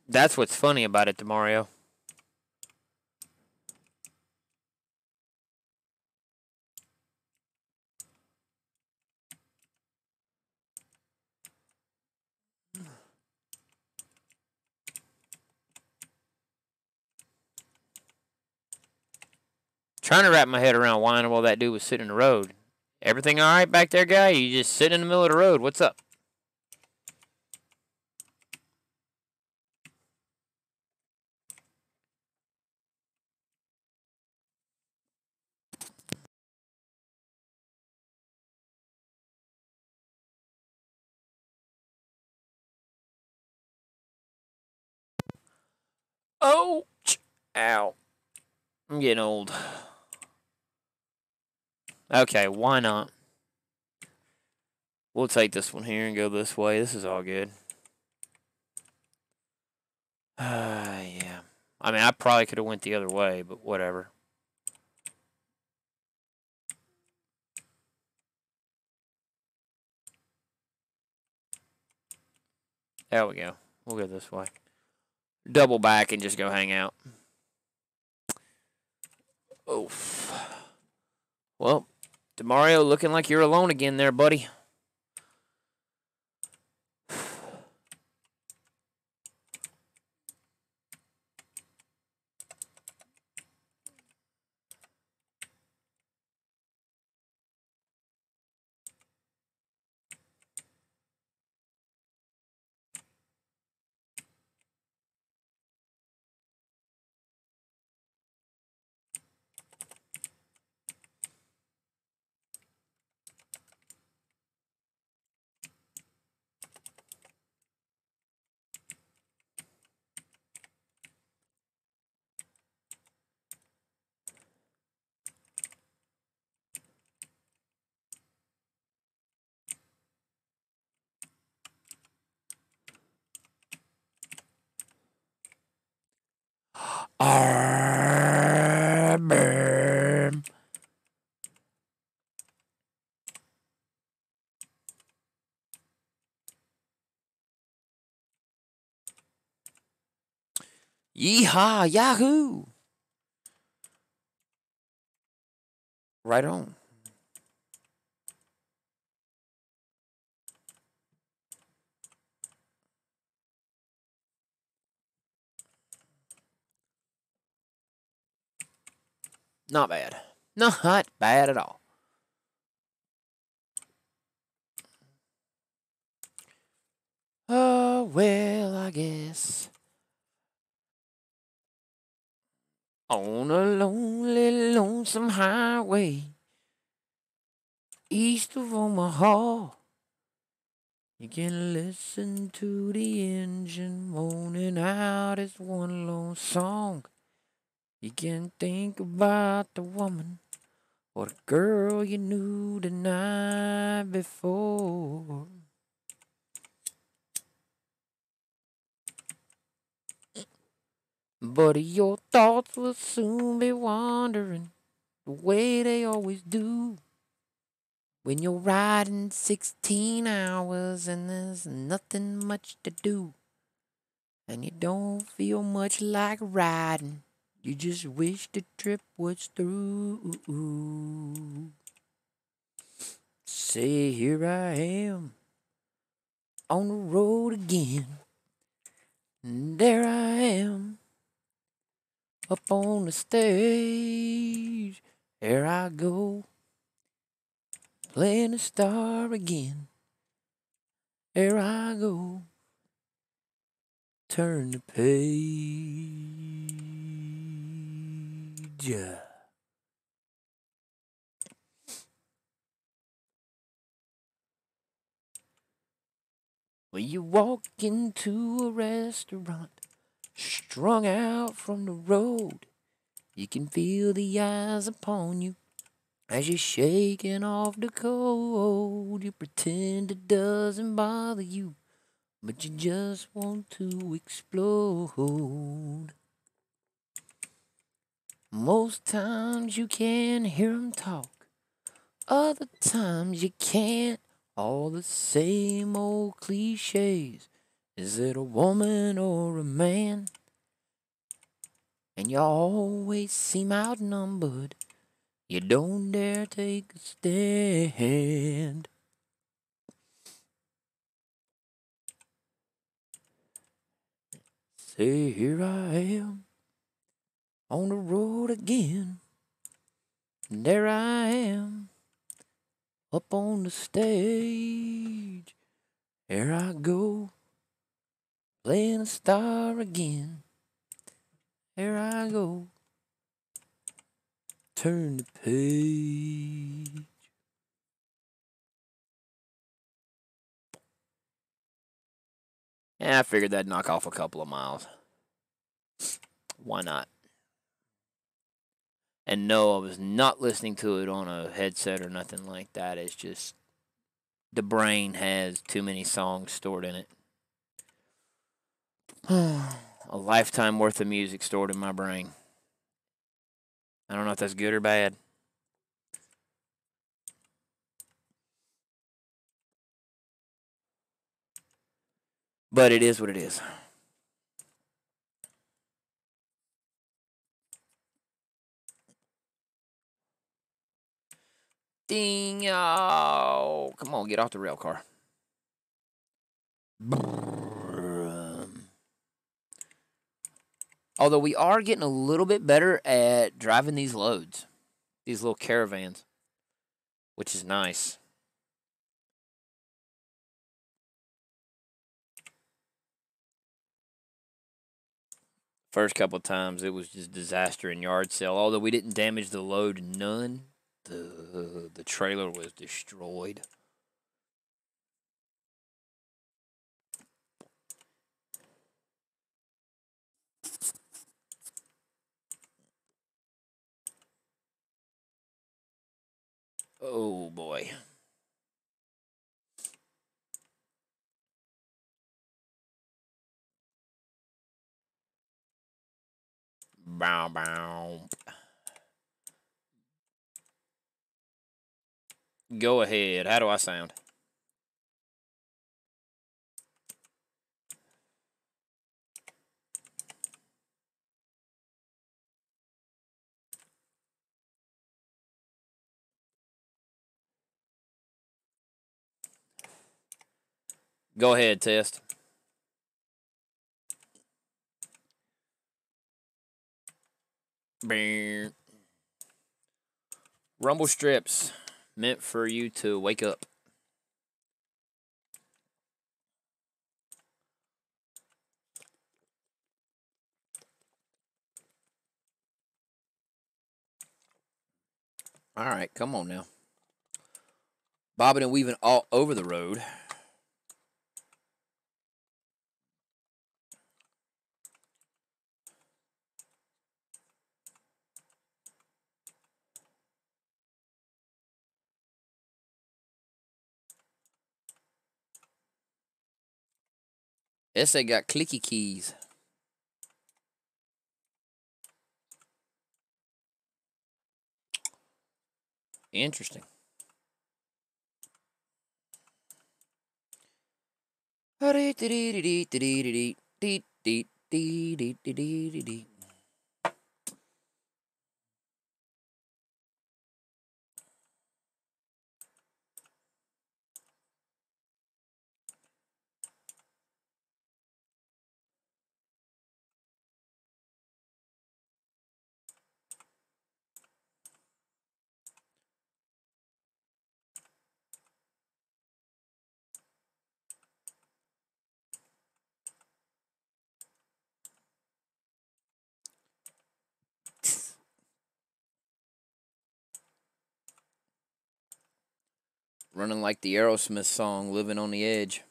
That's what's funny about it, Demario. Trying to wrap my head around why while that dude was sitting in the road. Everything all right back there, guy? You just sitting in the middle of the road. What's up? Oh, ow. I'm getting old. Okay, why not? We'll take this one here and go this way. This is all good. Yeah. I mean, I probably could have went the other way, but whatever. There we go. We'll go this way. Double back and just go hang out. Oof. Well, DeMario, looking like you're alone again there, buddy. Burn. Yeehaw, yahoo! Right on. Not bad. Not bad at all. Oh, well, I guess. On a lonely, lonesome highway east of Omaha, you can listen to the engine moaning out its one lone song. You can think about the woman or the girl you knew the night before. But your thoughts will soon be wandering the way they always do. When you're riding 16 hours and there's nothing much to do. And you don't feel much like riding. You just wish the trip was through. Say, here I am on the road again. And there I am up on the stage. There I go, playing the star again. There I go, turn the page. When you walk into a restaurant, strung out from the road, you can feel the eyes upon you as you're shaking off the cold. You pretend it doesn't bother you, but you just want to explode. Most times you can hear 'em talk, other times you can't. All the same old cliches. Is it a woman or a man? And you always seem outnumbered. You don't dare take a stand. Say, here I am on the road again. And there I am up on the stage. There I go, playing a star again. There I go, turn the page. Yeah, I figured that'd knock off a couple of miles. Why not? And no, I was not listening to it on a headset or nothing like that. It's just the brain has too many songs stored in it. A lifetime worth of music stored in my brain. I don't know if that's good or bad. But it is what it is. Ding! Oh, come on, get off the rail car. Although we are getting a little bit better at driving these loads, these little caravans, which is nice. First couple of times it was just disaster in yard sale. Although we didn't damage the load none, the trailer was destroyed. Oh boy. Bow bow. Go ahead. How do I sound? Go ahead, test. Rumble strips meant for you to wake up. All right, come on now. Bobbing and weaving all over the road. Yes, they got clicky keys. Interesting. Running like the Aerosmith song, Living on the Edge.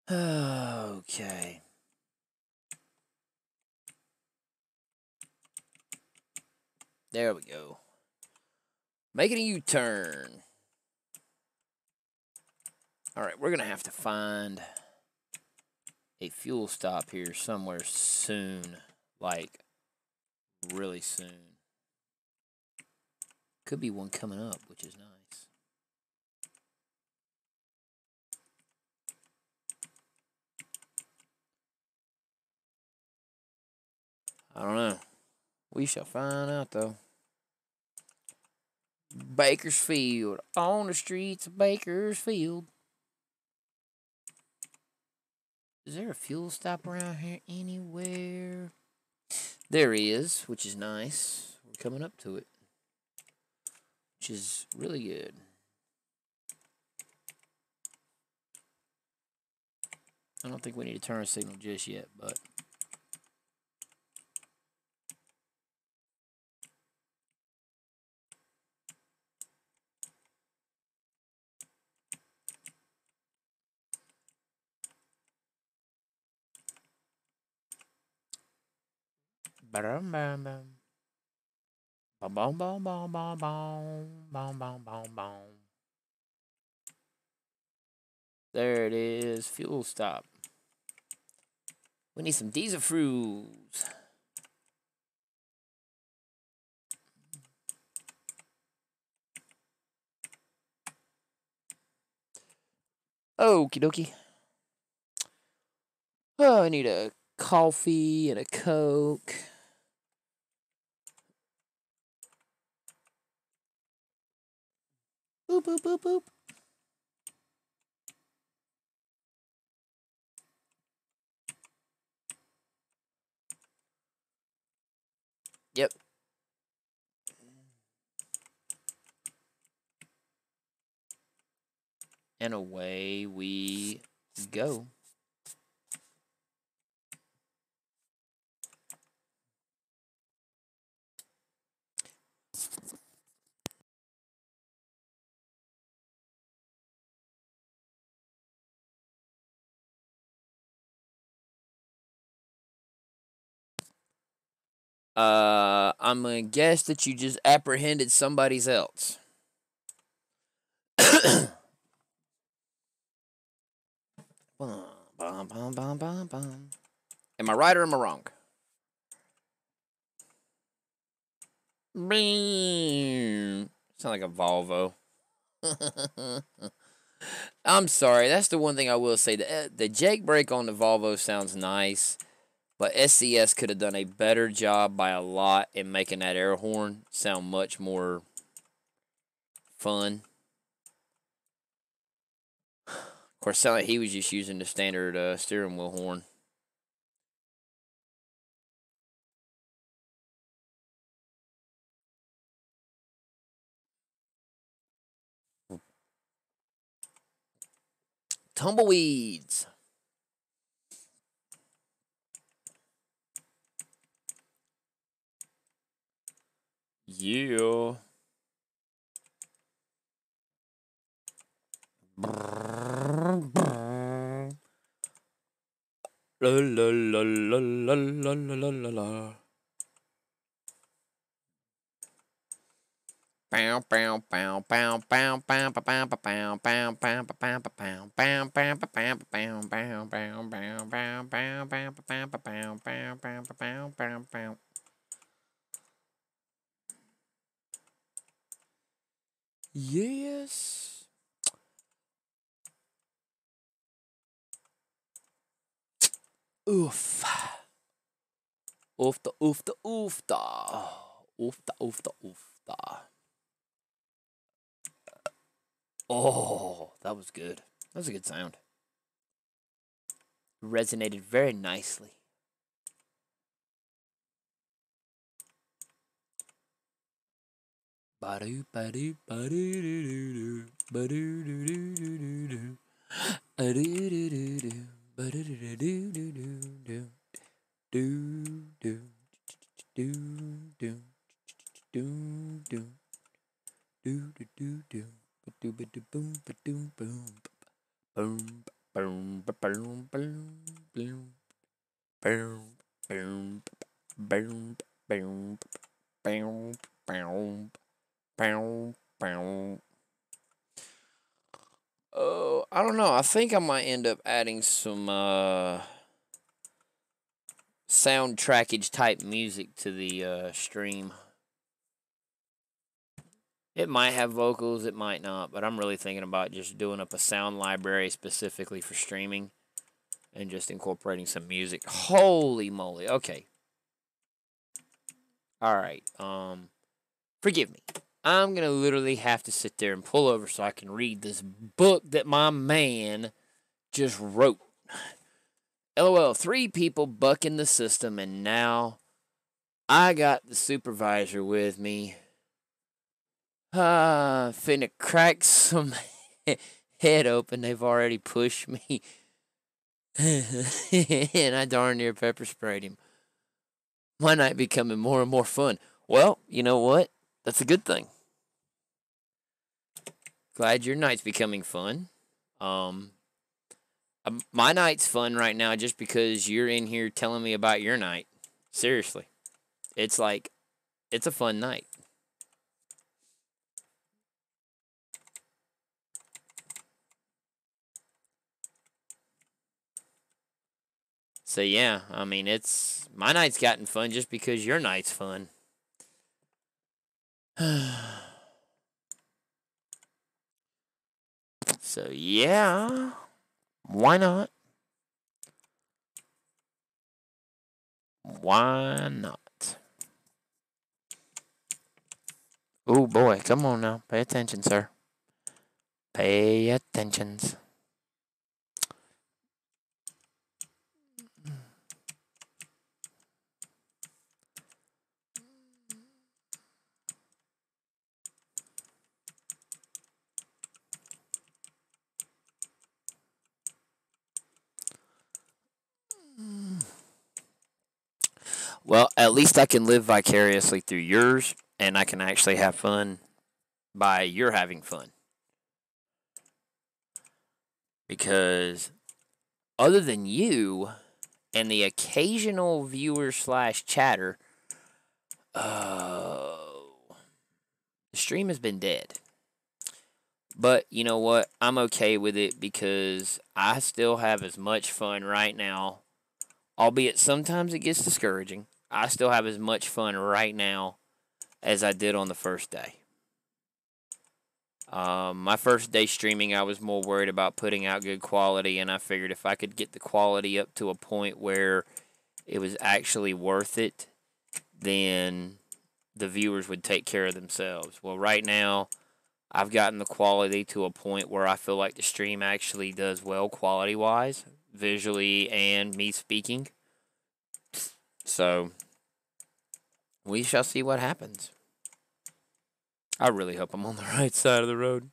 Okay. There we go. Making a U-turn. All right, we're going to have to find a fuel stop here somewhere soon. Like, really soon. Could be one coming up, which is nice. I don't know. We shall find out, though. Bakersfield. On the streets of Bakersfield. Is there a fuel stop around here anywhere? There is, which is nice. We're coming up to it, which which is really good. I don't think we need to turn our signal just yet, but... Bam bam bam. Bom bom bom bom bom bom bom bom bom. There it is. Fuel stop. We need some diesel fruits. Okie dokie. Oh, I need a coffee and a Coke. Boop, boop, boop, boop. Yep. And away we go. I'm gonna guess that you just apprehended somebody else. Am I right or am I wrong? Sound like a Volvo. I'm sorry. That's the one thing I will say. The Jake brake on the Volvo sounds nice, but SCS could have done a better job by a lot in making that air horn sound much more fun. Of course, sounded like he was just using the standard steering wheel horn. Tumbleweeds. Yeah. La la la la la la la la la. Bow bow bow bow bow bow bow bow bow bow bow bow bow bow bow bow bow bow. Yes. Oof. Oofta, oofta, oofta. Oofta, oofta, oofta. Oh, that was good. That was a good sound. Resonated very nicely. Ba-do, ba-do, ba-do-do-do-do. Ba-do-do-do-do-do-do. A-do-do-do-do. Ba-do-do-do-do-do-do. Do-do. Do-do. Do-do. Do-do-do-do. Ba-do-ba-do-boom, ba-doom, boom. Boom, boom, ba-boom, boom, boom. Boom, boom, boom, boom, boom, boom. Bow, bow. Oh, I don't know. I think I might end up adding some soundtrackage type music to the stream. It might have vocals, it might not, but I'm really thinking about just doing up a sound library specifically for streaming and just incorporating some music. Holy moly. Okay. All right. Forgive me. I'm going to literally have to sit there and pull over so I can read this book that my man just wrote. LOL, 3 people bucking the system, and now I got the supervisor with me. Finna crack some head open. They've already pushed me. And I darn near pepper sprayed him. My night becoming more and more fun. Well, you know what? That's a good thing. Glad your night's becoming fun. My night's fun right now just because you're in here telling me about your night. Seriously. It's like, it's a fun night. So yeah, I mean, my night's gotten fun just because your night's fun. So yeah, why not? Why not? Oh boy, come on now, pay attention, sir. Pay attention. Well, at least I can live vicariously through yours, and I can actually have fun by your having fun. Because other than you and the occasional viewer slash chatter, the stream has been dead. But you know what? I'm okay with it because I still have as much fun right now, albeit sometimes it gets discouraging. I still have as much fun right now as I did on the first day. My first day streaming, I was more worried about putting out good quality, and I figured if I could get the quality up to a point where it was actually worth it, then the viewers would take care of themselves. Well, right now, I've gotten the quality to a point where I feel like the stream actually does well quality-wise, visually and me speaking. So, we shall see what happens. I really hope I'm on the right side of the road.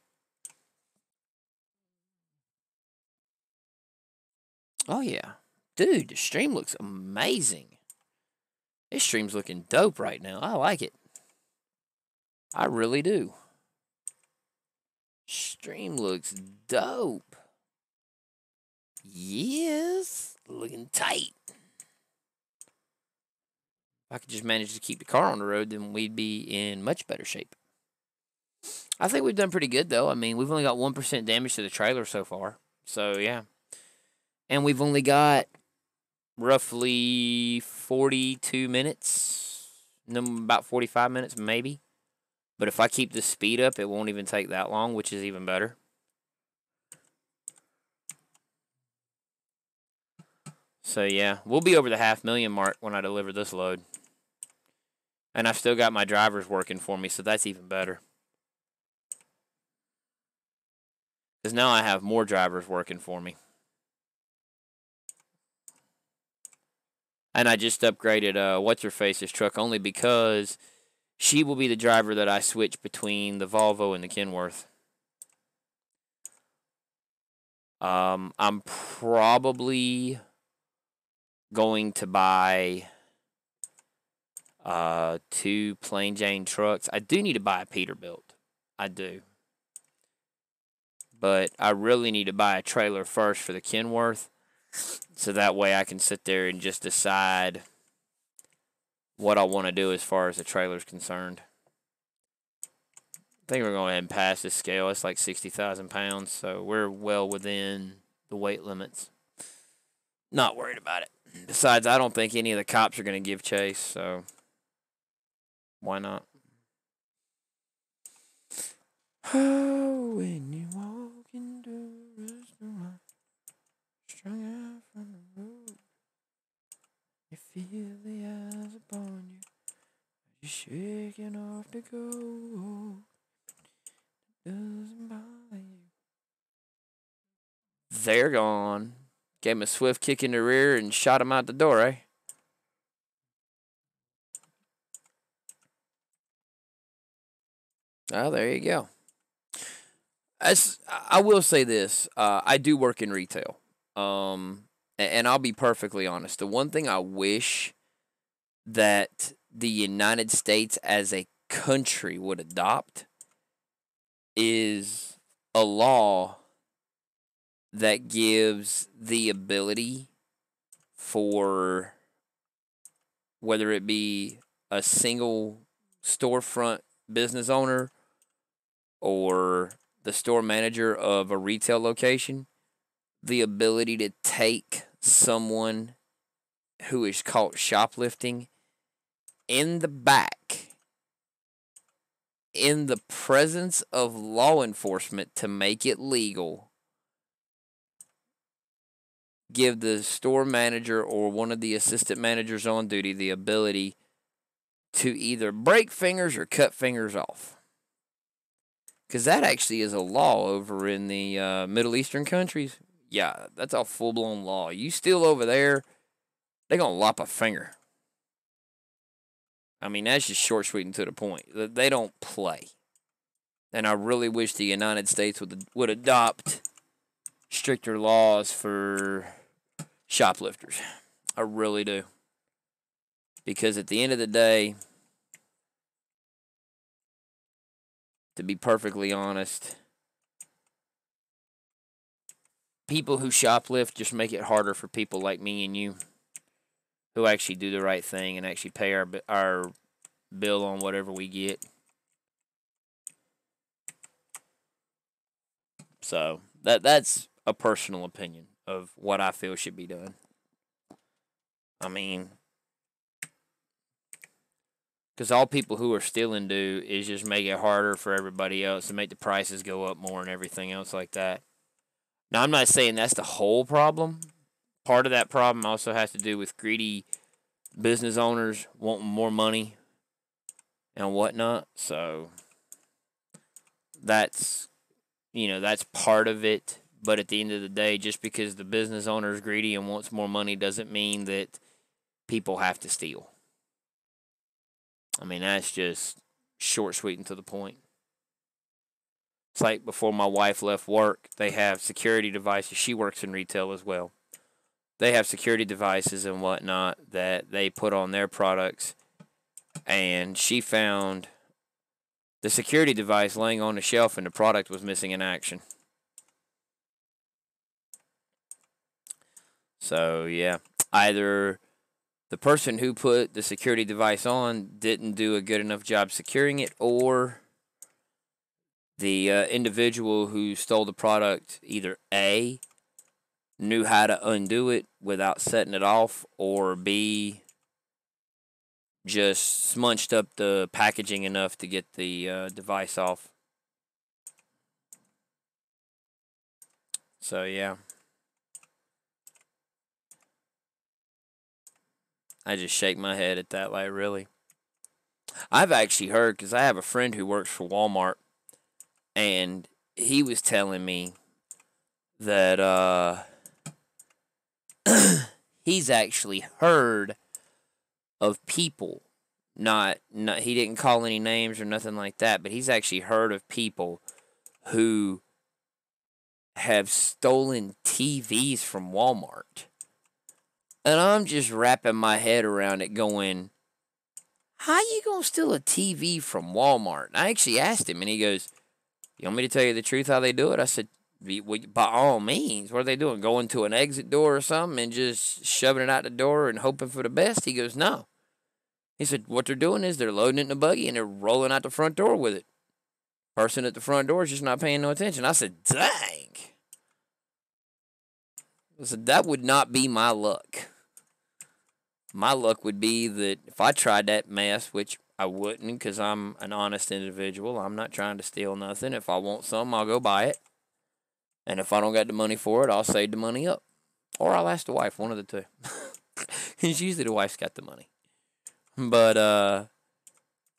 Oh, yeah. Dude, the stream looks amazing. This stream's looking dope right now. I like it. I really do. Stream looks dope. Yes. Looking tight. If I could just manage to keep the car on the road, then we'd be in much better shape. I think we've done pretty good, though. I mean, we've only got 1% damage to the trailer so far. So, yeah. And we've only got roughly 42 minutes. About 45 minutes, maybe. But if I keep the speed up, it won't even take that long, which is even better. So, yeah. We'll be over the 500,000 mark when I deliver this load. And I've still got my drivers working for me, so that's even better. Because now I have more drivers working for me. And I just upgraded What's-Her-Face's truck only because she will be the driver that I switch between the Volvo and the Kenworth. I'm probably going to buy 2 plain Jane trucks. I do need to buy a Peterbilt. I do. But I really need to buy a trailer first for the Kenworth. So that way I can sit there and just decide what I want to do as far as the trailer's concerned. I think we're going to go ahead and pass this scale. It's like 60,000 pounds, so we're well within the weight limits. Not worried about it. Besides, I don't think any of the cops are going to give chase, so why not? Oh, when you walk into a restaurant, strung out from the road, you feel the eyes upon you, you're shaking off the cold. Doesn't bother you. They're gone. Gave him a swift kick in the rear and shot him out the door, eh? Oh, there you go. I will say this. I do work in retail. And I'll be perfectly honest. The one thing I wish that the United States as a country would adopt is a law that gives the ability for whether it be a single storefront business owner or the store manager of a retail location the ability to take someone who is caught shoplifting in the back in the presence of law enforcement to make it legal, give the store manager or one of the assistant managers on duty the ability to either break fingers or cut fingers off. Because that actually is a law over in the Middle Eastern countries. Yeah, that's a full blown law. You steal over there, they're going to lop a finger. I mean, that's just short, sweet, and to the point. They don't play. And I really wish the United States would adopt stricter laws for shoplifters. I really do. Because at the end of the day, to be perfectly honest, people who shoplift just make it harder for people like me and you who actually do the right thing and actually pay our bill on whatever we get. So that's a personal opinion of what I feel should be done. I mean, because all people who are stealing do is just make it harder for everybody else and make the prices go up more and everything else like that. Now, I'm not saying that's the whole problem. Part of that problem also has to do with greedy business owners wanting more money and whatnot. So that's that's part of it. But at the end of the day, just because the business owner is greedy and wants more money doesn't mean that people have to steal. I mean, that's just short, sweet, and to the point. It's like before my wife left work, they have security devices. She works in retail as well. They have security devices and whatnot that they put on their products. And she found the security device laying on the shelf and the product was missing in action. So, yeah, either the person who put the security device on didn't do a good enough job securing it, or the individual who stole the product either A, knew how to undo it without setting it off, or B, just smunched up the packaging enough to get the device off. So, yeah. I just shake my head at that, like, really. I've actually heard, because I have a friend who works for Walmart, and he was telling me that he's actually heard of people, not he didn't call any names or nothing like that, but he's actually heard of people who have stolen TVs from Walmart. And I'm just wrapping my head around it going, how you gonna steal a TV from Walmart? And I actually asked him, and he goes, you want me to tell you the truth how they do it? I said, by all means. What are they doing? Going to an exit door or something and just shoving it out the door and hoping for the best? He goes, no. He said, what they're doing is they're loading it in a buggy and they're rolling out the front door with it. Person at the front door is just not paying no attention. I said, dang. I said, that would not be my luck. My luck would be that if I tried that mess, which I wouldn't because I'm an honest individual, I'm not trying to steal nothing. If I want something, I'll go buy it. And if I don't got the money for it, I'll save the money up. Or I'll ask the wife, one of the two. It's usually the wife's got the money. But,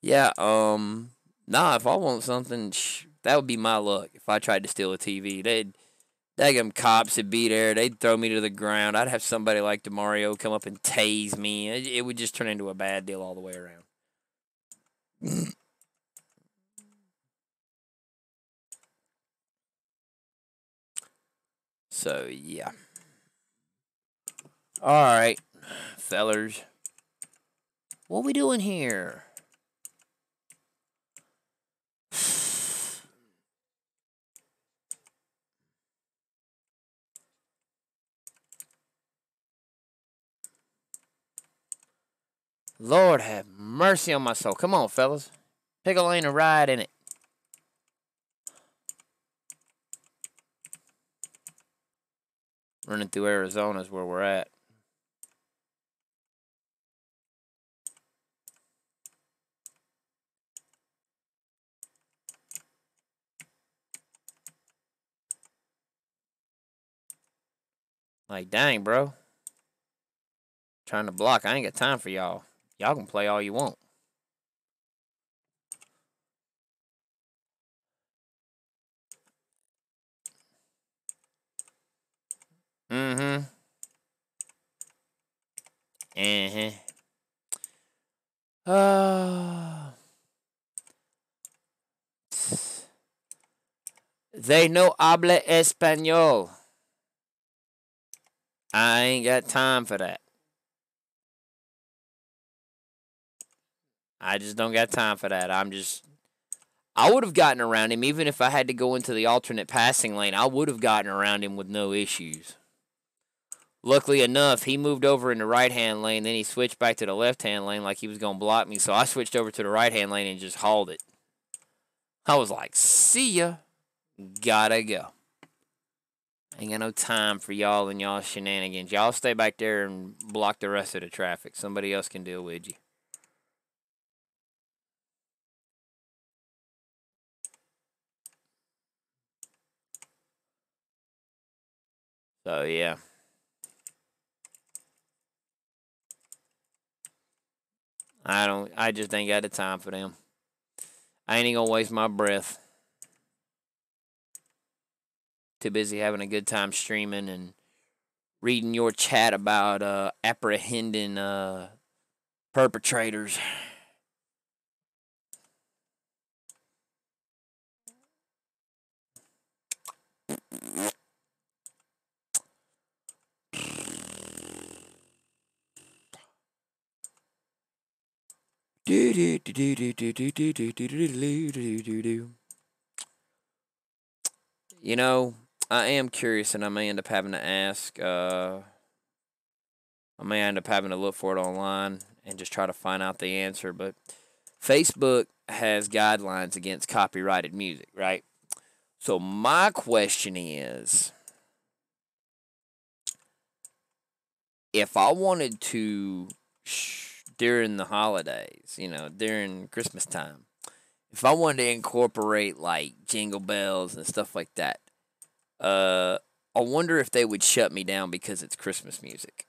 yeah, nah, if I want something, that would be my luck. If I tried to steal a TV, daggum cops would be there. They'd throw me to the ground. I'd have somebody like DeMario come up and tase me. It would just turn into a bad deal all the way around. So, yeah. All right, fellers. What we doing here? Lord have mercy on my soul. Come on, fellas. Pick a lane and ride in it. Running through Arizona is where we're at. Like, dang, bro. Trying to block. I ain't got time for y'all. Y'all can play all you want. Mm-hmm. Uh-huh. They know habla español. I ain't got time for that. I just don't got time for that. I would have gotten around him even if I had to go into the alternate passing lane. I would have gotten around him with no issues. Luckily enough, he moved over in the right-hand lane, then he switched back to the left-hand lane like he was going to block me, so I switched over to the right-hand lane and just hauled it. I was like, see ya. Gotta go. Ain't got no time for y'all and y'all shenanigans. Y'all stay back there and block the rest of the traffic. Somebody else can deal with you. So, yeah. I just ain't got the time for them. I ain't even gonna waste my breath. Too busy having a good time streaming and reading your chat about apprehending perpetrators. You know, I am curious, and I may end up having to ask. I may end up having to look for it online and just try to find out the answer. But Facebook has guidelines against copyrighted music, right? So my question is, if I wanted to during the holidays, during Christmas time, if I wanted to incorporate like jingle bells and stuff like that, I wonder if they would shut me down because it's Christmas music.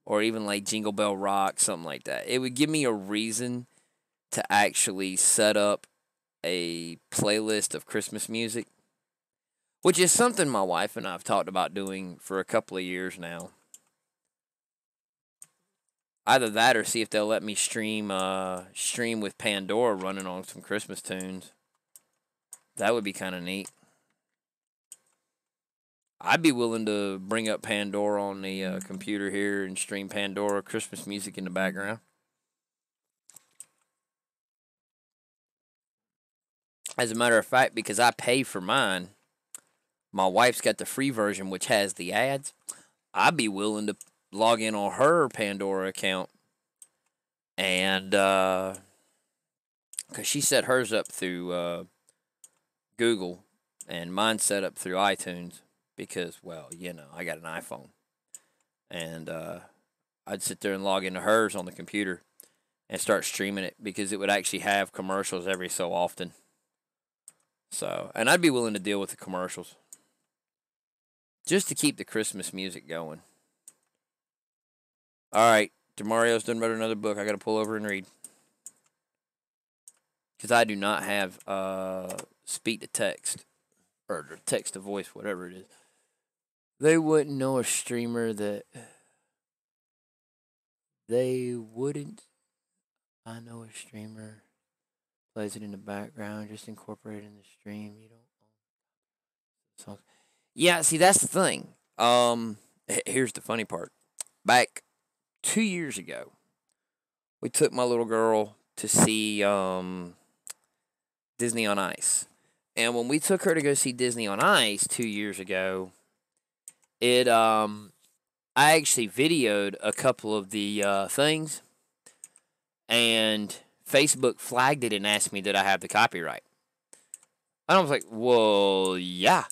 Or even like Jingle Bell Rock, something like that. It would give me a reason to actually set up a playlist of Christmas music, which is something my wife and I have talked about doing for a couple of years now. Either that or see if they'll let me stream with Pandora running on some Christmas tunes. That would be kind of neat. I'd be willing to bring up Pandora on the computer here and stream Pandora Christmas music in the background. As a matter of fact, because I pay for mine, my wife's got the free version, which has the ads. I'd be willing to log in on her Pandora account and, because she set hers up through Google and mine's set up through iTunes because, well, I got an iPhone. And I'd sit there and log into hers on the computer and start streaming it because it would actually have commercials every so often. So, and I'd be willing to deal with the commercials just to keep the Christmas music going. All right, DeMario's done read another book. I got to pull over and read because I do not have speak to text or text to voice, whatever it is. They wouldn't know a streamer that they wouldn't. I know a streamer Plays it in the background, just incorporate it in the stream. You don't own songs. Yeah, see that's the thing. Here's the funny part. Back 2 years ago, we took my little girl to see Disney on Ice. And when we took her to go see Disney on Ice 2 years ago, I actually videoed a couple of the things, and Facebook flagged it and asked me did I have the copyright. And I was like, well, yeah.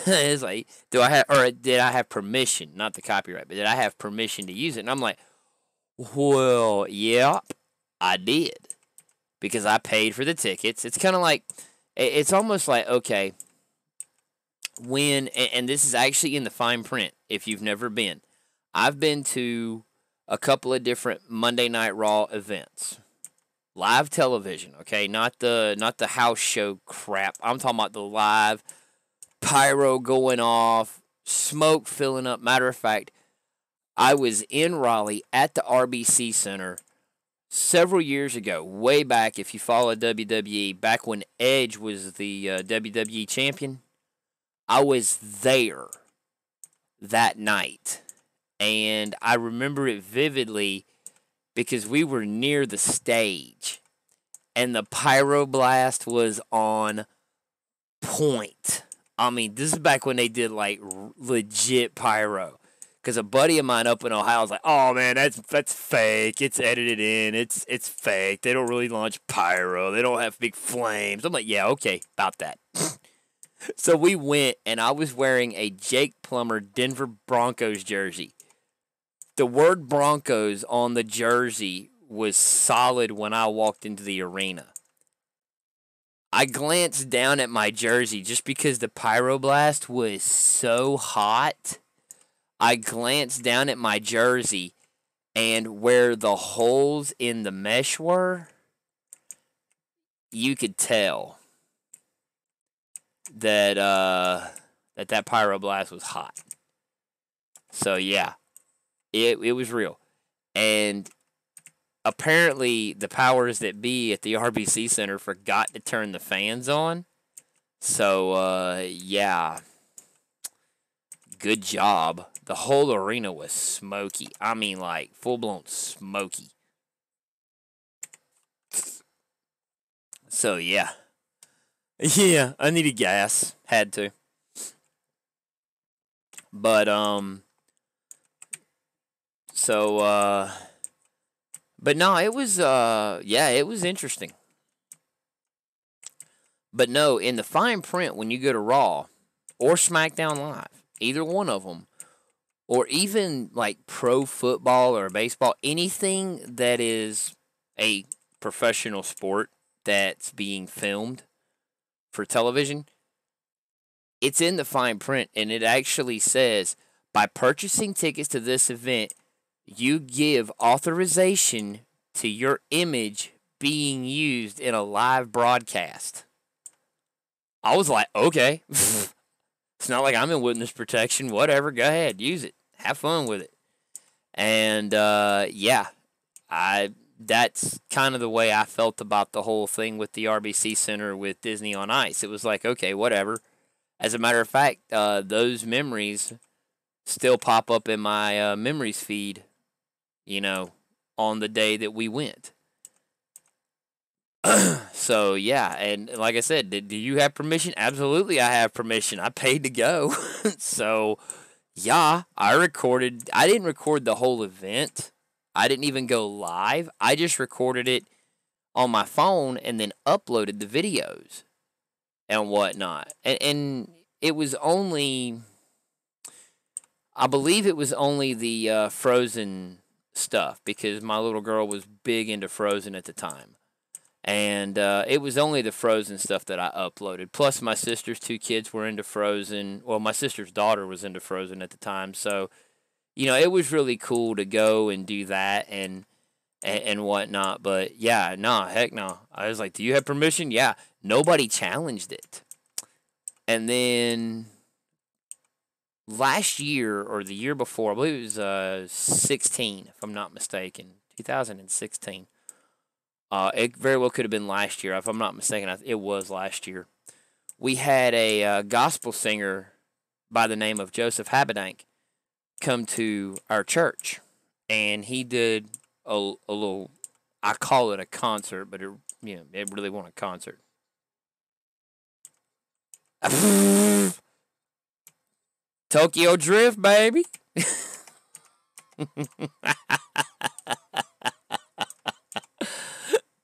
It's like, did I have permission, not the copyright, but did I have permission to use it? And I'm like, well, yeah, I did, because I paid for the tickets. It's kind of like, it's almost like, okay, and this is actually in the fine print if you've never been. I've been to a couple of different Monday Night Raw events. Live television, okay? Not the house show crap. I'm talking about the live pyro going off, smoke filling up. Matter of fact, I was in Raleigh at the RBC Center several years ago, way back, if you follow WWE, back when Edge was the WWE champion. I was there that night, and I remember it vividly because we were near the stage, and the pyro blast was on point. I mean, this is back when they did like legit pyro. Because a buddy of mine up in Ohio was like, "Oh man, that's fake. It's edited in. It's fake. They don't really launch pyro. They don't have big flames." I'm like, "Yeah, okay, about that." So we went, and I was wearing a Jake Plummer Denver Broncos jersey. The word Broncos on the jersey was solid when I walked into the arena. I glanced down at my jersey just because the pyroblast was so hot. I glanced down at my jersey, and where the holes in the mesh were, you could tell that that pyroblast was hot. So yeah, it was real. And apparently the powers that be at the RBC Center forgot to turn the fans on. So yeah, good job. The whole arena was smoky. I mean, like, full-blown smoky. So, yeah. Yeah, I needed gas. Had to. But, so, but no, it was, yeah, it was interesting. But no, in the fine print, when you go to Raw or SmackDown Live, either one of them, or even like pro football or baseball, anything that is a professional sport that's being filmed for television, it's in the fine print, and it actually says, by purchasing tickets to this event, you give authorization to your image being used in a live broadcast. I was like, okay. It's not like I'm in witness protection. Whatever, go ahead, use it, have fun with it. And yeah, that's kind of the way I felt about the whole thing with the RBC Center with Disney on Ice. It was like, okay, whatever. As a matter of fact, those memories still pop up in my memories feed, you know, on the day that we went. So yeah, and like I said, do you have permission? Absolutely, I have permission. I paid to go. So yeah, I recorded. I didn't record the whole event. I didn't even go live. I just recorded it on my phone and then uploaded the videos and whatnot. And it was only, I believe it was only the Frozen stuff, because my little girl was big into Frozen at the time. And it was only the Frozen stuff that I uploaded. Plus, my sister's two kids were into Frozen. Well, my sister's daughter was into Frozen at the time. So, you know, it was really cool to go and do that and whatnot. But, yeah, nah, heck no. I was like, do you have permission? Yeah. Nobody challenged it. And then last year or the year before, I believe it was 16, if I'm not mistaken, 2016. It very well could have been last year. If I'm not mistaken, it was last year. We had a gospel singer by the name of Joseph Habedank come to our church, and he did a little. I call it a concert, but it really wasn't a concert. Tokyo Drift, baby.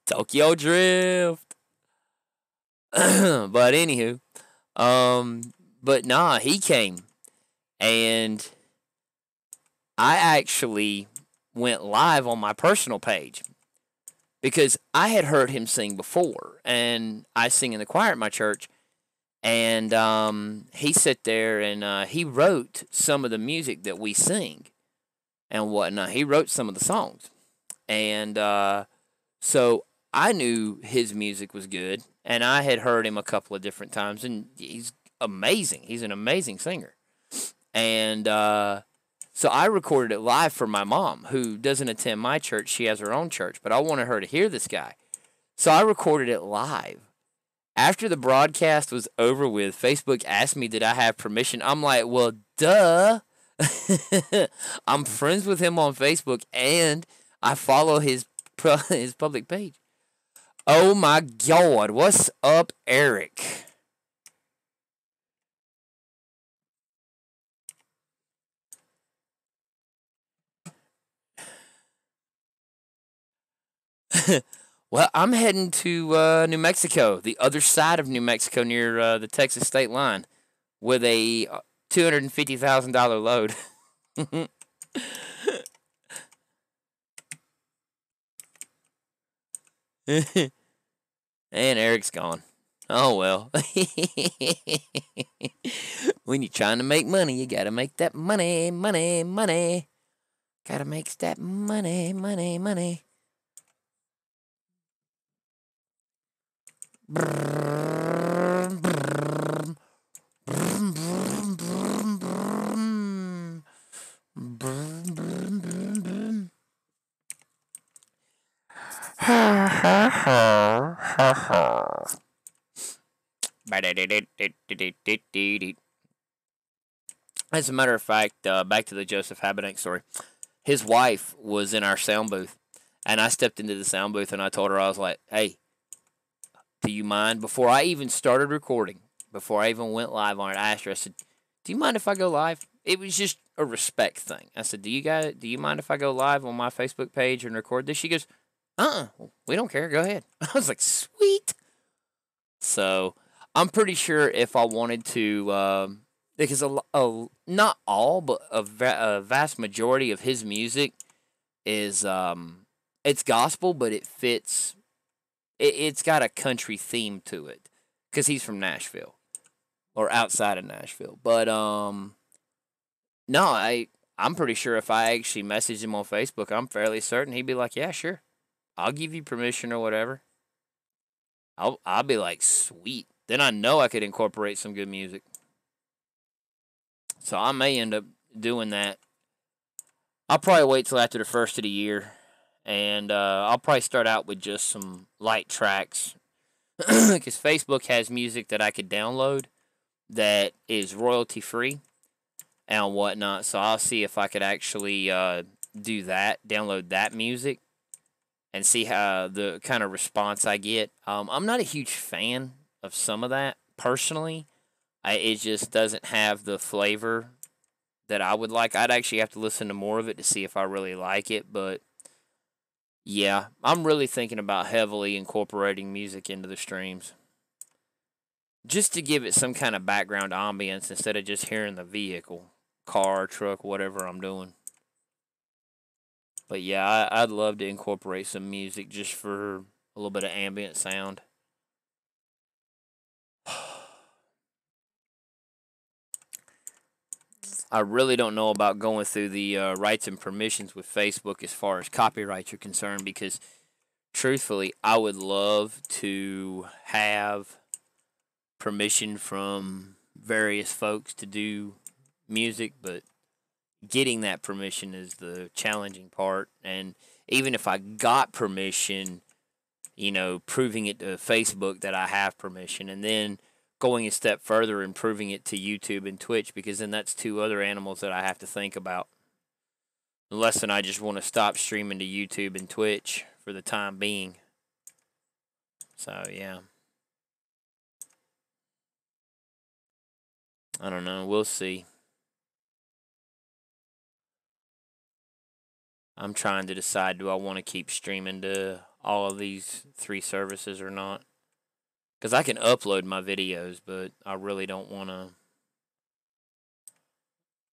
Tokyo Drift. But anywho, but nah, he came, and I actually went live on my personal page because I had heard him sing before, and I sing in the choir at my church, and he sat there and he wrote some of the music that we sing and whatnot. He wrote some of the songs, and so I knew his music was good, and I had heard him a couple of different times, and he's amazing. He's an amazing singer, and so I recorded it live for my mom, who doesn't attend my church. She has her own church, but I wanted her to hear this guy. So I recorded it live. After the broadcast was over with, Facebook asked me, did I have permission? I'm like, well, duh. I'm friends with him on Facebook, and I follow his public page. Oh, my God. What's up, Eric? Well, I'm heading to New Mexico, the other side of New Mexico near the Texas state line, with a $250,000 load. And Eric's gone. Oh, well. When you're trying to make money, you gotta make that money, money, money. Gotta make that money, money, money. As a matter of fact, back to the Joseph Habedank story. His wife was in our sound booth, and I stepped into the sound booth and I told her, I was like, hey, do you mind? Before I even started recording, before I even went live on it, I asked her, I said, do you mind if I go live? It was just a respect thing. I said, do you mind if I go live on my Facebook page and record this? She goes, we don't care. Go ahead. I was like, sweet. So I'm pretty sure if I wanted to, because not all, but a vast majority of his music is it's gospel, but it fits. It's got a country theme to it because he's from Nashville or outside of Nashville. But no, I'm pretty sure if I actually messaged him on Facebook, I'm fairly certain he'd be like, yeah, sure, I'll give you permission or whatever. I'll be like, sweet. Then I know I could incorporate some good music. So I may end up doing that. I'll probably wait till after the first of the year, and I'll probably start out with just some light tracks, because Facebook has music that I could download that is royalty free and whatnot. So I'll see if I could actually do that, download that music, and see how the kind of response I get. I'm not a huge fan of some of that personally. It just doesn't have the flavor that I would like. I'd actually have to listen to more of it to see if I really like it. But yeah, I'm really thinking about heavily incorporating music into the streams, just to give it some kind of background ambience instead of just hearing the vehicle, car, truck, whatever I'm doing. But yeah, I'd love to incorporate some music just for a little bit of ambient sound. I really don't know about going through the rights and permissions with Facebook as far as copyrights are concerned, because truthfully, I would love to have permission from various folks to do music, but getting that permission is the challenging part. And even if I got permission, you know, proving it to Facebook that I have permission, and then going a step further and proving it to YouTube and Twitch, because then that's two other animals that I have to think about. Unless then I just want to stop streaming to YouTube and Twitch for the time being. So, yeah. I don't know. We'll see. I'm trying to decide, do I want to keep streaming to all of these 3 services or not? Because I can upload my videos, but I really don't want to.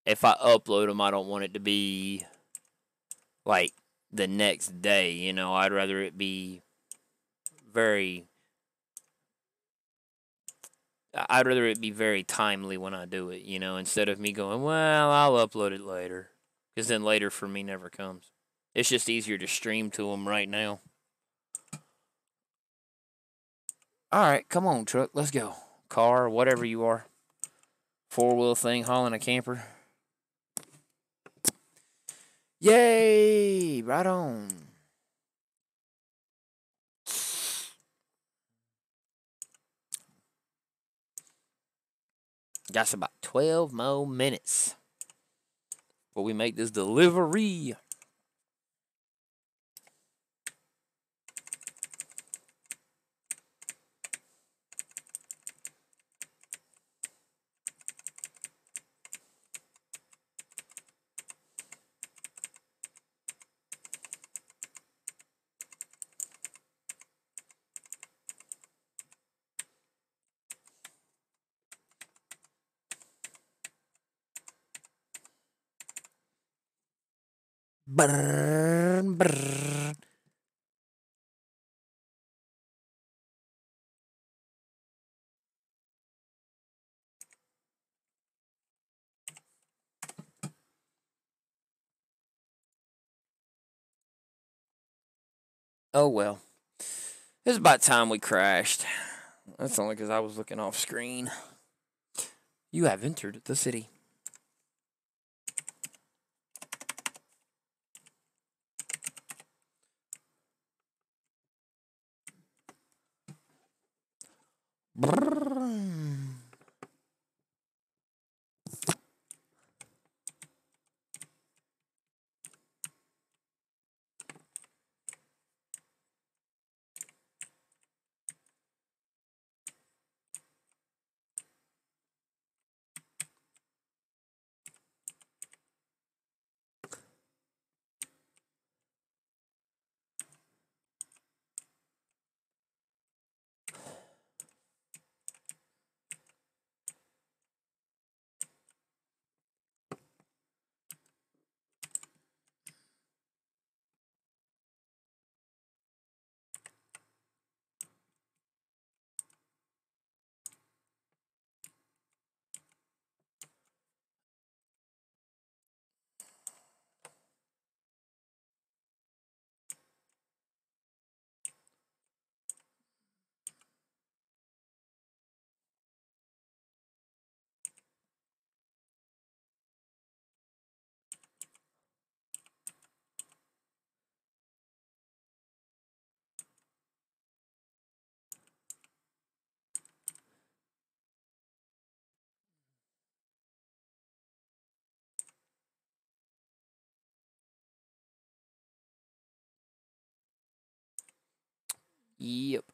If I upload them, I don't want it to be like the next day, you know. I'd rather it be very timely when I do it, you know, instead of me going, well, I'll upload it later. Because then later for me never comes. It's just easier to stream to them right now. All right, come on, truck. Let's go. Car, whatever you are. 4-wheel thing hauling a camper. Yay! Right on. Got about 12 more minutes before we make this delivery. Brrr, brrr. Oh well. It's about time we crashed. That's only because I was looking off screen. You have entered the city. Brrr. Yep.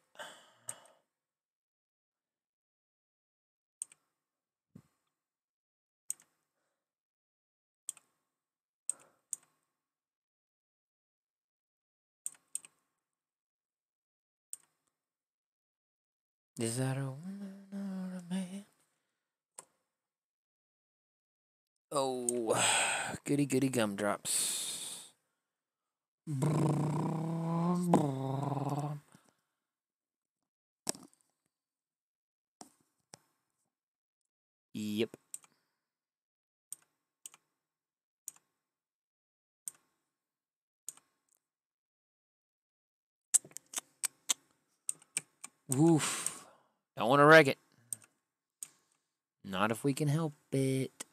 Is that a woman or a man? Oh, goody goody gumdrops. Yep. Woof. Don't want to wreck it. Not if we can help it.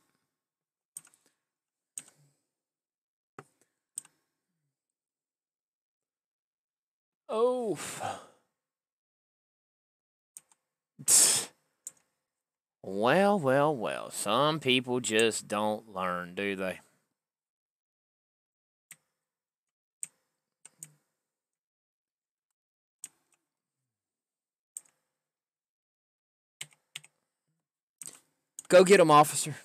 Oh. Well, well, well. Some people just don't learn, do they? Go get him, officer.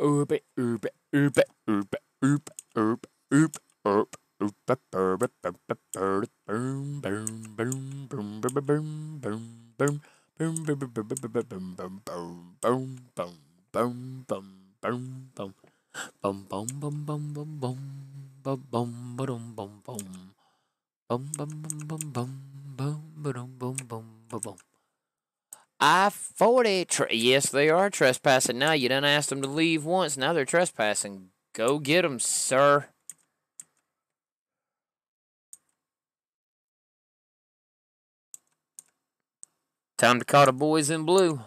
Oop, oop, oop, oop, oop, oop, oop, oop. I-40. Yes, they are trespassing now. You done asked them to leave once. Now they're trespassing. Go get them, sir. Time to call the boys in blue.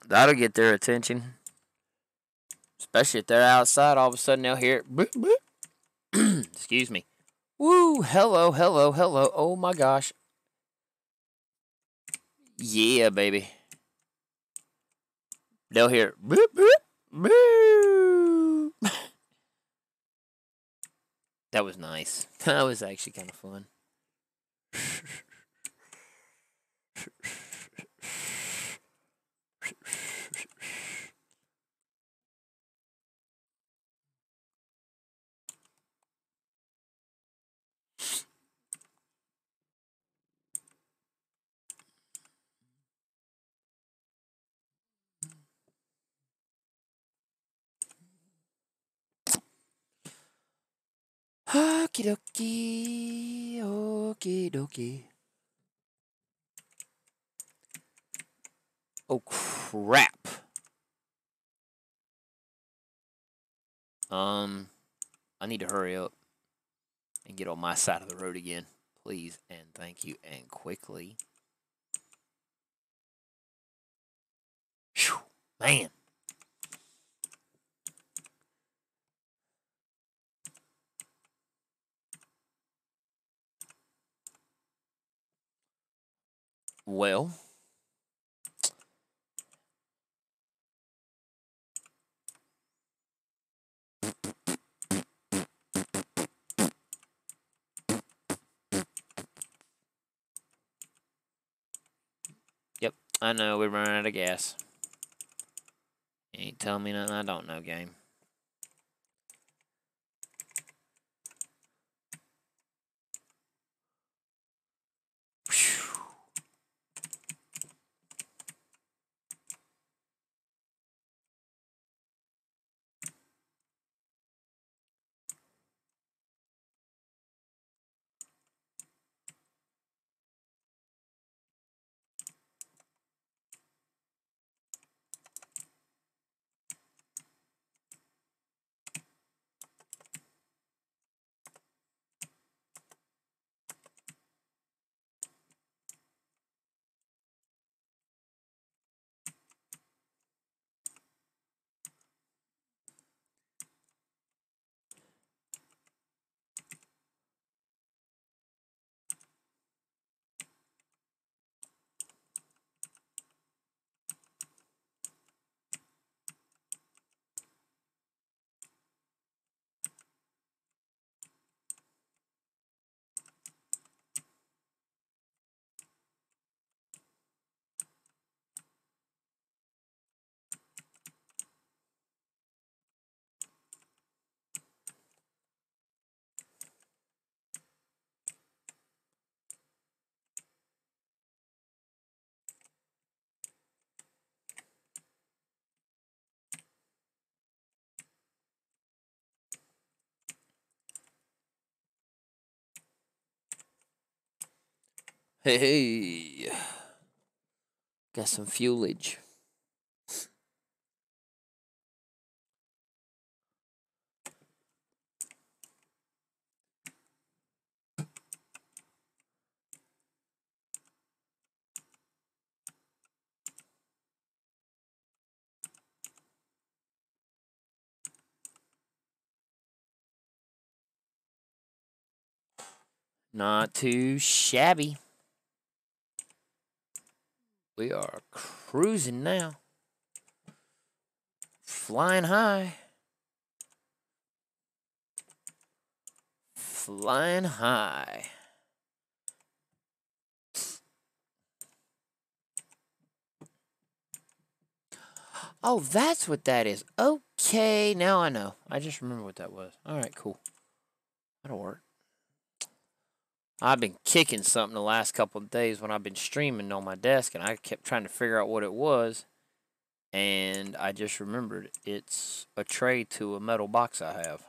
That'll get their attention. Especially if they're outside, all of a sudden they'll hear it. Boop, boop. Excuse me. Woo, hello, hello, hello. Oh my gosh. Yeah, baby. They'll hear boop, boop, boop. That was nice. That was actually kind of fun. Okie dokie. Okie dokie. Oh, crap. I need to hurry up and get on my side of the road again. Please and thank you and quickly. Whew, man. Well. Yep, I know we're running out of gas. You ain't telling me nothing I don't know, game. Whew. Hey. Got some fuelage. Not too shabby. We are cruising now. Flying high. Flying high. Oh, that's what that is. Okay, now I know. I just remember what that was. All right, cool. That'll work. I've been kicking something the last couple of days when I've been streaming on my desk, and I kept trying to figure out what it was. And I just remembered it's a tray to a metal box I have.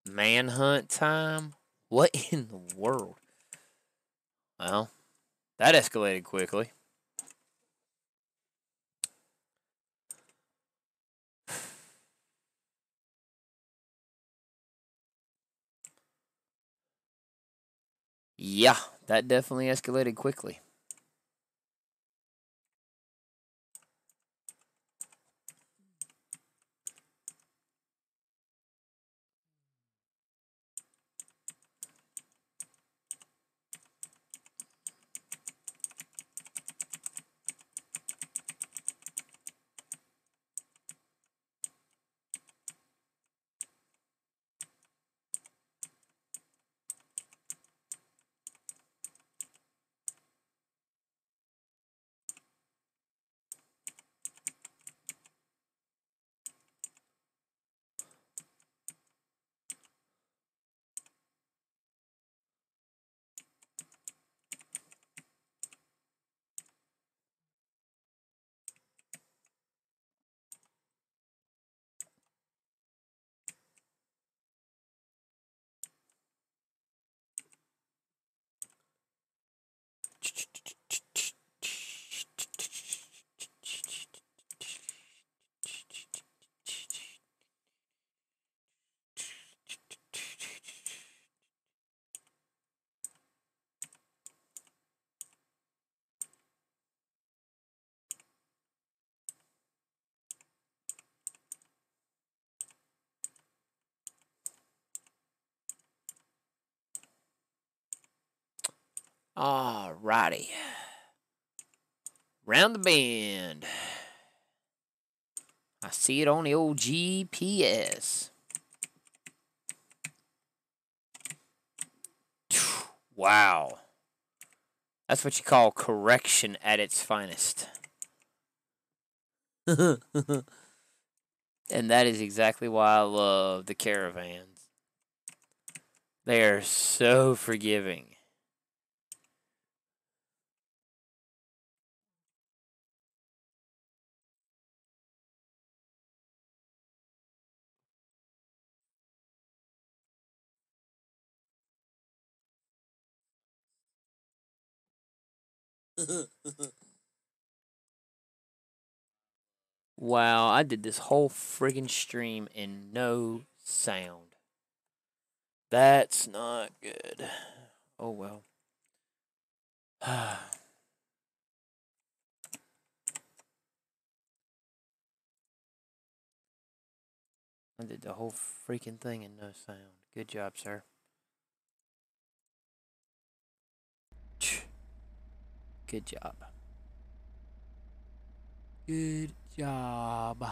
Manhunt time? What in the world? Well, that escalated quickly. Yeah, that definitely escalated quickly. Alrighty. Round the bend. I see it on the old GPS. Wow. That's what you call correction at its finest. And that is exactly why I love the caravans. They are so forgiving. Wow, I did this whole friggin' stream in no sound. That's not good. Oh well. I did the whole freaking thing in no sound. Good job, sir. Good job. Good job.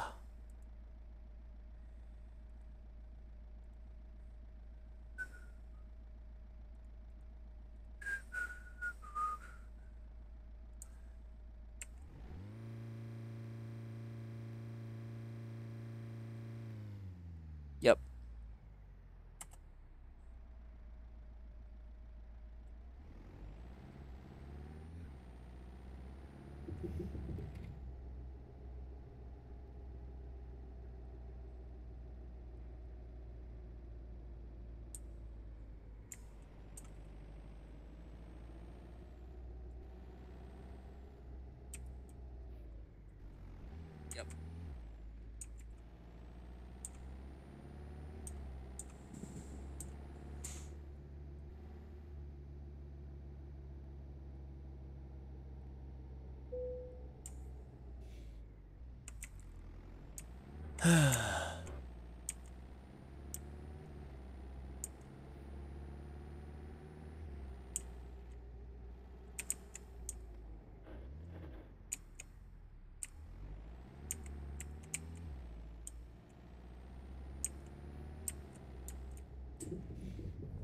Yep. Yep.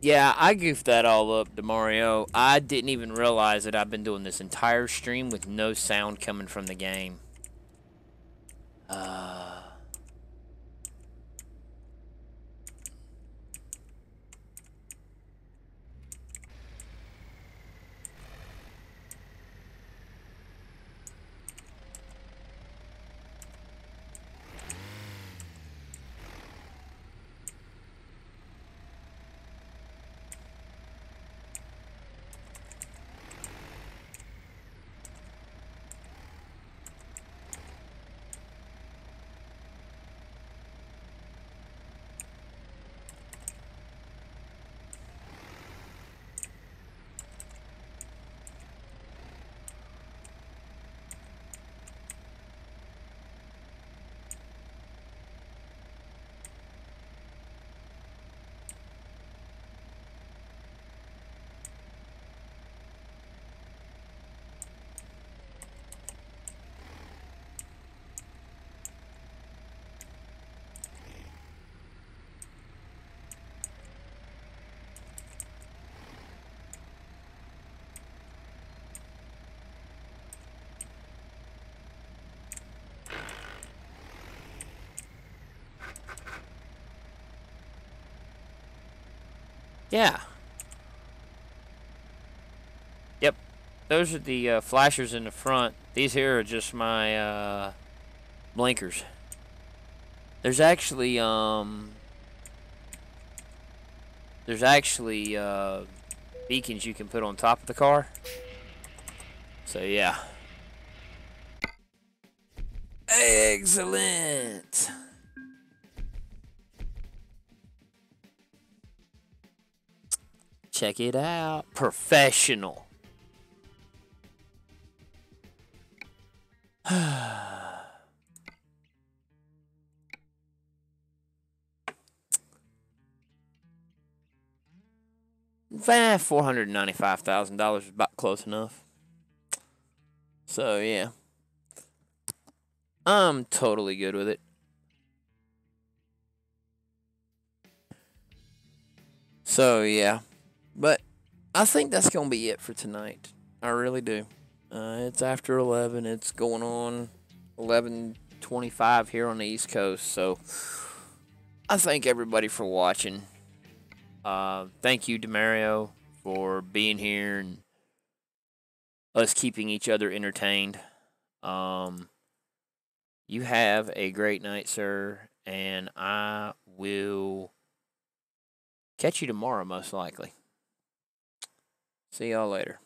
Yeah, I goofed that all up, DeMario. I didn't even realize that I've been doing this entire stream with no sound coming from the game. Yeah. Yep. Those are the flashers in the front. These here are just my blinkers. There's actually beacons you can put on top of the car. So yeah. Excellent. Check it out. Professional. $495,000 is about close enough. So yeah. I'm totally good with it. So yeah. But I think that's going to be it for tonight. I really do. It's after 11. It's going on 11:25 here on the East Coast. So I thank everybody for watching. Thank you, DeMario, for being here and us keeping each other entertained. You have a great night, sir, and I will catch you tomorrow, most likely. See y'all later.